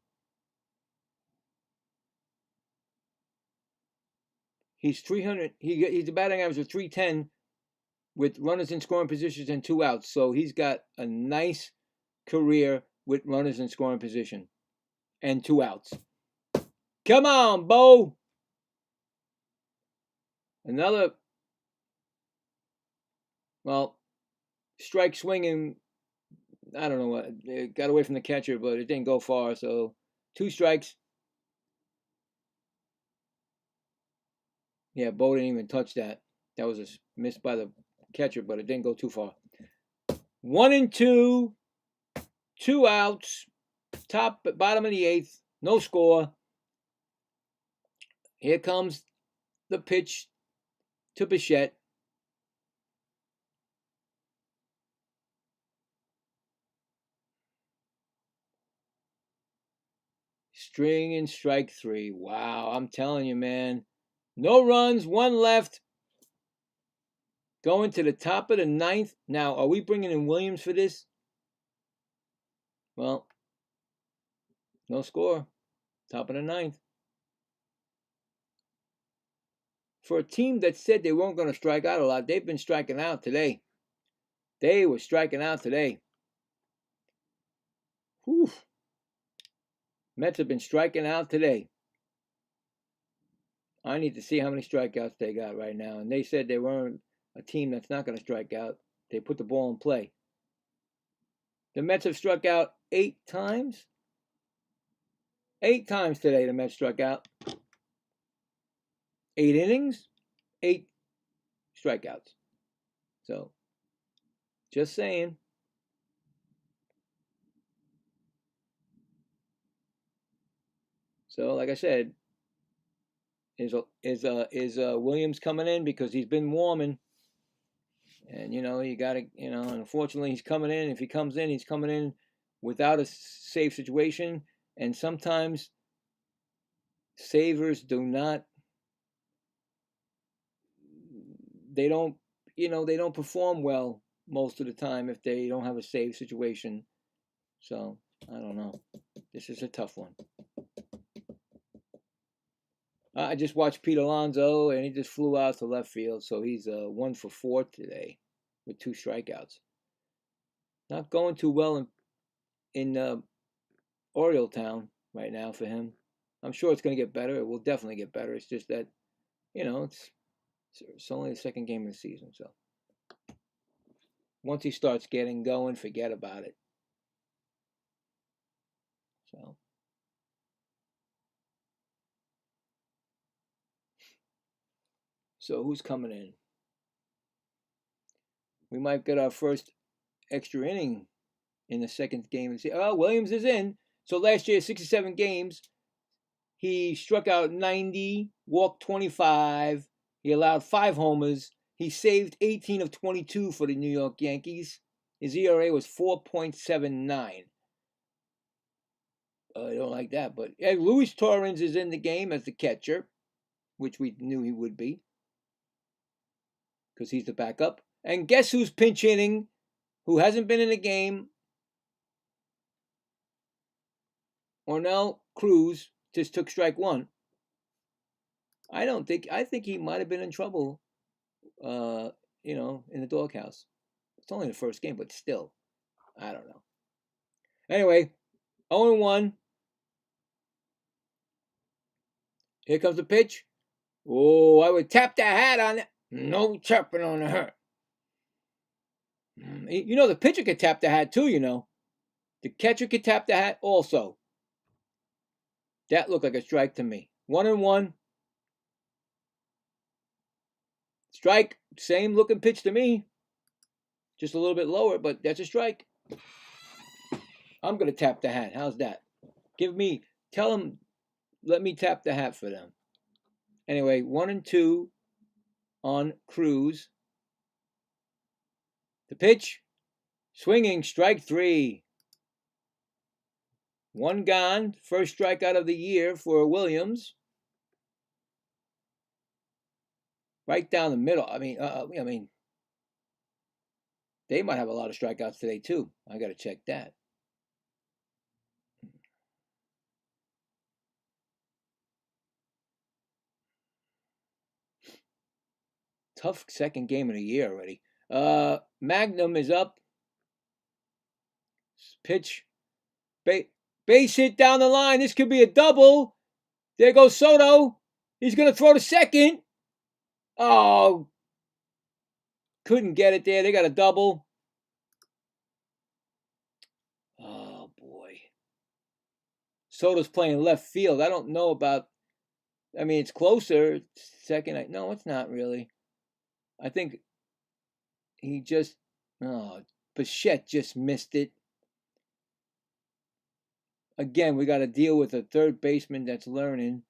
He's 300. He's a batting average of 310 with runners in scoring positions and 2 outs. So he's got a nice career with runners in scoring position and 2 outs. Come on, Bo. Another, strike swinging. I don't know what. It got away from the catcher, but it didn't go far. So 2 strikes. Yeah, Bo didn't even touch that. That was a miss by the catcher, but it didn't go too far. 1-2, 2 outs, bottom of the 8th, no score. Here comes the pitch to Bichette. String and strike 3. Wow, I'm telling you, man. No runs, 1 left. Going to the top of the 9th. Now, are we bringing in Williams for this? Well, no score. Top of the 9th. For a team that said they weren't going to strike out a lot, they've been striking out today. They were striking out today. Whew. Mets have been striking out today. I need to see how many strikeouts they got right now. And they said they weren't a team that's not going to strike out. They put the ball in play. The Mets have struck out 8 times. 8 times today the Mets struck out. 8 innings, 8 strikeouts. So, just saying. So, like I said, is Williams coming in because he's been warming, and you got to and unfortunately he's coming in. If he comes in, he's coming in without a save situation, and sometimes savers do not. They don't perform well most of the time if they don't have a save situation. So I don't know. This is a tough one. I just watched Pete Alonso, and he just flew out to left field, so he's 1 for 4 today with 2 strikeouts. Not going too well in Oriole Town right now for him. I'm sure it's going to get better. It will definitely get better. It's just that you know, it's only the second game of the season, so once he starts getting going, forget about it. So who's coming in? We might get our first extra inning in the second game and see. Oh, Williams is in. So last year, 67 games, he struck out 90, walked 25. He allowed 5 homers. He saved 18 of 22 for the New York Yankees. His ERA was 4.79. I don't like that, but Luis Torrens is in the game as the catcher, which we knew he would be because he's the backup. And guess who's pinch hitting, who hasn't been in the game? Ornell Cruz just took strike 1. I think he might have been in trouble, in the doghouse. It's only the first game, but still, I don't know. Anyway, 0-1. Here comes the pitch. Oh, I would tap the hat on it. No tapping on the hat. The pitcher could tap the hat too, The catcher could tap the hat also. That looked like a strike to me. 1-1. Strike. Same looking pitch to me. Just a little bit lower, but that's a strike. I'm going to tap the hat. How's that? Tell them, let me tap the hat for them. Anyway, 1-2 on Cruz. The pitch. Swinging, strike 3. 1 gone. First strikeout of the year for Williams. Right down the middle. I mean, they might have a lot of strikeouts today too. I got to check that. Tough second game of the year already. Magnum is up. Pitch. Base hit down the line. This could be a double. There goes Soto. He's going to throw to second. Oh, couldn't get it there. They got a double. Oh, boy. Soto's playing left field. I don't know about... I mean, it's closer. Second. No, it's not really. I think he just... Oh, Bichette just missed it. Again, we got to deal with a third baseman that's learning.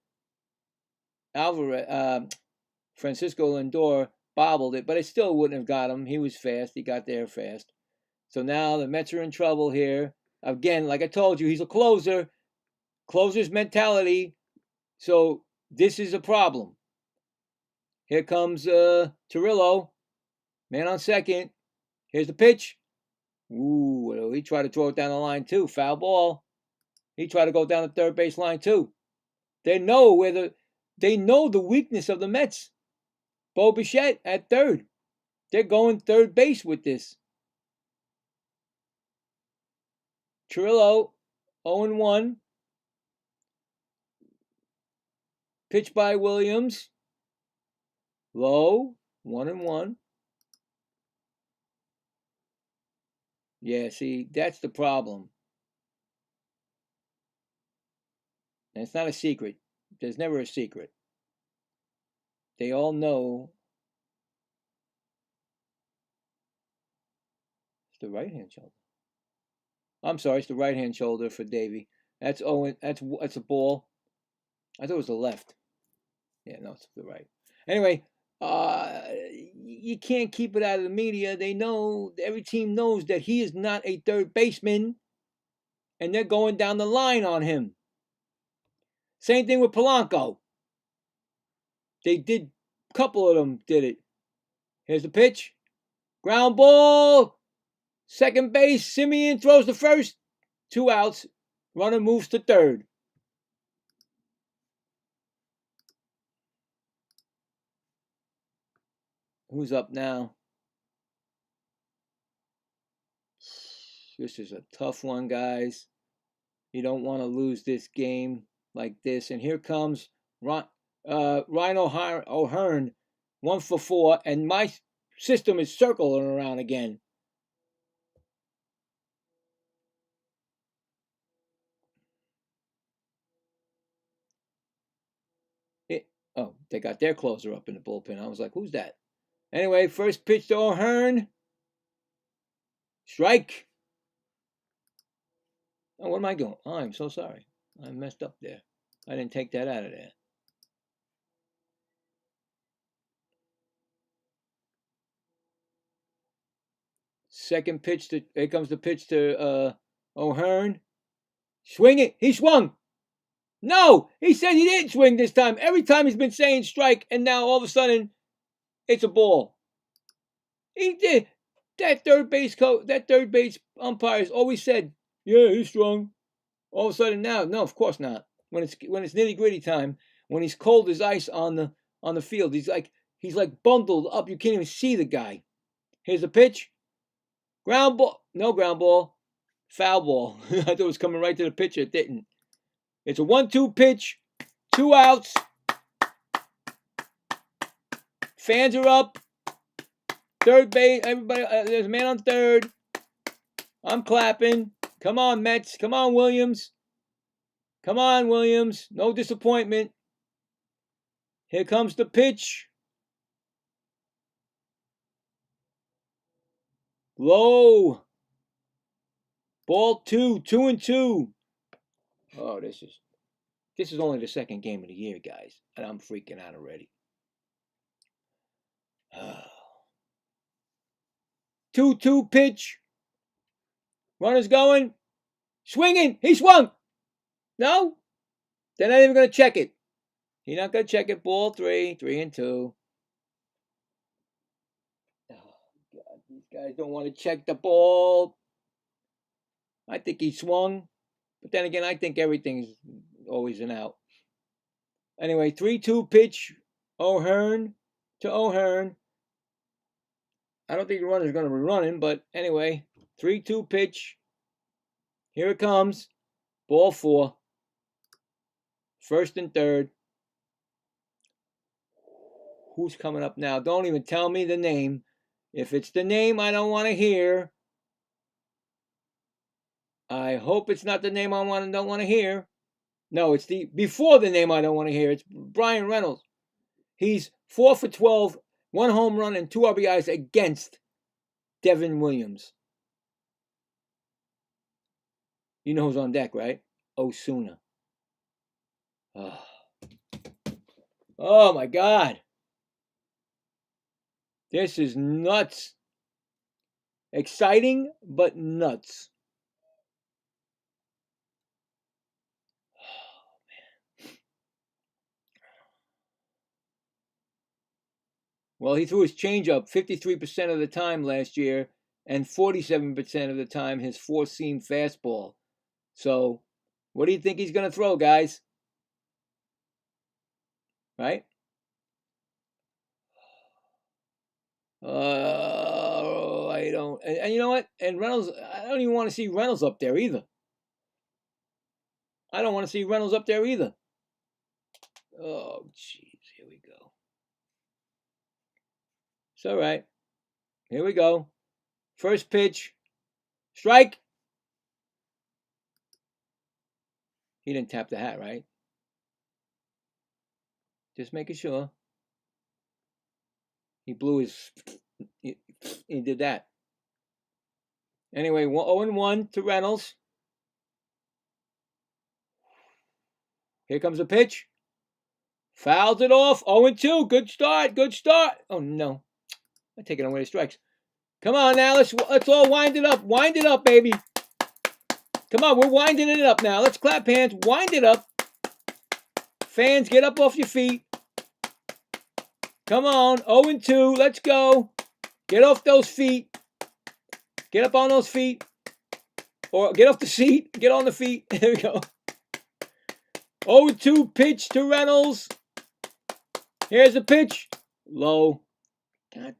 Francisco Lindor bobbled it, but it still wouldn't have got him. He was fast. He got there fast. So now the Mets are in trouble here. Again, like I told you, he's a closer. Closer's mentality. So this is a problem. Here comes Cirillo. Man on second. Here's the pitch. Ooh, he tried to throw it down the line too. Foul ball. He tried to go down the third base line too. They know the weakness of the Mets. Bo Bichette at third. They're going third base with this. Cirillo, 0-1. Pitch by Williams. Low, 1-1. Yeah, see, that's the problem. And it's not a secret. There's never a secret. They all know it's the right-hand shoulder. I'm sorry, it's the right-hand shoulder for Davey. That's Owen. That's a ball. I thought it was the left. Yeah, no, it's the right. Anyway, you can't keep it out of the media. They know, every team knows that he is not a third baseman, and they're going down the line on him. Same thing with Polanco. They did, a couple of them did it. Here's the pitch. Ground ball. Second base. Simeon throws the first. 2 outs. Runner moves to third. Who's up now? This is a tough one, guys. You don't want to lose this game like this. And here comes Ryan O'Hearn 1 for 4, and my system is circling around again. Oh, they got their closer up in the bullpen. I was like, who's that? Anyway, first pitch to O'Hearn. Strike. Oh, what am I doing? Oh, I'm so sorry. I messed up there. I didn't take that out of there. Second pitch to, here comes the pitch to O'Hearn. Swing it. He swung. No, he said he didn't swing this time. Every time he's been saying strike, and now all of a sudden, it's a ball. He did. That third base umpire always said, "Yeah, he's strong." All of a sudden now, no, of course not. When it's nitty gritty time, when he's cold as ice on the field, he's like bundled up. You can't even see the guy. Here's the pitch. Ground ball. No ground ball. Foul ball. I thought it was coming right to the pitcher. It didn't. It's a 1-2 pitch. 2 outs. Fans are up. Third base. Everybody. There's a man on third. I'm clapping. Come on, Mets. Come on, Williams. Come on, Williams. No disappointment. Here comes the pitch. Low. Ball 2. 2-2. Oh, this is only the second game of the year, guys, and I'm freaking out already. 2-2 pitch. Runner's going. Swinging. He swung. No? They're not even going to check it. He's not going to check it. Ball 3. 3-2. Oh, God. These guys don't want to check the ball. I think he swung. But then again, I think everything's always an out. Anyway, 3-2 pitch. O'Hearn to O'Hearn. I don't think the runner's going to be running, but anyway, 3-2 pitch. Here it comes. Ball 4. First and third. Who's coming up now? Don't even tell me the name. If it's the name I don't want to hear, I hope it's not the name I don't want to hear. No, it's before the name I don't want to hear. It's Brian Reynolds. He's 4 for 12, 1 home run and 2 RBIs against Devin Williams. You know who's on deck, right? Osuna. Oh my God. This is nuts. Exciting, but nuts. Oh, man. Well, he threw his changeup 53% of the time last year and 47% of the time his 4-seam fastball. So, what do you think he's going to throw, guys? Right? I don't. And you know what? And Reynolds, I don't even want to see Reynolds up there either. I don't want to see Reynolds up there either. Oh, jeez. Here we go. It's all right. Here we go. First pitch. Strike. He didn't tap the hat, right? Just making sure. He blew his... He did that. Anyway, 0-1 to Reynolds. Here comes a pitch. Fouls it off. 0-2. Good start. Good start. Oh, no. I'm taking away the strikes. Come on now. Let's all wind it up. Wind it up, baby. Come on. We're winding it up now. Let's clap hands. Wind it up. Fans, get up off your feet. Come on. 0-2. Let's go. Get off those feet. Get up on those feet. Or get off the seat. Get on the feet. There we go. 0-2 pitch to Reynolds. Here's the pitch. Low. God,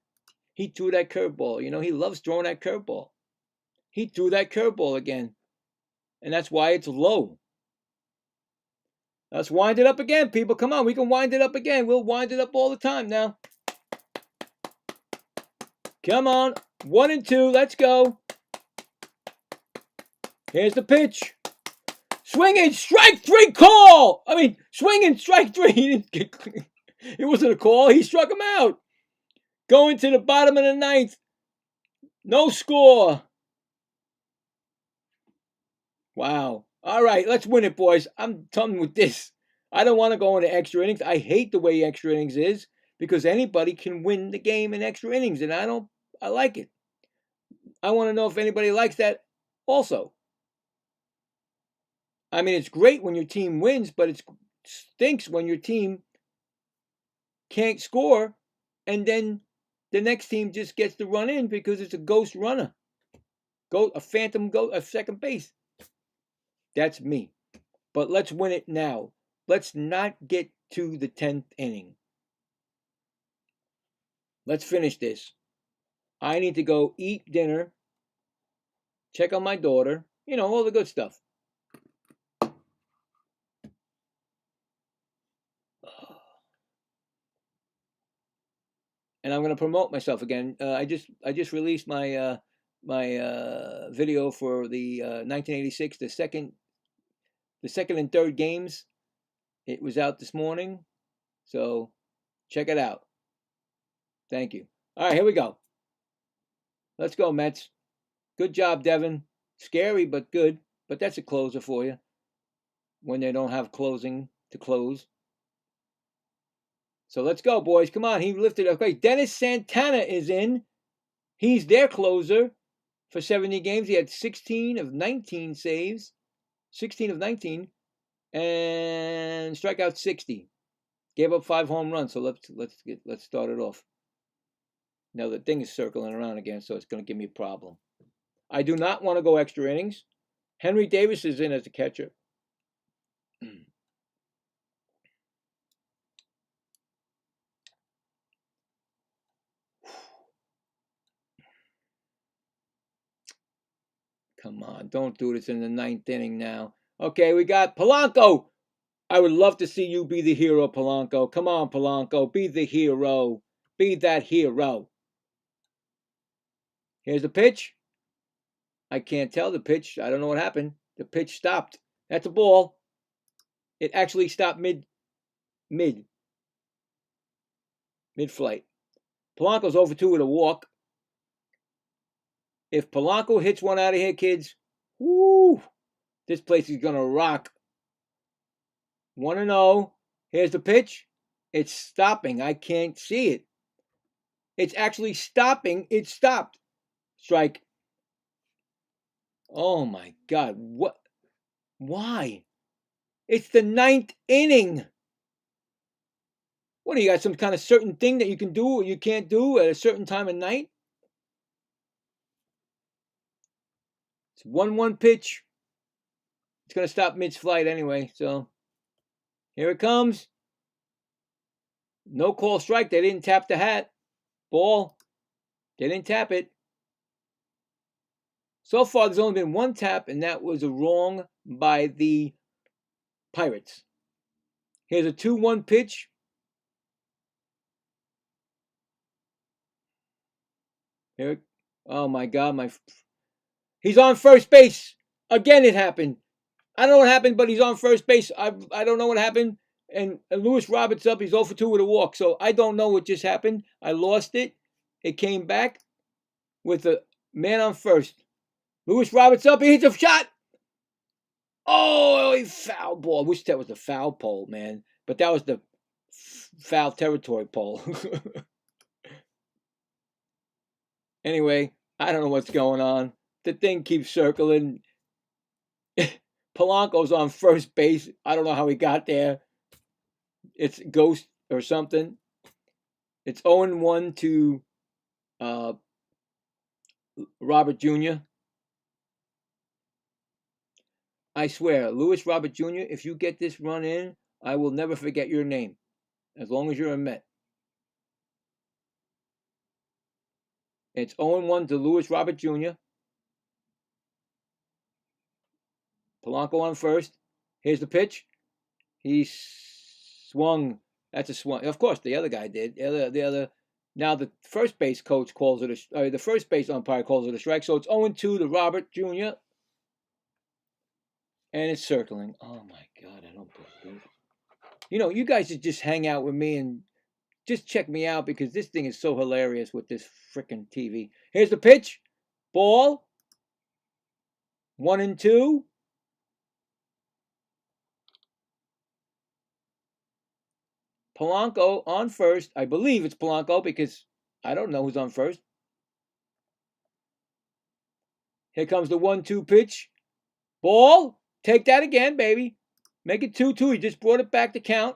he threw that curveball. You know, he loves throwing that curveball. He threw that curveball again. And that's why it's low. Let's wind it up again, people. Come on, we can wind it up again. We'll wind it up all the time now. Come on. 1 and 2. Let's go. Here's the pitch. Swinging, strike 3 call. I mean, swinging, strike 3. It wasn't a call. He struck him out. Going to the bottom of the 9th. No score. Wow. All right, let's win it, boys. I'm done with this. I don't want to go into extra innings. I hate the way extra innings is because anybody can win the game in extra innings, and I like it. I want to know if anybody likes that also. I mean, it's great when your team wins, but it stinks when your team can't score and then the next team just gets to run in because it's a ghost runner. A phantom ghost, a second base. That's me. But let's win it now. Let's not get to the 10th inning. Let's finish this. I need to go eat dinner, check on my daughter, all the good stuff. And I'm going to promote myself again. I just released my video for the 1986, the second and third games. It was out this morning, so check it out. Thank you. All right, here we go. Let's go, Mets. Good job, Devin. Scary, but good. But that's a closer for you when they don't have closing to close. So let's go, boys. Come on. He lifted up. Okay, Dennis Santana is in. He's their closer for 70 games. He had 16 of 19 saves. 16 of 19. And strike out 60. Gave up 5 home runs. So let's start it off. Now the thing is circling around again, so it's going to give me a problem. I do not want to go extra innings. Henry Davis is in as a catcher. Come on, don't do this in the 9th inning now. Okay, we got Polanco. I would love to see you be the hero, Polanco. Come on, Polanco, be the hero. Be that hero. Here's the pitch. I can't tell the pitch. I don't know what happened. The pitch stopped. That's a ball. It actually stopped mid-flight. Polanco's over 2 with a walk. If Polanco hits one out of here, kids, woo, this place is going to rock. 1-0. Here's the pitch. It's stopping. I can't see it. It's actually stopping. It stopped. Strike. Oh, my God. What? Why? It's the 9th inning. What, do you got some kind of certain thing that you can do or you can't do at a certain time of night? It's 1-1 pitch. It's going to stop mid-flight anyway, so here it comes. No call strike. They didn't tap the hat. Ball. They didn't tap it. So far, there's only been 1 tap, and that was a wrong by the Pirates. Here's a 2-1 pitch. Here, oh my God, he's on first base. Again, it happened. I don't know what happened, but he's on first base. I don't know what happened. And Lewis Roberts up. He's 0 for 2 with a walk. So I don't know what just happened. I lost it. It came back with a man on first. Lewis Roberts up. He hits a shot. Oh, he foul ball. I wish that was the foul pole, man. But that was the foul territory pole. Anyway, I don't know what's going on. The thing keeps circling. Polanco's on first base. I don't know how he got there. It's ghost or something. It's 0-1 to Robert Jr. I swear, Lewis Robert Jr., if you get this run in, I will never forget your name. As long as you're a Met. It's 0-1 to Lewis Robert Jr. Polanco on first. Here's the pitch. He swung. That's a swung. Of course, the other guy did. The other. Now the first base coach calls it the first base umpire calls it a strike. So it's 0-2 to Robert Jr. And it's circling. Oh my God, I don't believe it. You know, you guys should just hang out with me and just check me out because this thing is so hilarious with this freaking TV. Here's the pitch. Ball. 1-2. Polanco on first. I believe it's Polanco because I don't know who's on first. Here comes the 1-2 pitch. Ball. Take that again, baby. Make it 2-2. He just brought it back to count.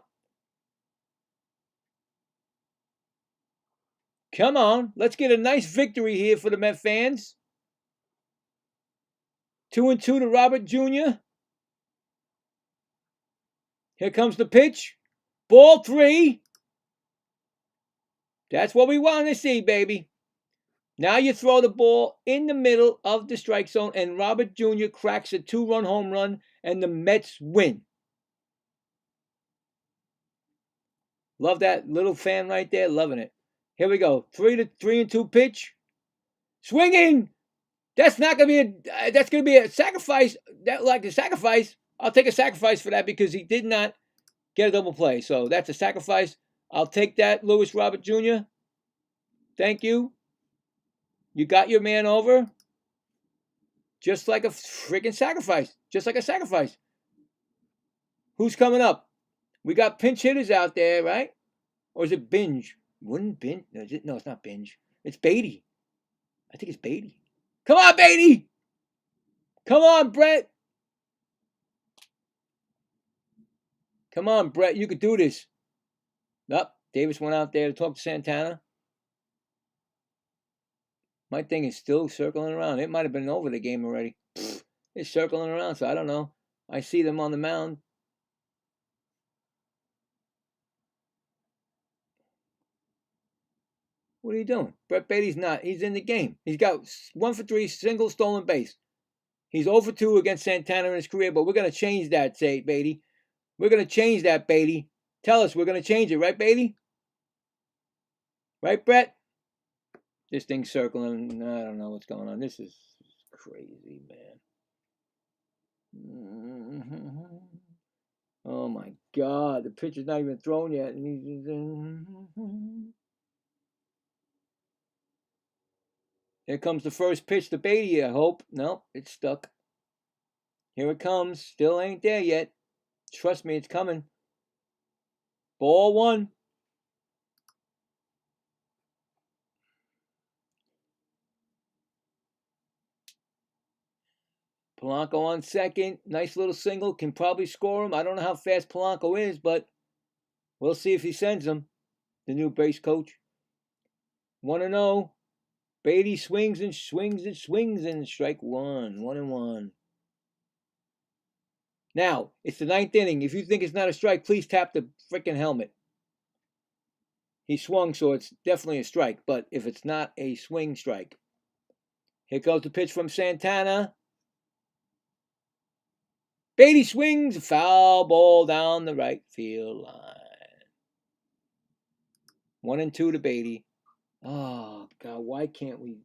Come on. Let's get a nice victory here for the Met fans. 2-2 to Robert Jr. Here comes the pitch. Ball 3. That's what we want to see, baby. Now you throw the ball in the middle of the strike zone, and Robert Jr. cracks a 2-run home run, and the Mets win. Love that little fan right there, loving it. Here we go. 3-2 pitch. Swinging. That's not gonna be that's gonna be a sacrifice. That like a sacrifice. I'll take a sacrifice for that because he did not get a double play. So that's a sacrifice. I'll take that, Lewis Robert Jr. Thank you. You got your man over. Just like a freaking sacrifice. Just like a sacrifice. Who's coming up? We got pinch hitters out there, right? Or is it Binge? Wouldn't Binge? No, it's not Binge. It's Beatty. I think it's Beatty. Come on, Beatty! Come on, Brett! Come on, Brett. You could do this. Nope. Davis went out there to talk to Santana. My thing is still circling around. It might have been over the game already. It's circling around, so I don't know. I see them on the mound. What are you doing? Brett Beatty's not. He's in the game. He's got 1 for 3, single stolen base. He's 0 for 2 against Santana in his career, but we're going to change that, say, Beatty. We're going to change that, Beatty. Tell us we're going to change it, right, Beatty? Right, Brett? This thing's circling. I don't know what's going on. This is crazy, man. Oh, my God. The pitcher's not even thrown yet. Here comes the first pitch to Beatty, I hope. Nope, it's stuck. Here it comes. Still ain't there yet. Trust me, it's coming. Ball 1. Polanco on second. Nice little single. Can probably score him. I don't know how fast Polanco is, but we'll see if he sends him. The new base coach. 1-0. Beatty swings and swings and swings and strike 1. 1-1. Now, it's the 9th inning. If you think it's not a strike, please tap the freaking helmet. He swung, so it's definitely a strike. But if it's not a swing strike. Here goes the pitch from Santana. Beatty swings, foul ball down the right field line. 1-2 to Beatty. Oh God, why can't we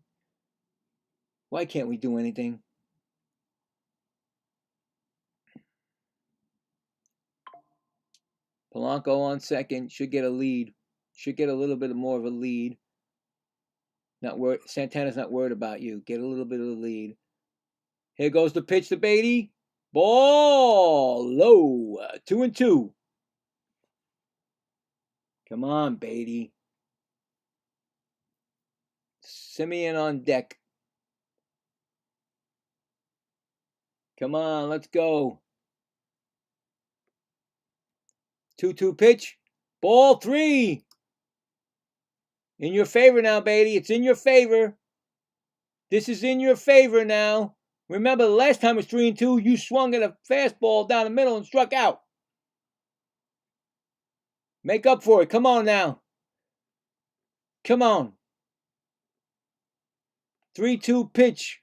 do anything? Polanco on second, should get a lead. Should get a little bit more of a lead. Santana's not worried about you. Get a little bit of a lead. Here goes the pitch to Beatty. Ball low. 2-2. Come on, Beatty. Simeon on deck. Come on, let's go. 2-2 pitch. Ball 3. In your favor now, Beatty. It's in your favor. This is in your favor now. Remember, the last time it was 3-2, you swung at a fastball down the middle and struck out. Make up for it. Come on now. Come on. 3-2 pitch.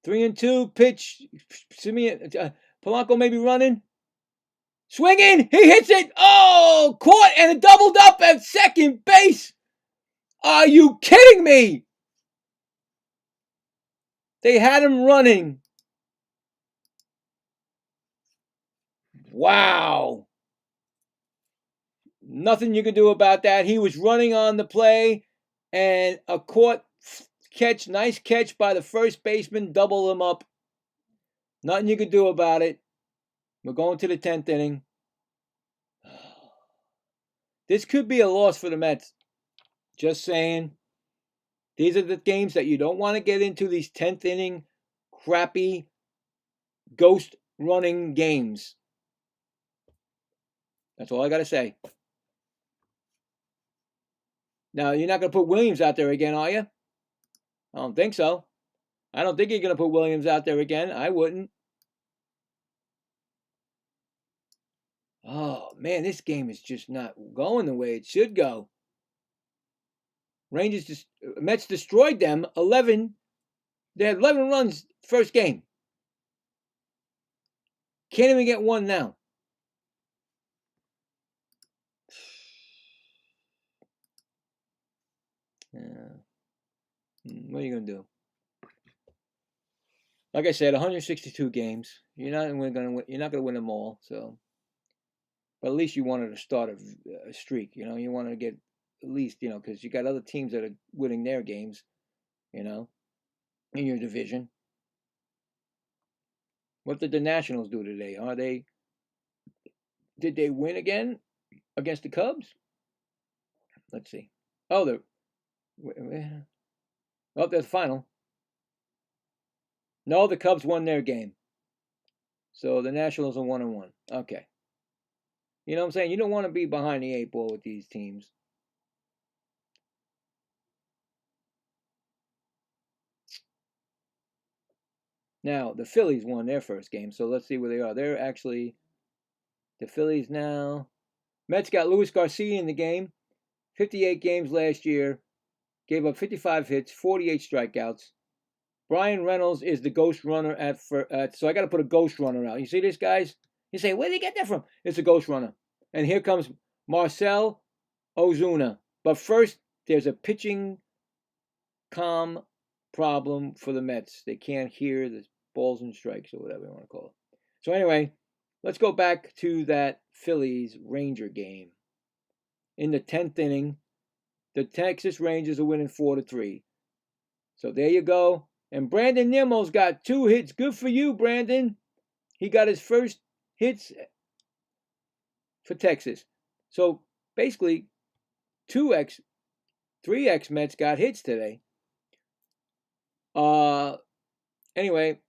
3-2 pitch. Simeon, Polanco may be running. Swinging. He hits it. Oh, caught and doubled up at second base. Are you kidding me? They had him running. Wow. Nothing you could do about that. He was running on the play, and a caught catch, nice catch by the first baseman, double him up. Nothing you could do about it. We're going to the 10th inning. This could be a loss for the Mets. Just saying. These are the games that you don't want to get into, these 10th inning crappy ghost running games. That's all I got to say. Now, you're not going to put Williams out there again, are you? I don't think so. I don't think you're going to put Williams out there again. I wouldn't. Oh, man, this game is just not going the way it should go. Mets destroyed them 11. They had 11 runs first game. Can't even get one now. What are you going to do? Like I said, 162 games. You're not going to win them all. So, but at least you wanted to start a streak. You wanted to get at least, because you got other teams that are winning their games, in your division. What did the Nationals do today? Did they win again against the Cubs? Let's see. Oh, they're the final. No, the Cubs won their game. So the Nationals are 1-1. Okay. You know what I'm saying? You don't want to be behind the 8 ball with these teams. Now, the Phillies won their first game, so let's see where they are. They're actually the Phillies now. Mets got Luis Garcia in the game. 58 games last year. Gave up 55 hits, 48 strikeouts. Brian Reynolds is the ghost runner so I got to put a ghost runner out. You see this, guys? You say, where did he get that from? It's a ghost runner. And here comes Marcell Ozuna. But first, there's a pitching calm problem for the Mets. They can't hear the balls and strikes or whatever you want to call it. So anyway, let's go back to that Phillies-Ranger game. In the 10th inning, the Texas Rangers are winning 4-3. So there you go. And Brandon Nimmo's got 2 hits. Good for you, Brandon. He got his first hits for Texas. So basically, 3 Mets got hits today. Anyway,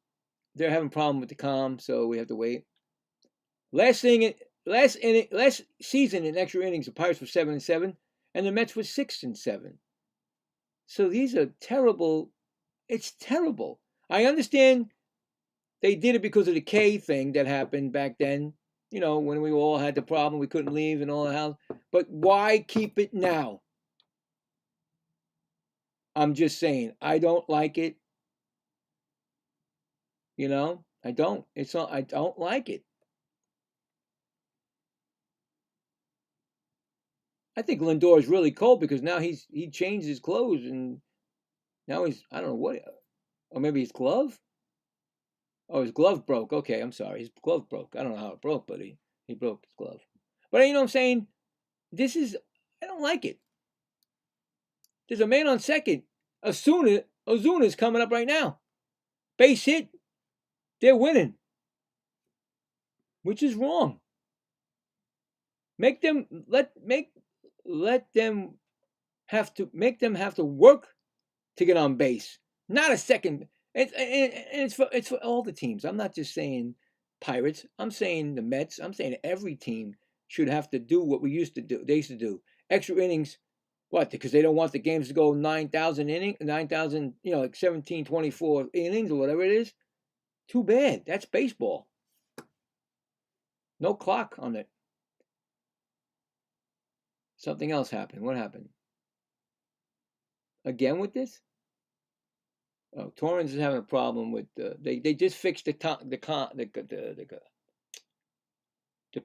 they're having a problem with the calm, so we have to wait. Last season in extra innings, the Pirates were 7-7, and the Mets were 6-7. So these are terrible. It's terrible. I understand they did it because of the K thing that happened back then. When we all had the problem, we couldn't leave and all the house. But why keep it now? I'm just saying, I don't like it. I don't. I don't like it. I think Lindor is really cold because now he changed his clothes and now I don't know what, or maybe his glove. Oh, his glove broke. Okay, I'm sorry, his glove broke. I don't know how it broke, but he broke his glove. But you know what I'm saying? I don't like it. There's a man on second. Ozuna's coming up right now. Base hit. They're winning, which is wrong. Make them have to work to get on base. Not a second. It's for all the teams. I'm not just saying Pirates. I'm saying the Mets. I'm saying every team should have to do what we used to do. They used to do extra innings. What? Because they don't want the games to go 9,000 innings, 9,000, like 17, 24 innings or whatever it is. Too bad. That's baseball. No clock on it. Something else happened. What happened? Again with this? Torrens is having a problem with they just fixed the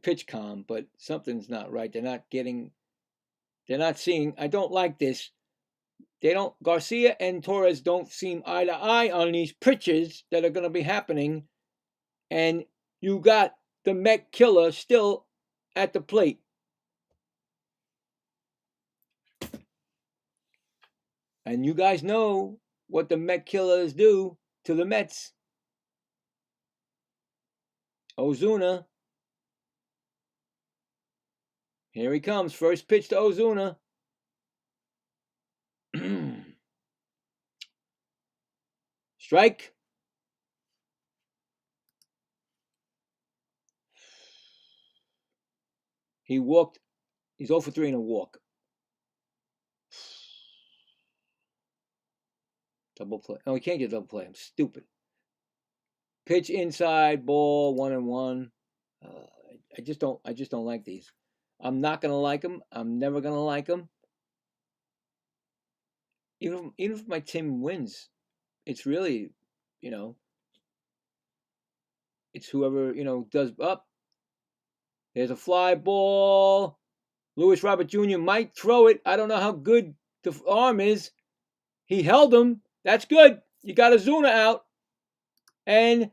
pitch com, but something's not right. They're not seeing. I don't like this. Garcia and Torres don't seem eye to eye on these pitches that are going to be happening, and you got the Met killer still at the plate. And you guys know what the Met killers do to the Mets. Ozuna. Here he comes. First pitch to Ozuna. Strike. He walked. He's 0 for 3 in a walk. Double play. Oh, he can't get double play. I'm stupid. Pitch inside, ball, 1-1. I just don't like these. I'm not gonna like them. I'm never gonna like them. Even if my team wins, it's really, it's whoever does up. There's a fly ball. Luis Robert Jr. might throw it. I don't know how good the arm is. He held him. That's good. You got Ozuna out. And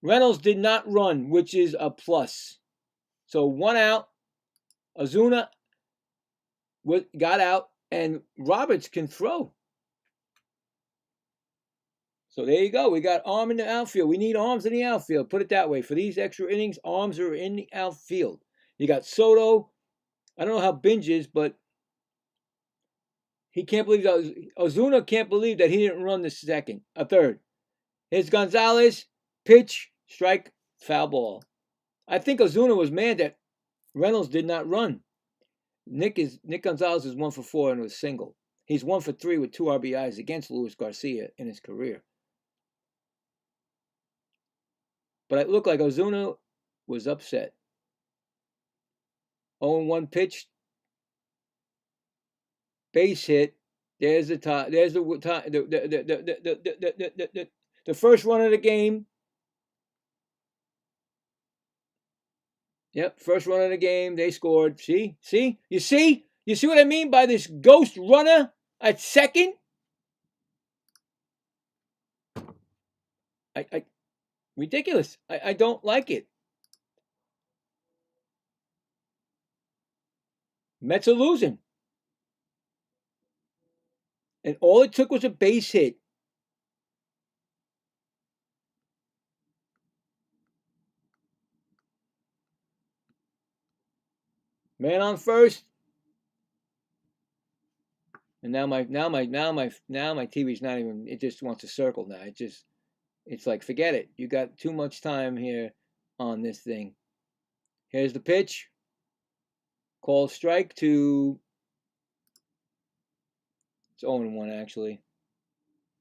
Reynolds did not run, which is a plus. So 1 out. Ozuna got out. And Roberts can throw. So there you go. We got arm in the outfield. We need arms in the outfield. Put it that way. For these extra innings, arms are in the outfield. You got Soto. I don't know how Binge is, but he can't believe that. Ozuna can't believe that he didn't run a third. Here's Gonzalez. Pitch, strike, foul ball. I think Ozuna was mad that Reynolds did not run. Nick Gonzalez is 1 for 4 and a single. He's 1 for 3 with 2 RBIs against Luis Garcia in his career. But it looked like Ozuna was upset. 0-1 pitch. Base hit. There's the top. There's the first run of the game. Yep, first run of the game. They scored. See? You see what I mean by this ghost runner at second? Ridiculous. I don't like it. Mets are losing. And all it took was a base hit. Man on first. And now my TV's not even, it just wants to circle now. It's like, forget it. You got too much time here on this thing. Here's the pitch. Call strike to, it's 0-1 actually.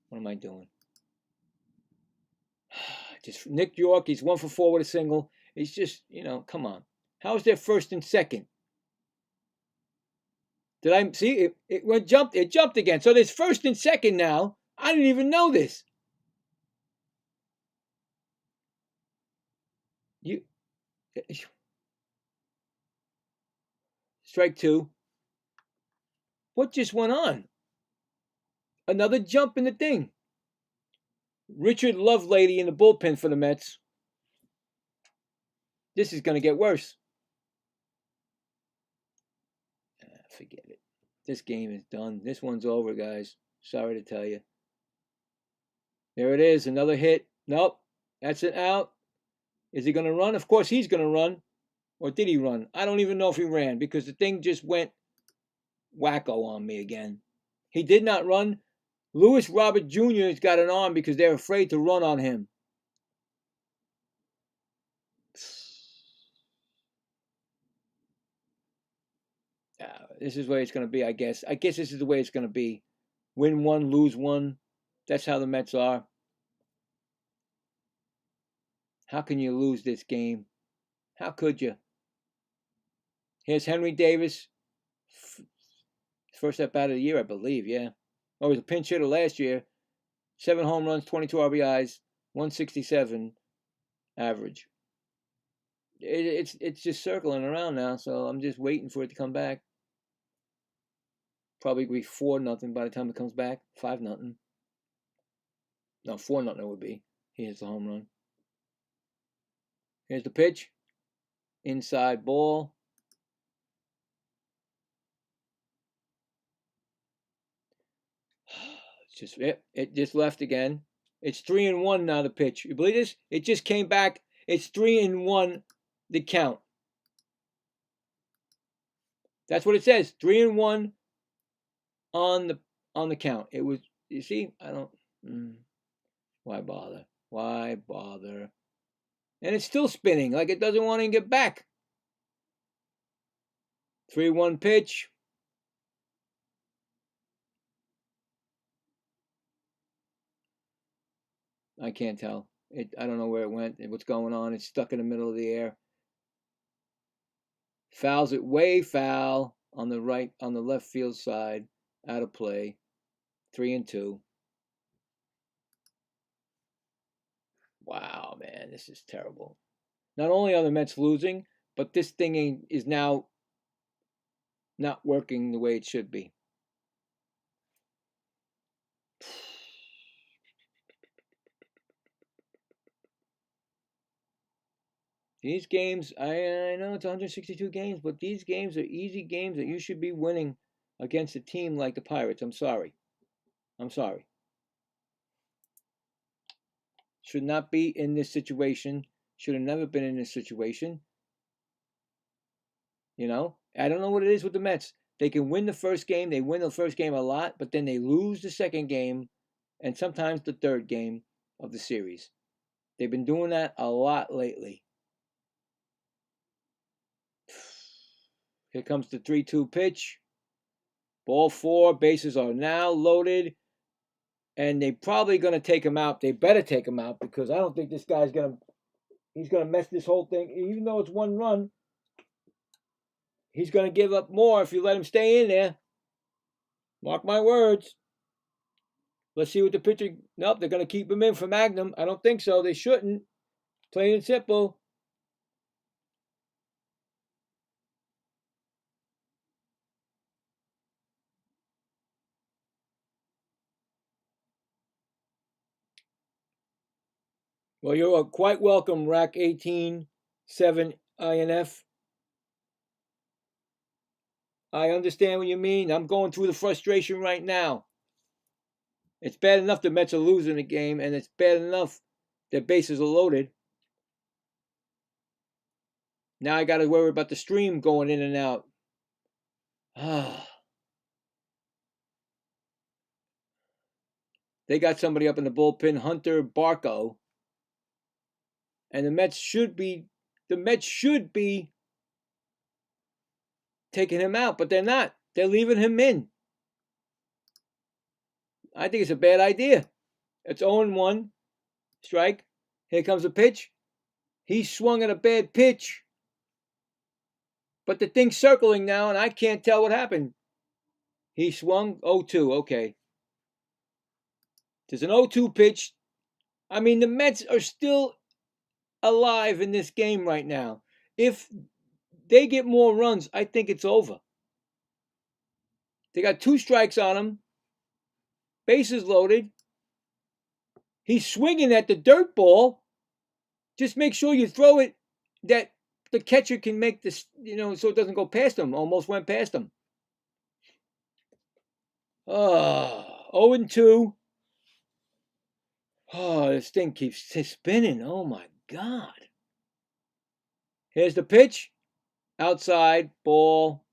What am I doing? Just Nick York, he's 1 for 4 with a single. It's just, come on. How is there first and second? Did I see it jumped again. So there's first and second now. I didn't even know this. Strike 2. What just went on? Another jump in the thing. Richard Lovelady in the bullpen for the Mets. This is going to get worse. Forget it. This game is done. This one's over, guys. Sorry to tell you. There it is. Another hit. Nope. That's an out. Is he going to run? Of course he's going to run. Or did he run? I don't even know if he ran because the thing just went wacko on me again. He did not run. Luis Robert Jr. has got an arm because they're afraid to run on him. This is where it's going to be, I guess. I guess this is the way it's going to be. Win 1, lose 1. That's how the Mets are. How can you lose this game? How could you? Here's Henry Davis. First at bat of the year, I believe, yeah. Oh, he was a pinch hitter last year. 7 home runs, 22 RBIs, 167 average. It's just circling around now, so I'm just waiting for it to come back. Probably be 4-0 by the time it comes back. 5-0. No, 4-0 it would be. Here's the home run. Here's the pitch. Inside ball. It's just it just left again. It's 3-1 now, the pitch. You believe this? It just came back. It's 3-1 the count. That's what it says. 3-1 on the count. It was, you see, I don't why bother? Why bother? And it's still spinning like it doesn't want to get back. 3-1 pitch. I can't tell. I don't know where it went and what's going on. It's stuck in the middle of the air. Fouls it way foul on the left field side. Out of play. 3-2. Wow, man, this is terrible. Not only are the Mets losing, but this thing is now not working the way it should be. These games, I know it's 162 games, but these games are easy games that you should be winning against a team like the Pirates. I'm sorry. Should not be in this situation. Should have never been in this situation. You know, I don't know what it is with the Mets. They can win the first game. They win the first game a lot, but then they lose the second game and sometimes the third game of the series. They've been doing that a lot lately. Here comes the 3-2 pitch. Ball 4. Bases are now loaded. And they're probably going to take him out. They better take him out because I don't think this guy's he's going to mess this whole thing. Even though it's 1 run, he's going to give up more if you let him stay in there. Mark my words. Let's see what the pitcher... Nope, they're going to keep him in for Magnum. I don't think so. They shouldn't. Plain and simple. Well, you're quite welcome, Rack 18-7 INF. I understand what you mean. I'm going through the frustration right now. It's bad enough the Mets are losing the game, and it's bad enough their bases are loaded. Now I got to worry about the stream going in and out. They got somebody up in the bullpen, Hunter Barco. And the Mets should be taking him out, but they're not. They're leaving him in. I think it's a bad idea. It's 0-1. Strike. Here comes a pitch. He swung at a bad pitch. But the thing's circling now, and I can't tell what happened. He swung 0-2. Okay. There's an 0-2 pitch. I mean, the Mets are still alive in this game right now. If they get more runs, I think it's over. They got 2 strikes on him. Bases loaded. He's swinging at the dirt ball. Just make sure you throw it that the catcher can make this, so it doesn't go past him. Almost went past him. 0-2. Oh, this thing keeps spinning. Oh, my God. Here's the pitch. Outside, ball.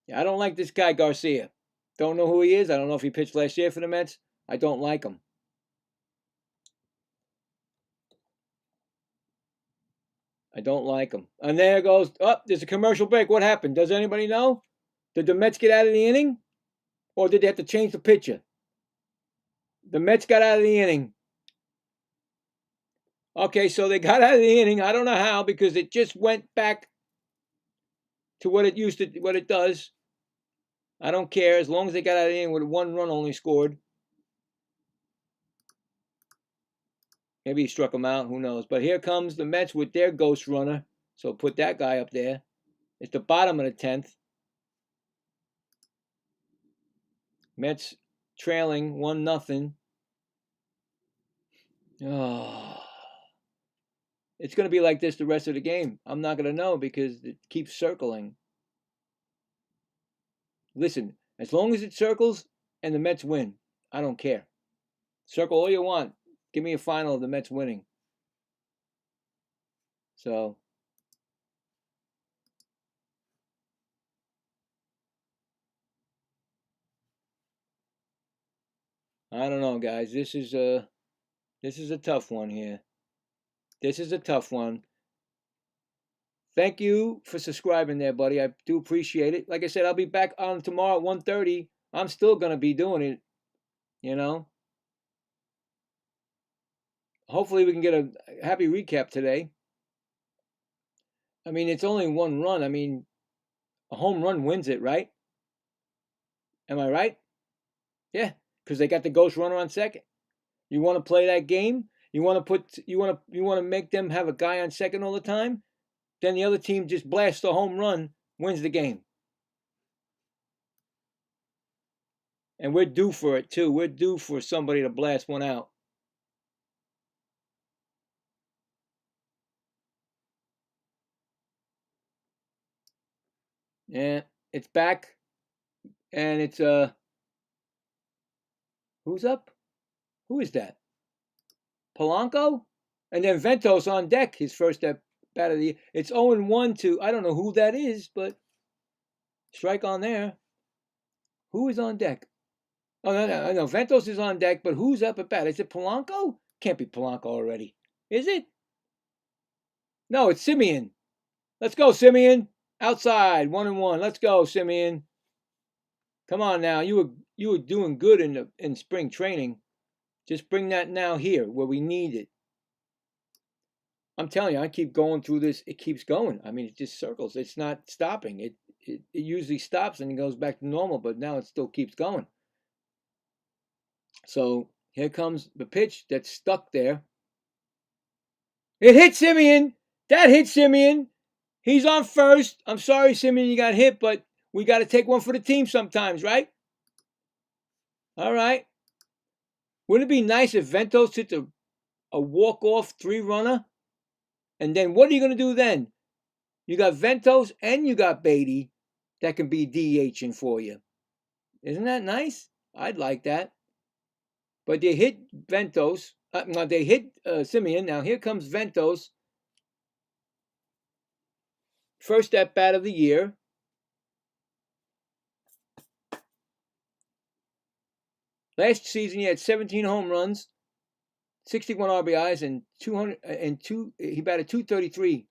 Yeah, I don't like this guy, Garcia. Don't know who he is. I don't know if he pitched last year for the Mets. I don't like him. I don't like him. And there goes, there's a commercial break. What happened? Does anybody know? Did the Mets get out of the inning? Or did they have to change the pitcher? The Mets got out of the inning. Okay, so they got out of the inning. I don't know how, because it just went back to what it does. I don't care as long as they got out of the inning with 1 run only scored. Maybe he struck him out. Who knows? But here comes the Mets with their ghost runner. So put that guy up there. It's the bottom of the 10th. Mets trailing 1-0. Oh. It's going to be like this the rest of the game. I'm not going to know because it keeps circling. Listen, as long as it circles and the Mets win, I don't care. Circle all you want. Give me a final of the Mets winning. So, I don't know, guys. This is a tough one here. This is a tough one. Thank you for subscribing there, buddy. I do appreciate it. Like I said, I'll be back on tomorrow at 1:30. I'm still going to be doing it, you know. Hopefully we can get a happy recap today. I mean, it's only 1 run. I mean, a home run wins it, right? Am I right? Yeah, because they got the ghost runner on second. You want to play that game? You want to make them have a guy on second all the time? Then the other team just blasts a home run, wins the game. And we're due for it too. We're due for somebody to blast one out. Yeah, it's back. And it's who's up? Who is that? Polanco? And then Ventos on deck, his first at bat of the year. It's 0-1 to, I don't know who that is, but strike on there. Who is on deck? Oh, no. Ventos is on deck, but who's up at bat? Is it Polanco? Can't be Polanco already. Is it? No, it's Simeon. Let's go, Simeon. Outside, 1-1. Let's go, Simeon. Come on now. You were doing good in spring training. Just bring that now here where we need it. I'm telling you, I keep going through this. It keeps going. I mean, it just circles. It's not stopping. It usually stops and it goes back to normal, but now it still keeps going. So here comes the pitch that's stuck there. It hit Simeon. That hit Simeon. He's on first. I'm sorry, Simeon, you got hit, but we got to take one for the team sometimes, right? All right. Wouldn't it be nice if Ventos hit a walk-off 3-runner? And then what are you going to do then? You got Ventos and you got Beatty that can be DHing for you. Isn't that nice? I'd like that. But they hit Ventos. They hit Simeon. Now here comes Ventos. First at bat of the year. Last season he had 17 home runs, 61 RBIs, and 202. He batted .233.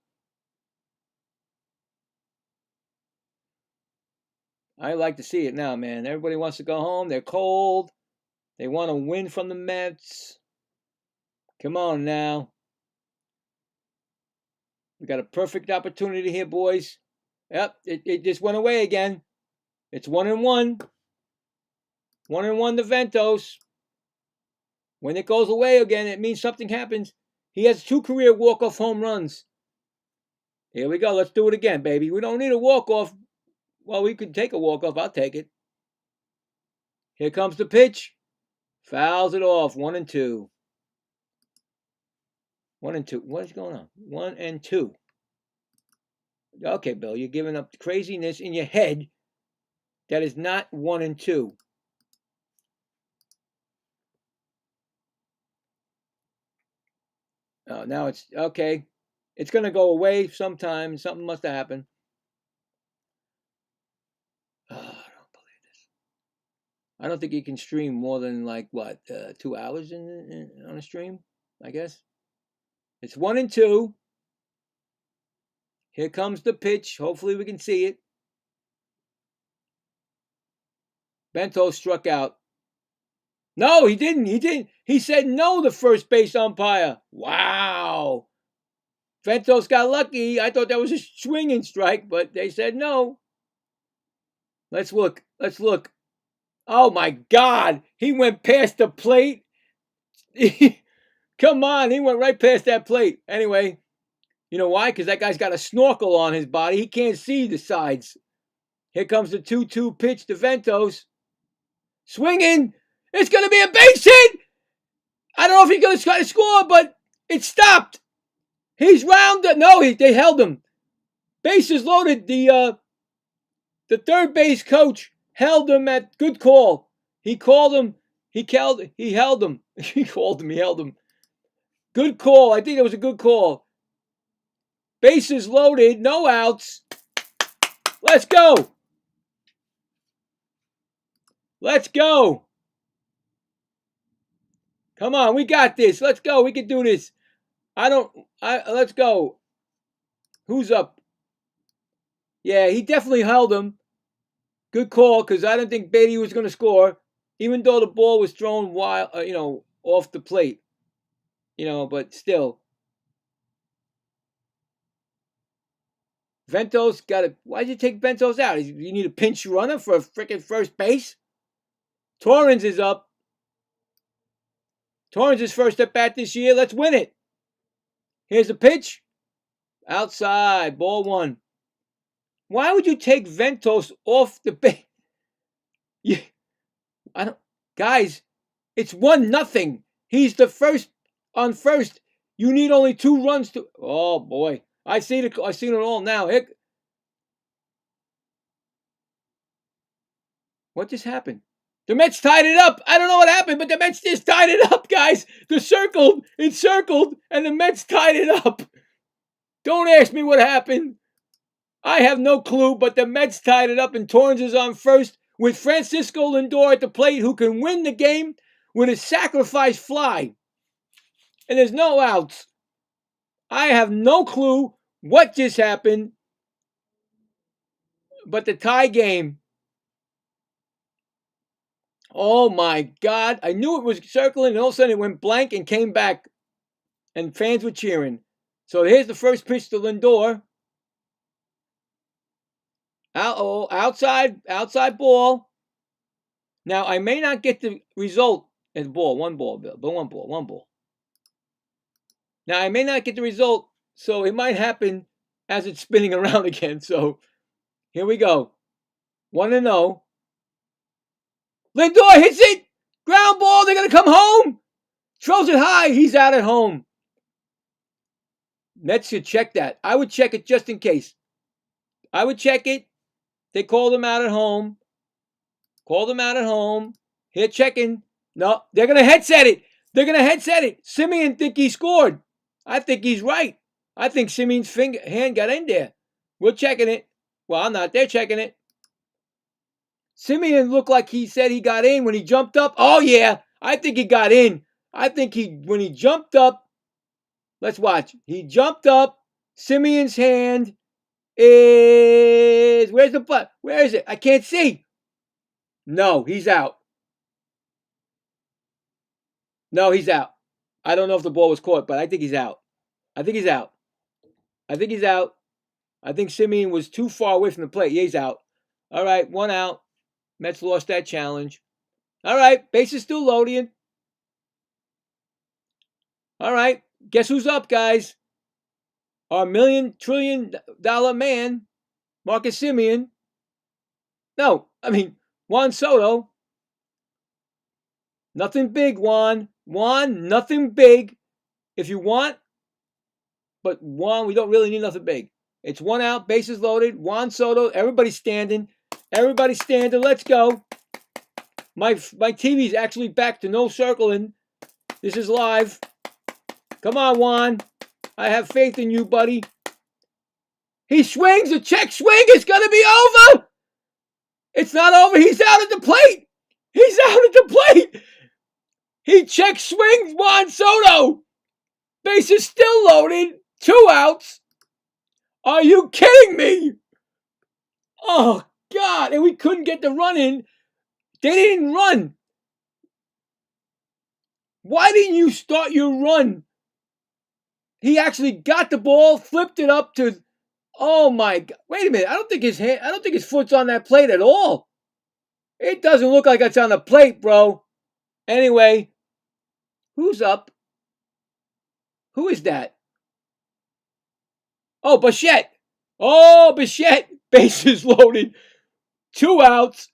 I like to see it now, man. Everybody wants to go home. They're cold. They want to win from the Mets. Come on now. We got a perfect opportunity here, boys. Yep, it just went away again. It's 1-1. 1-1 to Ventos. When it goes away again, it means something happens. He has 2 career walk-off home runs. Here we go. Let's do it again, baby. We don't need a walk-off. Well, we could take a walk-off. I'll take it. Here comes the pitch. Fouls it off. 1-2. 1-2. What is going on? 1-2. Okay, Bill, you're giving up craziness in your head. That is not 1-2. Oh, now it's okay. It's going to go away sometime. Something must have happened. Oh, I don't believe this. I don't think you can stream more than 2 hours on a stream, I guess. It's 1-2. Here comes the pitch. Hopefully we can see it. Bento struck out. No, he didn't. He said no, the first base umpire. Wow. Ventos got lucky. I thought that was a swinging strike, but they said no. Let's look. Let's look. Oh my God. He went past the plate. Come on. He went right past that plate. Anyway, you know why? Because that guy's got a snorkel on his body. He can't see the sides. Here comes the 2-2 pitch to Ventos. Swinging. It's going to be a base hit. I don't know if he's going to try to score, but it stopped. He's rounded. No, they held him. Bases loaded. The third base coach held him at good call. He called him. He held him. He called him. He held him. Good call. I think it was a good call. Bases loaded. No outs. Let's go. Let's go. Come on. We got this. Let's go. We can do this. Let's go. Who's up? Yeah, he definitely held him. Good call, because I didn't think Beatty was going to score, even though the ball was thrown wild, off the plate. But still. Ventos got it. Why'd you take Ventos out? You need a pinch runner for a freaking first base? Torrens is up. Torrens is first at bat this year. Let's win it. Here's the pitch. Outside. Ball one. Why would you take Ventos off the base? Guys, it's 1-0. He's the first on first. You need only 2 runs to. Oh boy, I seen it all now. What just happened? The Mets tied it up. I don't know what happened, but the Mets just tied it up, guys. It circled, and the Mets tied it up. Don't ask me what happened. I have no clue, but the Mets tied it up, and Torrens is on first with Francisco Lindor at the plate, who can win the game with a sacrifice fly. And there's no outs. I have no clue what just happened, but the tie game. Oh my God. I knew it was circling, and all of a sudden it went blank and came back, and fans were cheering. So here's the first pitch to Lindor. Outside ball. Now, I may not get the result as one ball. Now, I may not get the result, so it might happen as it's spinning around again. So, here we go. 1-0. Lindor hits it. Ground ball. They're going to come home. Throws it high. He's out at home. Mets should check that. I would check it just in case. I would check it. They called him out at home. Here checking. No, they're going to headset it. Simeon think he scored. I think he's right. I think Simeon's hand got in there. We're checking it. Well, I'm not. They're checking it. Simeon looked like he said he got in when he jumped up. Oh, yeah. I think he got in. When he jumped up. Let's watch. He jumped up. Simeon's hand is. Where's the butt? Where is it? I can't see. No, he's out. I don't know if the ball was caught, but I think he's out. I think Simeon was too far away from the plate. Yeah, he's out. All right, 1 out. Mets lost that challenge. All right, base is still loading. All right, guess who's up, guys? Our $1 trillion man, Marcus Semien. No, I mean, Juan Soto. Nothing big, Juan. Nothing big. If you want, but Juan, we don't really need nothing big. It's 1 out, bases loaded. Juan Soto, everybody's standing. Let's go. My TV's actually back to no circling. This is live. Come on, Juan. I have faith in you, buddy. He swings a check swing. It's going to be over. It's not over. He's out at the plate. He check swings Juan Soto. Base is still loaded. 2 outs. Are you kidding me? Oh, God. And we couldn't get the run in. They didn't run. Why didn't you start your run? He actually got the ball, flipped it up to Oh my God! Wait a minute. I don't think his foot's on that plate at all. It doesn't look like it's on the plate, bro. Anyway, who's up? Who is that? Oh, Bichette. Oh, Bichette. Bases loaded. 2 outs.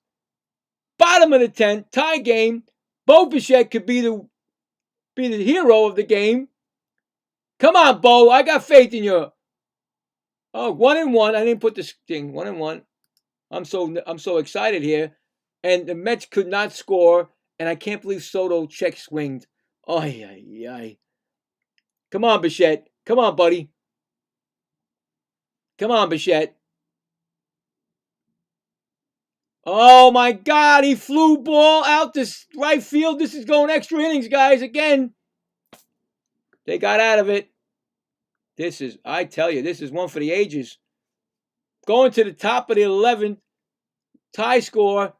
Bottom of the 10th. Tie game. Bo Bichette could be the hero of the game. Come on, Bo. I got faith in you. Oh, 1-1. I didn't put this thing. 1-1. I'm so excited here. And the Mets could not score. And I can't believe Soto check swinged. Ay, ay, ay. Come on, Bichette. Come on, buddy. Come on, Bichette. Oh my God, he flew ball out to right field. This is going extra innings, guys. Again, they got out of it. I tell you, this is one for the ages. Going to the top of the 11th, tie score.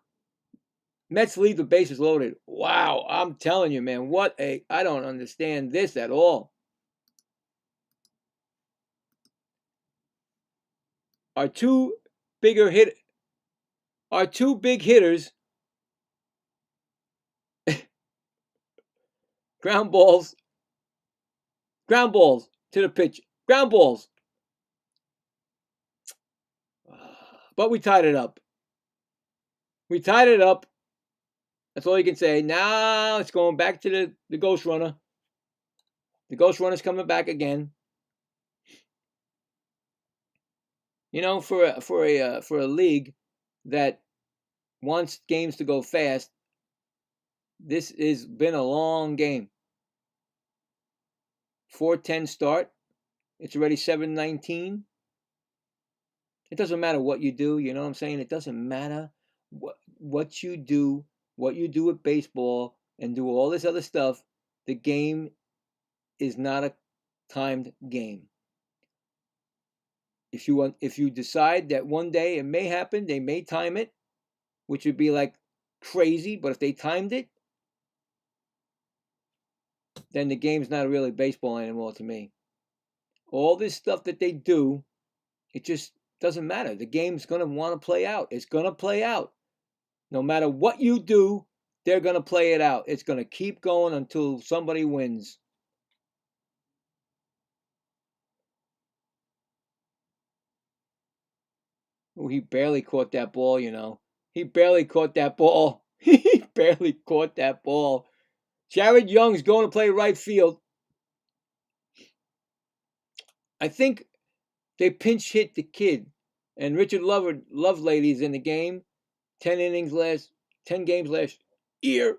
Mets lead the bases loaded. Wow, I'm telling you, man, I don't understand this at all. Our two big hitters, ground balls to the pitch, ground balls. But we tied it up. That's all you can say. Now it's going back to the ghost runner. The ghost runner's coming back again. You know, for a league that wants games to go fast, this has been a long game. 4:10 start. It's already 7:19. It doesn't matter what you do. You know what I'm saying? It doesn't matter what you do with baseball and do all this other stuff. The game is not a timed game. If you decide that one day it may happen, they may time it, which would be like crazy. But if they timed it, then the game's not really baseball anymore to me. All this stuff that they do, it just doesn't matter. The game's going to want to play out. It's going to play out. No matter what you do, they're going to play it out. It's going to keep going until somebody wins. Ooh, he barely caught that ball, you know. He barely caught that ball. He barely caught that ball. Jared Young's going to play right field. I think they pinch hit the kid. And Richard Lovelady's in the game. 10 games last year.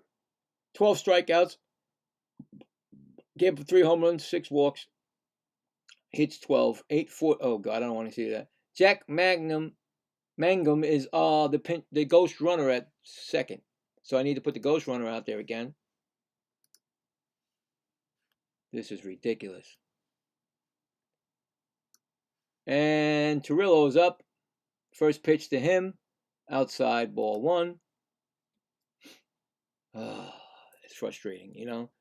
12 strikeouts. Gave up 3 home runs, 6 walks. Hits 12. 8-4. Oh, God, I don't want to see that. Jack Mangum is the ghost runner at second. So I need to put the ghost runner out there again. This is ridiculous. And Torillo's up. First pitch to him. Outside, ball 1. It's frustrating, you know.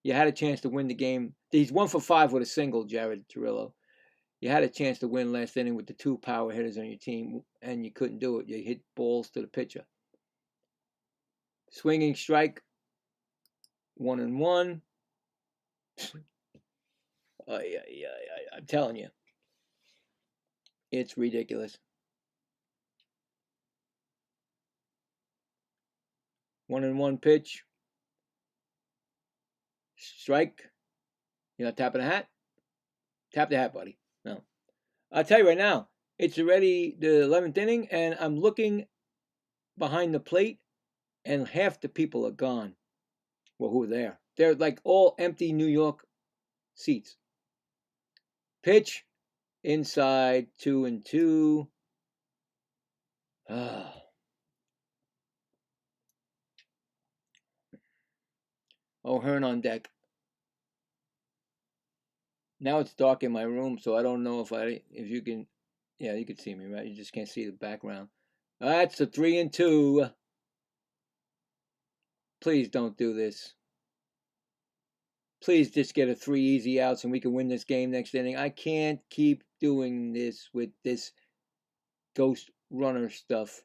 You had a chance to win the game. He's 1 for 5 with a single, Jared Torillo. You had a chance to win last inning with the 2 power hitters on your team, and you couldn't do it. You hit balls to the pitcher. Swinging strike. 1-1. I'm telling you. It's ridiculous. 1-1 pitch. Strike. You're not tapping the hat? Tap the hat, buddy. No. I'll tell you right now, it's already the 11th inning, and I'm looking behind the plate, and half the people are gone. Well, who are there? They're like all empty New York seats. Pitch. Inside, 2-2. O'Hearn on deck. Now it's dark in my room, so I don't know if you can. Yeah, you can see me, right? You just can't see the background. That's a 3-2. Please don't do this. Please just get a 3 easy outs and we can win this game next inning. I can't keep doing this with this ghost runner stuff.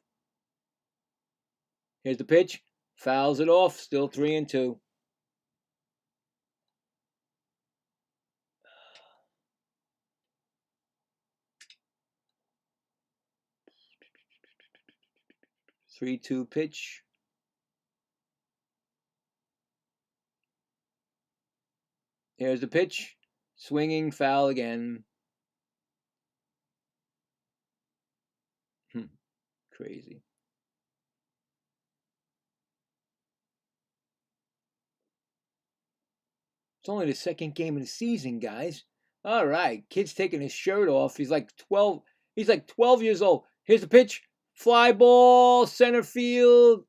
Here's the pitch. Fouls it off. Still 3-2. Three-two pitch. Here's the pitch. Swinging, foul again. Crazy. It's only the second game of the season, guys. All right, kid's taking his shirt off. He's like 12. He's like 12 years old. Here's the pitch. Fly ball, center field.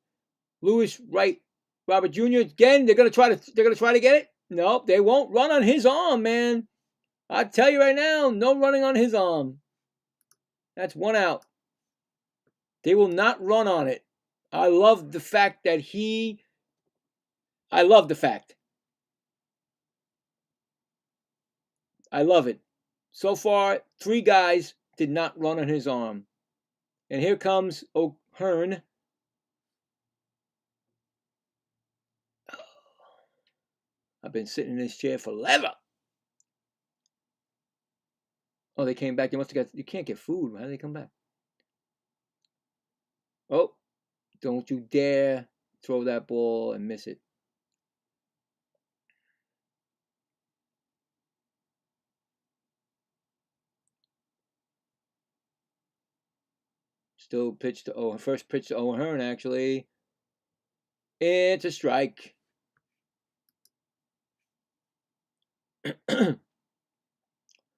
Lewis Wright, Robert Jr. Again, they're gonna try to get it. Nope, they won't run on his arm, man. I tell you right now, no running on his arm. That's 1 out. They will not run on it. I love the fact that I love the fact. I love it. So far, 3 guys did not run on his arm. And here comes O'Hearn. I've been sitting in this chair forever. Oh, they came back. They must have got. You can't get food. How did they come back? Oh, don't you dare throw that ball and miss it. Still pitch to first pitch to O'Hearn, actually. It's a strike.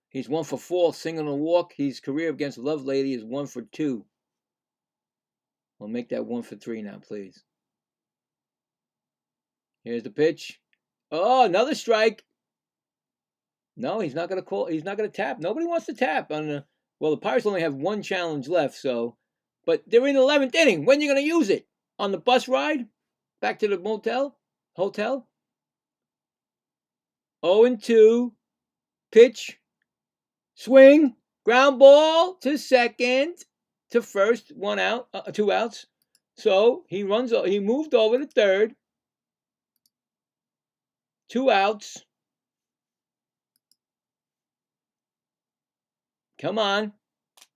He's 1 for 4, single and a walk. His career against Lovelady is 1 for 2. We'll make that 1 for 3 now, please. Here's the pitch. Oh, another strike. No, he's not gonna call. He's not gonna tap. Nobody wants to tap on the. Well, the Pirates only have 1 challenge left, so. But they're in the 11th inning. When are you gonna use it? On the bus ride back to the hotel. 0-2. Pitch. Swing, ground ball to second, to first, 1 out, 2 outs. So he moved over to third. 2 outs. Come on.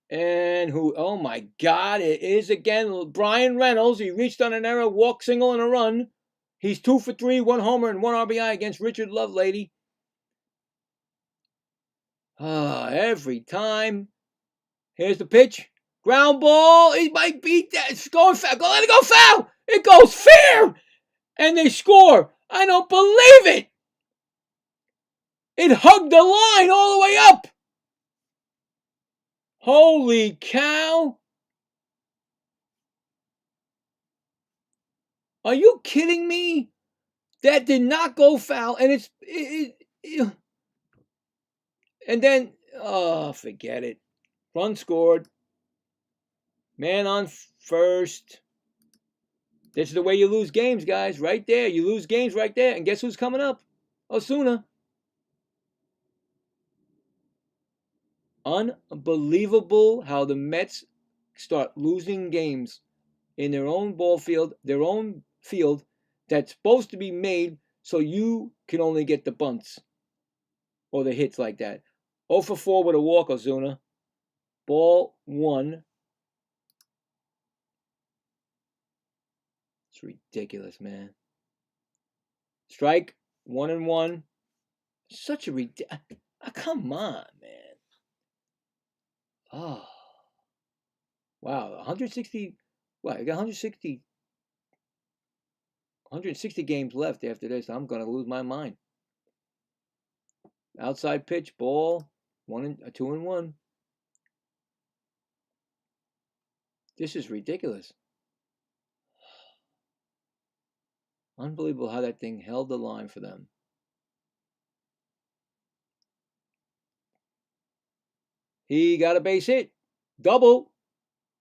And oh my God, it is again Brian Reynolds. He reached on an error, walk, single, and a run. He's 2 for 3, 1 homer and 1 RBI against Richard Lovelady. Every time. Here's the pitch. Ground ball. He might beat that. It's going foul. Let it go foul. It goes fair. And they score. I don't believe it. It hugged the line all the way up. Holy cow. Are you kidding me? That did not go foul. And and then, forget it. Run scored. Man on first. This is the way you lose games, guys. Right there. You lose games right there. And guess who's coming up? Osuna. Unbelievable how the Mets start losing games in their own their own field that's supposed to be made so you can only get the bunts or the hits like that. 0 for 4 with a walk, Osuna. Ball 1. It's ridiculous, man. Strike, 1-1. Such a ridiculous. Come on, man. Oh. Wow, 160. Wow, you got 160 games left after this. I'm going to lose my mind. Outside pitch, ball, 2-1. This is ridiculous. Unbelievable how that thing held the line for them. He got a base hit. Double.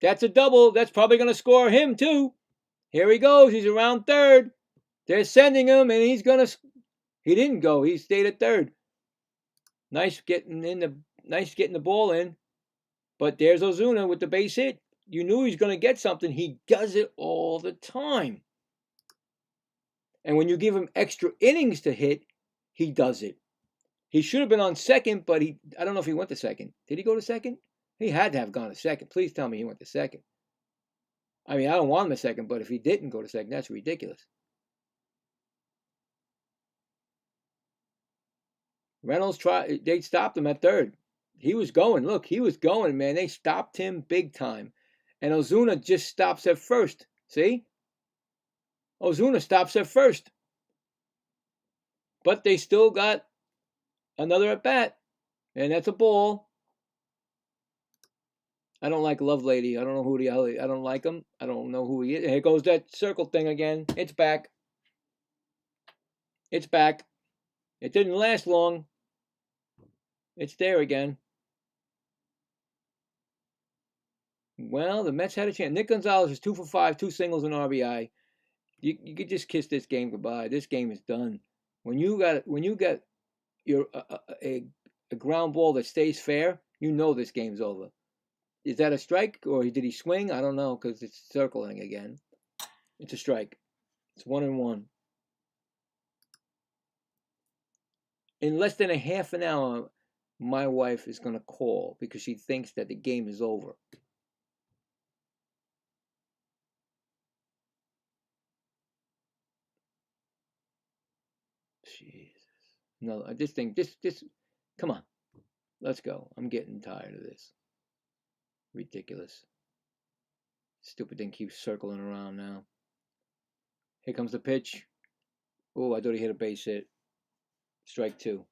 That's a double. That's probably going to score him, too. Here he goes. He's around third. They're sending him, and he didn't go. He stayed at third. Nice getting in the nice getting the ball in. But there's Ozuna with the base hit. You knew he was going to get something. He does it all the time. And when you give him extra innings to hit, he does it. He should have been on second, but I don't know if he went to second. Did he go to second? He had to have gone to second. Please tell me he went to second. I mean, I don't want him to second, but if he didn't go to second, that's ridiculous. Reynolds they stopped him at third. He was going. Look, he was going, man. They stopped him big time. And Ozuna just stops at first. See? Ozuna stops at first. But they still got another at bat. And that's a ball. I don't like Lovelady. I don't know who the hell I don't like him. I don't know who he is. Here goes that circle thing again. It's back. It's back. It didn't last long. It's there again. Well, the Mets had a chance. Nick Gonzalez is 2 for 5, 2 singles and RBI. You could just kiss this game goodbye. This game is done. When you got your a ground ball that stays fair, you know this game's over. Is that a strike or did he swing? I don't know because it's circling again. It's a strike. It's 1-1. In less than a half an hour, my wife is going to call because she thinks that the game is over. Jesus. No, this thing, come on. Let's go. I'm getting tired of this. Ridiculous. Stupid thing keeps circling around now. Here comes the pitch. Oh, I thought he hit a base hit. Strike 2.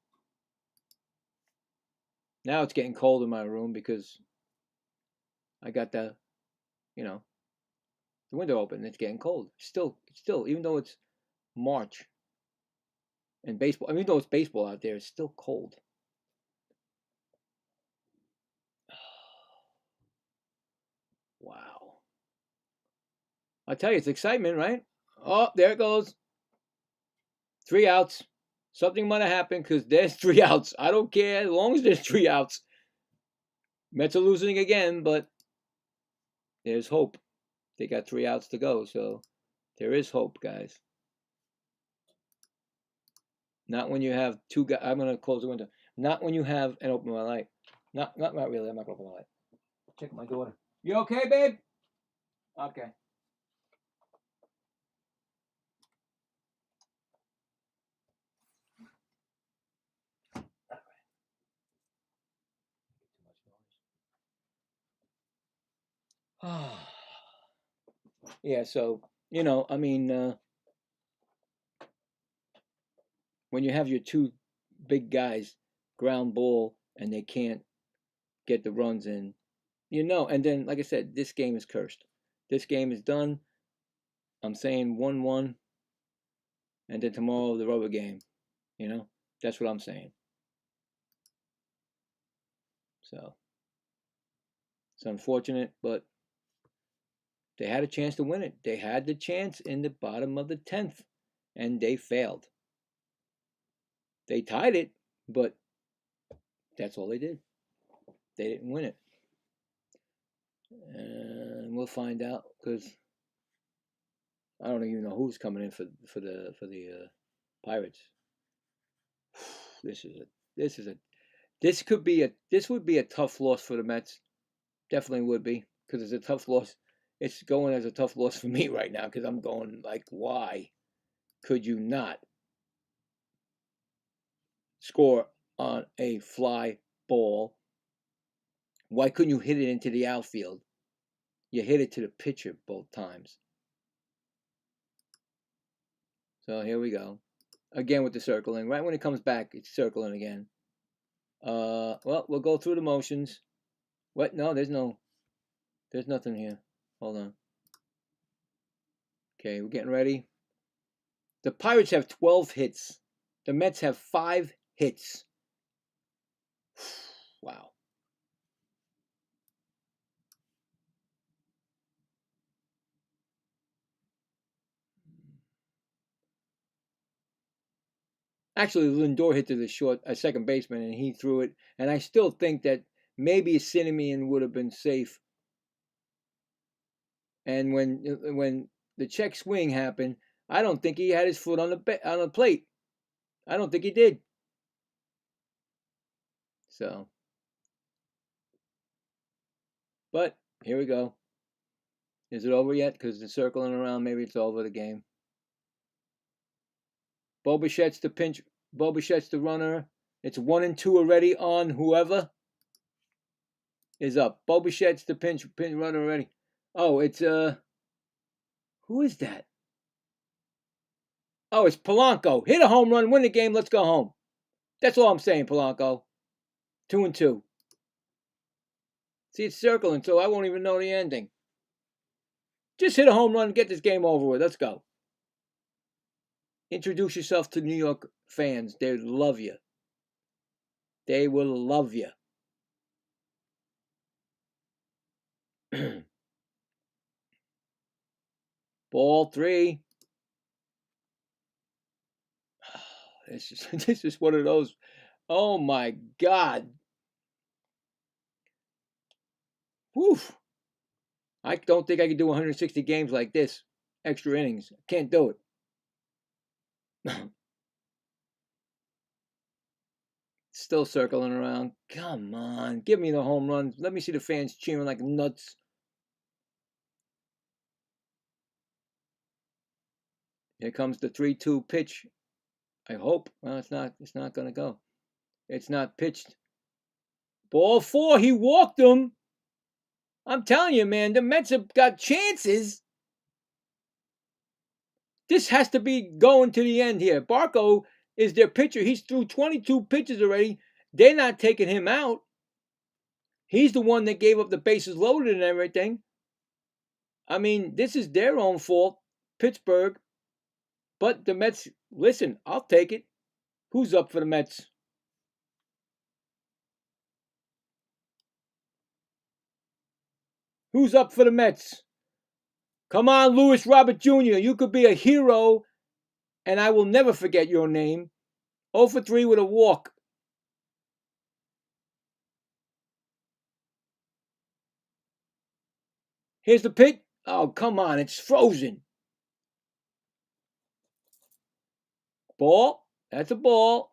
Now it's getting cold in my room because I got the window open. It's getting cold. Still, even though it's March and baseball, even though it's baseball out there, it's still cold. Wow. I tell you, it's excitement, right? Oh, there it goes. 3 outs. Something might have happened because there's 3 outs. I don't care as long as there's 3 outs. Mets are losing again, but there's hope. They got 3 outs to go, so there is hope, guys. Not when you have 2 guys. I'm gonna close the window. Not when you have and open my light. Not really. I'm not gonna open my light. Check my daughter. You okay, babe? Okay. Yeah, so, I mean, when you have your 2 big guys ground ball and they can't get the runs in, and then, like I said, this game is cursed. This game is done. I'm saying 1-1, and then tomorrow the rubber game. That's what I'm saying. So, it's unfortunate, but they had a chance to win it. They had the chance in the bottom of the 10th, and they failed. They tied it, but that's all they did. They didn't win it. And we'll find out because I don't even know who's coming in for the Pirates. This would be a tough loss for the Mets. Definitely would be because it's a tough loss. It's going as a tough loss for me right now because I'm going like, why could you not score on a fly ball? Why couldn't you hit it into the outfield? You hit it to the pitcher both times. So here we go. Again with the circling. Right when it comes back, it's circling again. Well, we'll go through the motions. What? No, there's nothing here. Hold on. Okay, we're getting ready. The Pirates have 12 hits. The Mets have 5 hits. Wow. Actually, Lindor hit to the second baseman, and he threw it. And I still think that maybe Simeon would have been safe. And when the check swing happened, I don't think he had his foot on the plate. I don't think he did. So, but here we go. Is it over yet? Because it's circling around. Maybe it's over the game. Bobichet's the pinch. Bobichet's the runner. It's 1-2 already on whoever is up. Bobichet's the pinch runner already. Oh, it's who is that? Oh, it's Polanco. Hit a home run, win the game. Let's go home. That's all I'm saying, Polanco. 2-2. See, it's circling, so I won't even know the ending. Just hit a home run and get this game over with. Let's go. Introduce yourself to New York fans. They love you. They will love you. Ball 3. This is one of those. Oh my God. Whew. I don't think I can do 160 games like this. Extra innings. Can't do it. Still circling around. Come on. Give me the home run. Let me see the fans cheering like nuts. Here comes the 3-2 pitch. I hope. Well, it's not going to go. It's not pitched. Ball 4. He walked him. I'm telling you, man, the Mets have got chances. This has to be going to the end here. Barco is their pitcher. He's threw 22 pitches already. They're not taking him out. He's the one that gave up the bases loaded and everything. I mean, this is their own fault, Pittsburgh. But the Mets, listen, I'll take it. Who's up for the Mets? Who's up for the Mets? Come on, Luis Robert Jr. You could be a hero, and I will never forget your name. 0 for 3 with a walk. Here's the pitch. Oh, come on. It's frozen. Ball. That's a ball.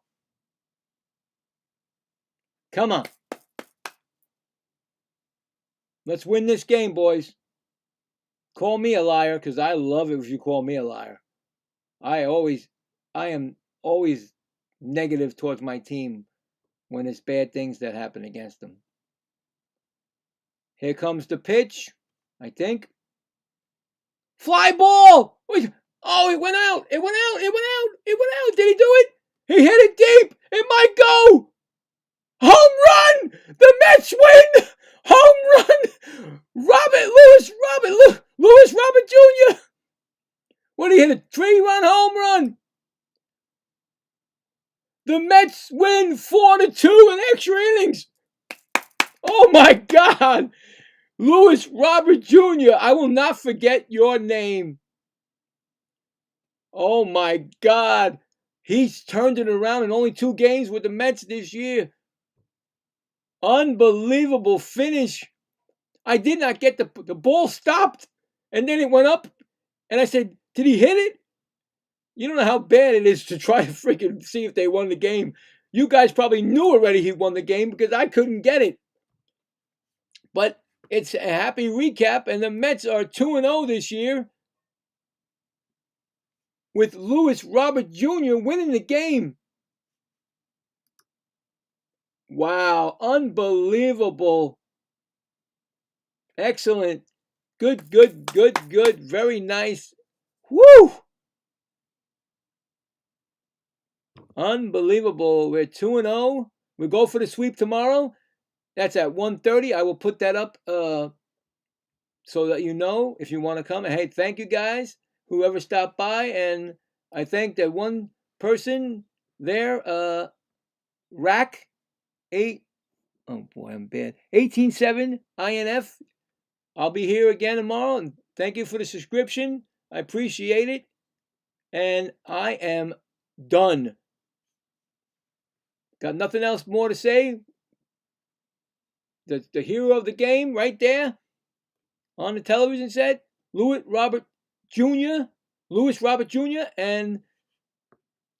Come on. Let's win this game, boys. Call me a liar, because I love it if you call me a liar. I am always negative towards my team when it's bad things that happen against them. Here comes the pitch, I think. Fly ball! Oh, it went out! It went out! It went out! It went out! Did he do it? He hit it deep! It might go! Home run! The Mets win! Home run! Lewis Robert Jr. What, he hit a 3-run home run? The Mets win 4-2 in extra innings. Oh my God! Lewis Robert Jr. I will not forget your name. Oh my God. He's turned it around in only 2 games with the Mets this year. Unbelievable finish. I did not get the ball stopped, and then it went up, and I said, did he hit it? You don't know how bad it is to try to freaking see if they won the game. You guys probably knew already he won the game because I couldn't get it. But it's a happy recap, and the Mets are 2-0 this year with Lewis Robert Jr. winning the game. Wow, unbelievable. Excellent. Good. Very nice. Woo! Unbelievable. We're 2-0. We go for the sweep tomorrow. That's at 1:30. I will put that up so that you know if you want to come. And hey, thank you guys, whoever stopped by. And I thank that one person there, Rack 8. Oh boy, I'm bad. 18.7 INF. I'll be here again tomorrow. And thank you for the subscription. I appreciate it. And I am done. Got nothing else more to say. The hero of the game right there on the television set, Louis Robert Jr., and